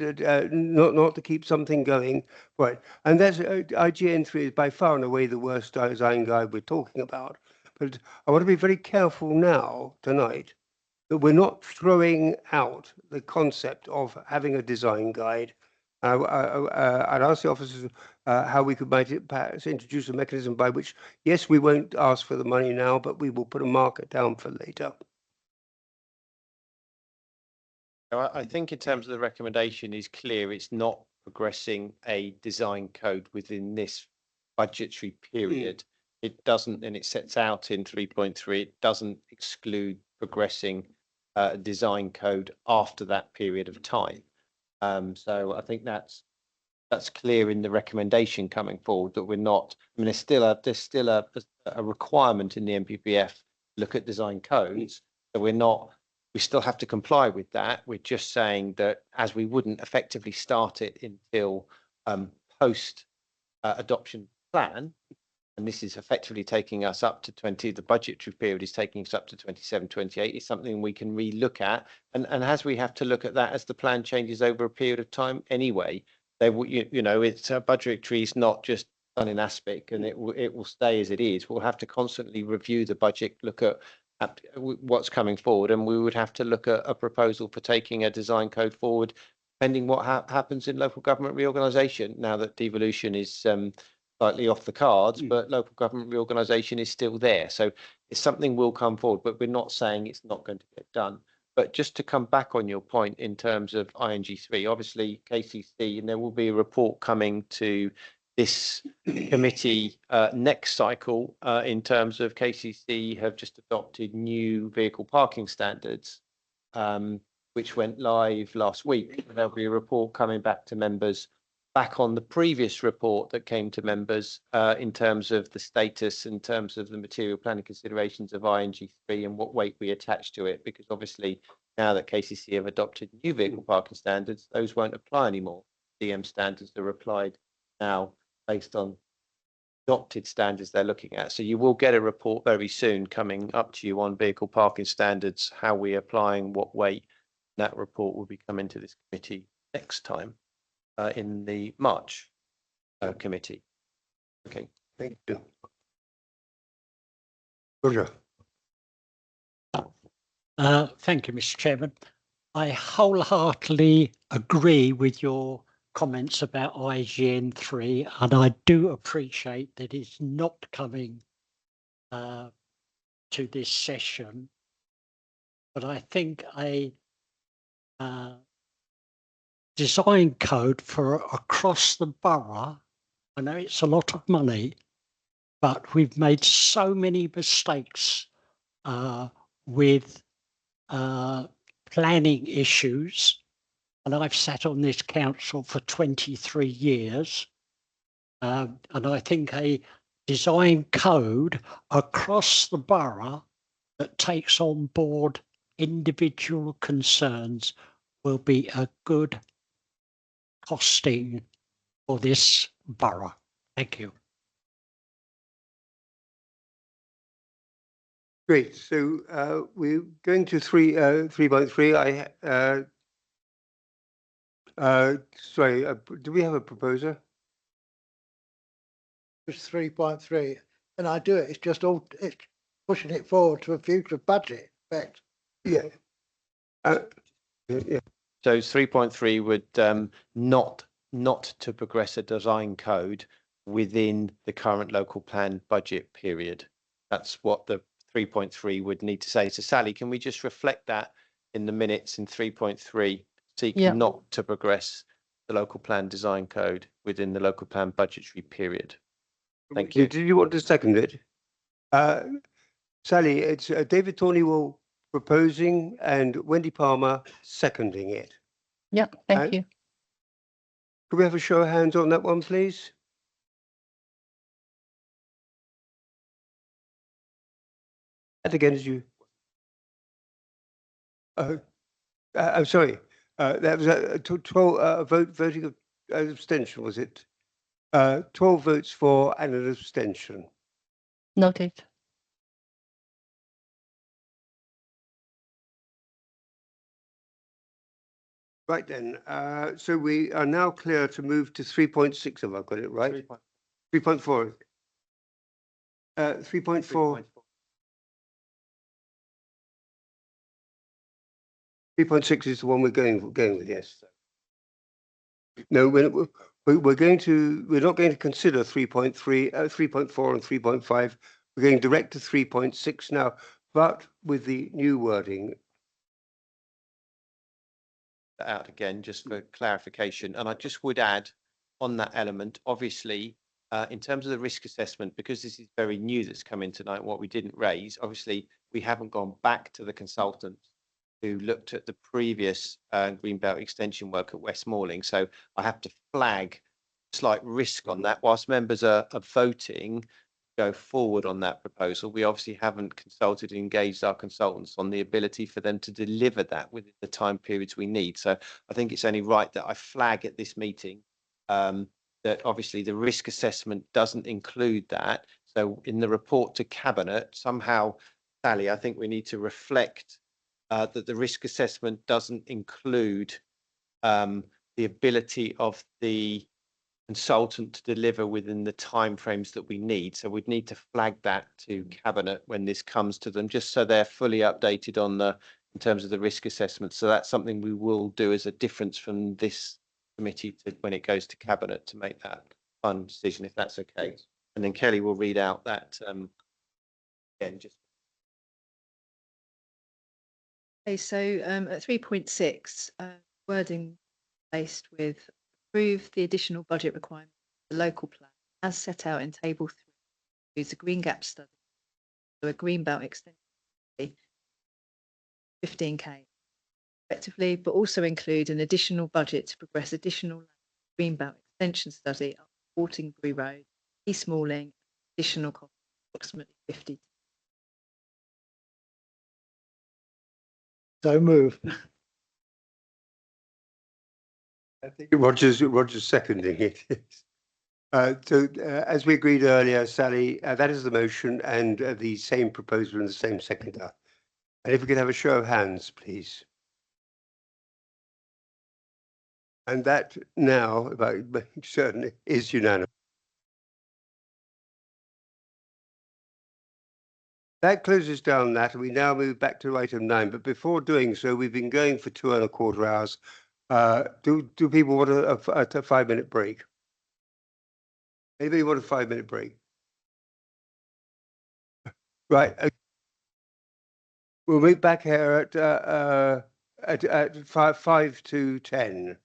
not to keep something going. Right. And that's IGN3 is by far and away the worst design guide we're talking about. But I want to be very careful now, tonight, that we're not throwing out the concept of having a design guide. I'd ask the officers how we might perhaps introduce a mechanism by which, yes, we won't ask for the money now, but we will put a marker down for later. I think in terms of the recommendation is clear, it's not progressing a design code within this budgetary period. It doesn't, and it sets out in 3.3, it doesn't exclude progressing a design code after that period of time. So I think that's clear in the recommendation coming forward, that we're not, I mean, there's still a requirement in the NPPF to look at design codes. So we still have to comply with that. We're just saying that as we wouldn't effectively start it until post adoption plan, and this is effectively taking us up to the budgetary period is taking us up to 27, 28, is something we can re-look at. And as we have to look at that as the plan changes over a period of time anyway, it's budgetary is not just done in aspic, and it will stay as it is. We'll have to constantly review the budget, look at what's coming forward, and we would have to look at a proposal for taking a design code forward, pending what happens in local government reorganisation. Now that devolution is slightly off the cards, but local government reorganisation is still there. So it's something will come forward, but we're not saying it's not going to get done. But just to come back on your point in terms of ING3, obviously KCC, and there will be a report coming to this committee next cycle in terms of KCC have just adopted new vehicle parking standards, which went live last week. There'll be a report coming back to members back on the previous report that came to members in terms of the status, in terms of the material planning considerations of ING3 and what weight we attach to it, because obviously now that KCC have adopted new vehicle parking standards, those won't apply anymore. DM standards are applied now based on adopted standards they're looking at. So you will get a report very soon coming up to you on vehicle parking standards, how we're applying, what weight. That report will be coming to this committee next time in the March committee. Okay, thank you. Roger. Thank you, Mr. Chairman. I wholeheartedly agree with your comments about IGN3, and I do appreciate that it's not coming to this session. But I think a design code for across the borough, I know it's a lot of money, but we've made so many mistakes with planning issues, and I've sat on this council for 23 years, and I think a design code across the borough that takes on board individual concerns will be a good costing for this borough. Thank you. Great. So we're going to 3.3. Sorry, do we have a proposer? It's 3.3, and I do it. It's just all it's pushing it forward to a future budget effect. Yeah. Yeah. So 3.3 would not to progress a design code within the current local plan budget period. That's what the 3.3 would need to say. So Sally, can we just reflect that in the minutes in 3.3, seeking not to progress the local plan design code within the local plan budgetary period? Thank you. Did you want to second it? Sally, it's David Thornywell proposing and Wendy Palmer seconding it. Yeah, thank you. Could we have a show of hands on that one, please? And again, as you. I'm sorry. That was a 12 voting of abstention, was it? 12 votes for and an abstention. Noted. Right then, so we are now clear to move to 3.6. Have I got it right? 3.4. 3.4. 3.6 is the one we're going with. Yes. No, we're not going to consider 3.3, 3.4 and 3.5. We're going direct to 3.6 now, but with the new wording. Out again, just for clarification. And I just would add on that element, obviously, in terms of the risk assessment, because this is very new that's come in tonight, what we didn't raise, obviously, we haven't gone back to the consultants who looked at the previous Greenbelt extension work at West Malling. So I have to flag slight risk on that. Whilst members are voting, go forward on that proposal, we obviously haven't consulted and engaged our consultants on the ability for them to deliver that within the time periods we need. So I think it's only right that I flag at this meeting that obviously the risk assessment doesn't include that. So in the report to Cabinet, somehow, Sally, I think we need to reflect that the risk assessment doesn't include the ability of the consultant to deliver within the timeframes that we need. So we'd need to flag that to Cabinet when this comes to them, just so they're fully updated on in terms of the risk assessment. So that's something we will do as a difference from this committee to when it goes to Cabinet to make that final decision, if that's okay. And then Kelly will read out that again, just. Okay, so at 3.6, wording based with approve the additional budget requirement for the local plan as set out in table 3, includes a green gap study, so a green belt extension, 15k effectively, but also include an additional budget to progress additional green belt extension study up Waterbury Road, East Malling, additional cost approximately 50. So move. I think Roger's seconding it. As we agreed earlier, Sally, that is the motion and the same proposal and the same seconder. And if we could have a show of hands, please. And that now, about certainly, is unanimous. That closes down that, and we now move back to item 9. But before doing so, we've been going for 2.25 hours. Do people want a 5-minute break? Anybody want a 5-minute break? Right. We'll meet back here at 5 to 10.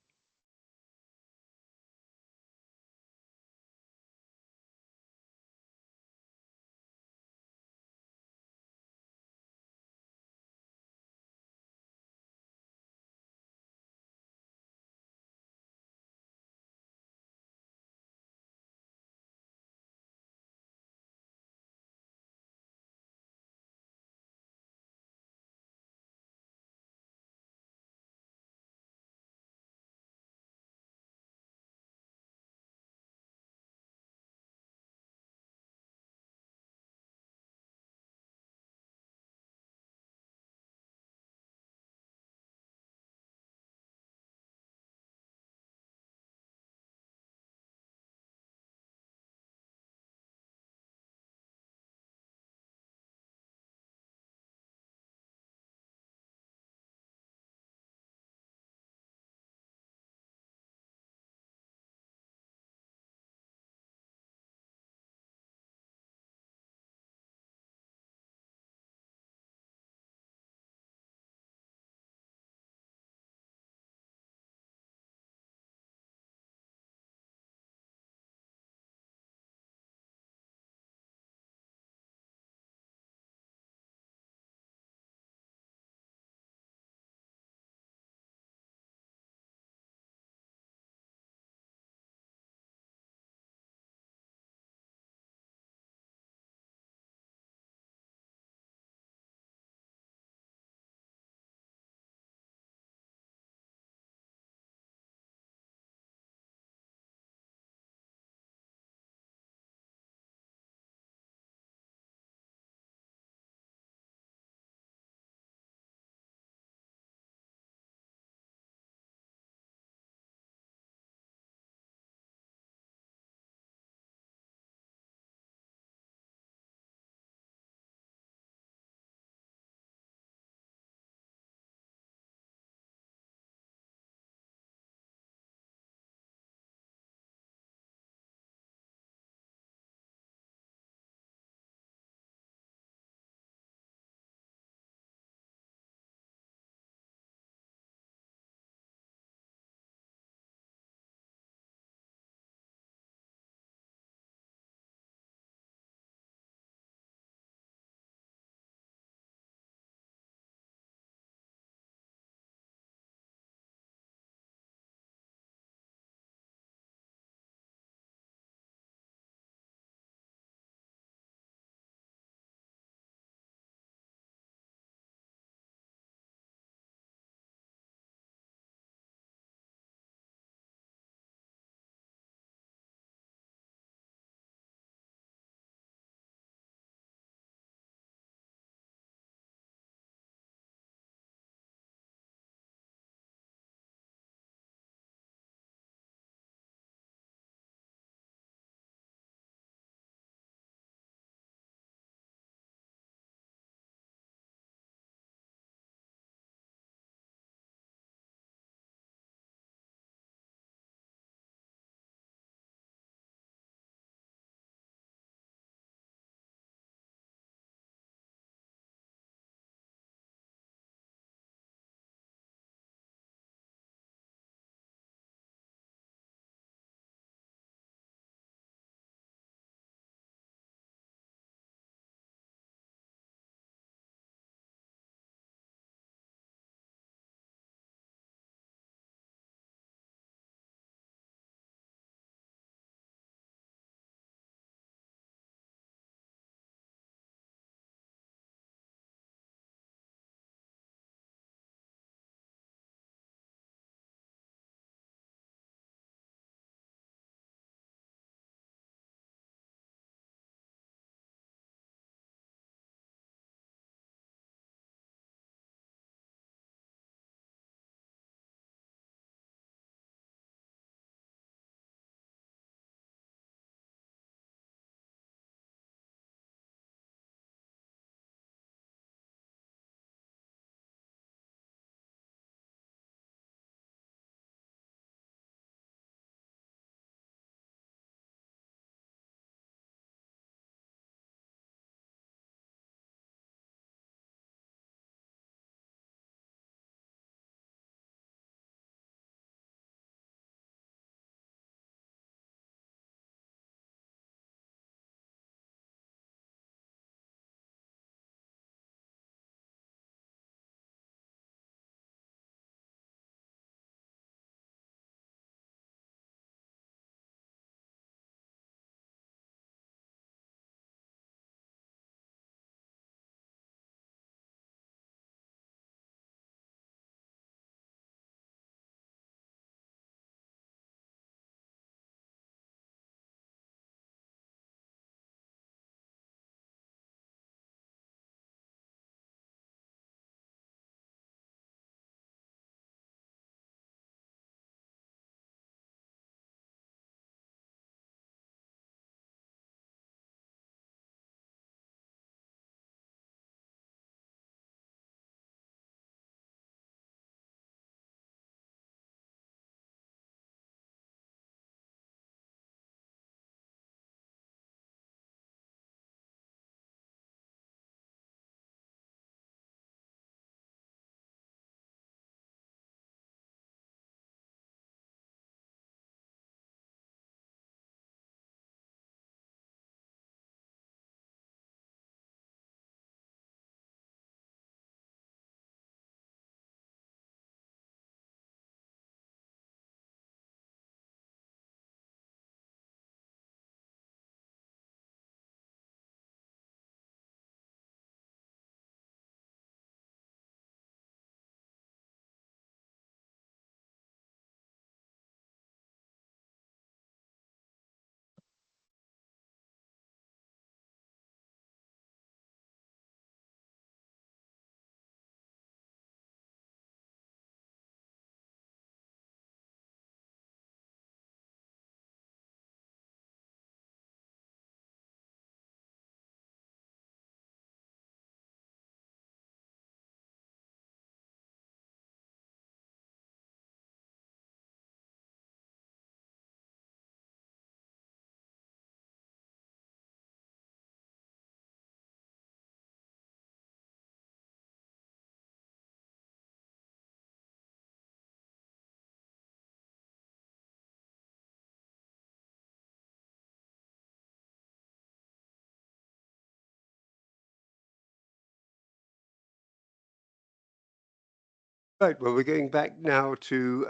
Right, well, we're going back now to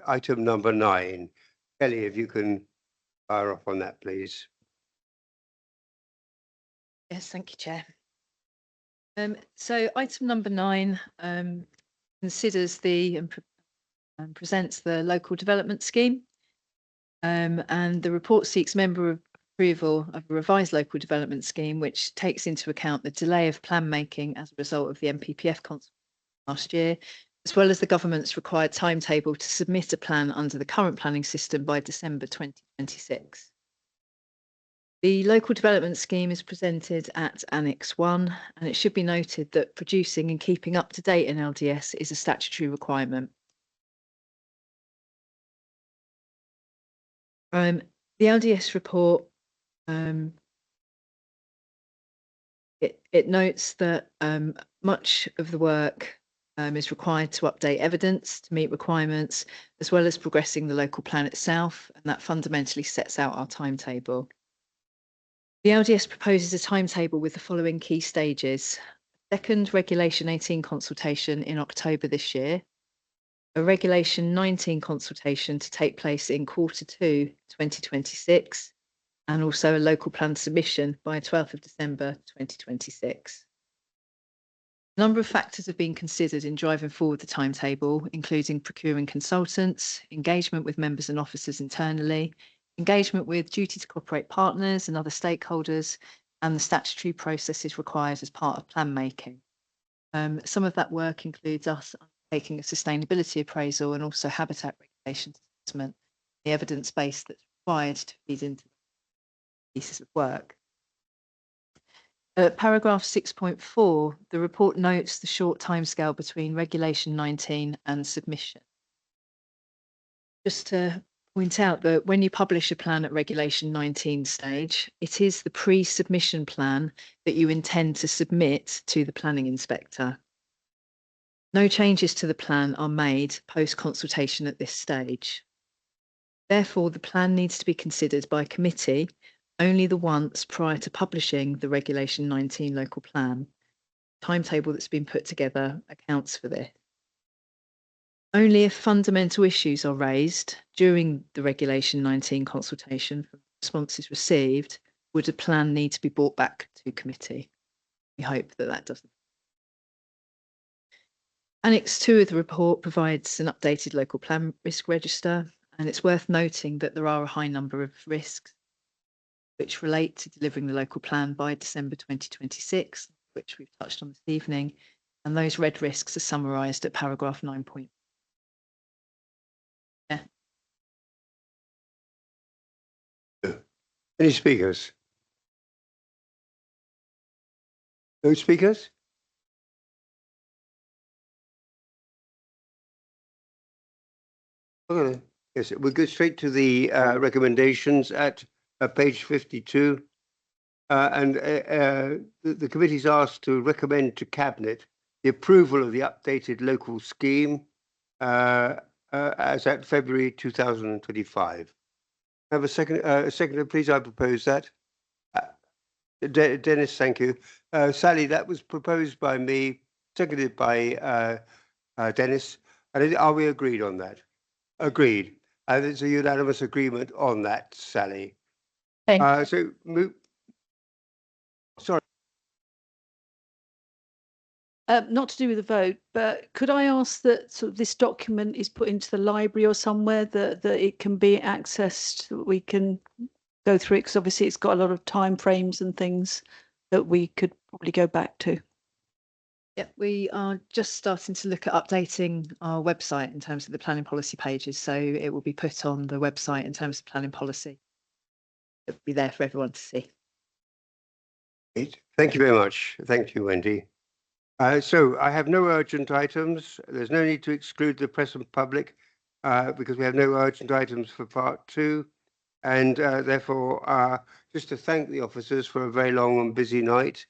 item number 9. Kelly, if you can fire off on that, please. Yes, thank you, Chair. So item number 9 considers and presents the local development scheme. And the report seeks member approval of a revised local development scheme, which takes into account the delay of plan making as a result of the NPPF consultation last year, as well as the government's required timetable to submit a plan under the current planning system by December 2026. The local development scheme is presented at Annex 1, and it should be noted that producing and keeping up to date an LDS is a statutory requirement. The LDS report, it notes that much of the work is required to update evidence to meet requirements, as well as progressing the local plan itself, and that fundamentally sets out our timetable. The LDS proposes a timetable with the following key stages: second Regulation 18 consultation in October this year, a Regulation 19 consultation to take place in Q2 2026, and also a local plan submission by 12th of December 2026. A number of factors have been considered in driving forward the timetable, including procuring consultants, engagement with members and officers internally, engagement with duty to cooperate partners and other stakeholders, and the statutory processes required as part of plan making. Some of that work includes us undertaking a sustainability appraisal and also habitat regulations assessment, the evidence base that's required to feed into pieces of work. Paragraph 6.4, the report notes the short timescale between Regulation 19 and submission. Just to point out that when you publish a plan at Regulation 19 stage, it is the pre-submission plan that you intend to submit to the planning inspector. No changes to the plan are made post-consultation at this stage. Therefore, the plan needs to be considered by committee only the once prior to publishing the Regulation 19 local plan. The timetable that's been put together accounts for this. Only if fundamental issues are raised during the Regulation 19 consultation from responses received would a plan need to be brought back to committee. We hope that that doesn't. Annex 2 of the report provides an updated local plan risk register, and it's worth noting that there are a high number of risks which relate to delivering the local plan by December 2026, which we've touched on this evening, and those red risks are summarised at paragraph 9. Yeah. Any speakers? No speakers? Okay. Yes, we'll go straight to the recommendations at page 52. The committee's asked to recommend to Cabinet the approval of the updated local scheme as at February 2025. Have a seconder, please. I propose that. Dennis, thank you. Sally, that was proposed by me, seconded by Dennis. Are we agreed on that? Agreed. There's a unanimous agreement on that, Sally. Thank you. Sorry. Not to do with the vote, but could I ask that sort of this document is put into the library or somewhere that it can be accessed, that we can go through it, because obviously it's got a lot of time frames and things that we could probably go back to. Yeah, we are just starting to look at updating our website in terms of the planning policy pages. So it will be put on the website in terms of planning policy. It'll be there for everyone to see. Thank you very much. Thank you, Wendy. So I have no urgent items. There's no need to exclude the press and public because we have no urgent items for part 2. And therefore, just to thank the officers for a very long and busy night.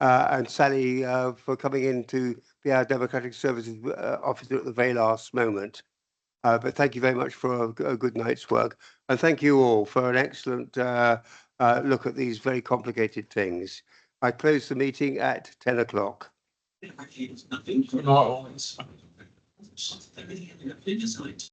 And Sally for coming in to be our Democratic Services officer at the very last moment. But thank you very much for a good night's work. And thank you all for an excellent look at these very complicated things. I close the meeting at 10 o'clock. everything ending up being designed.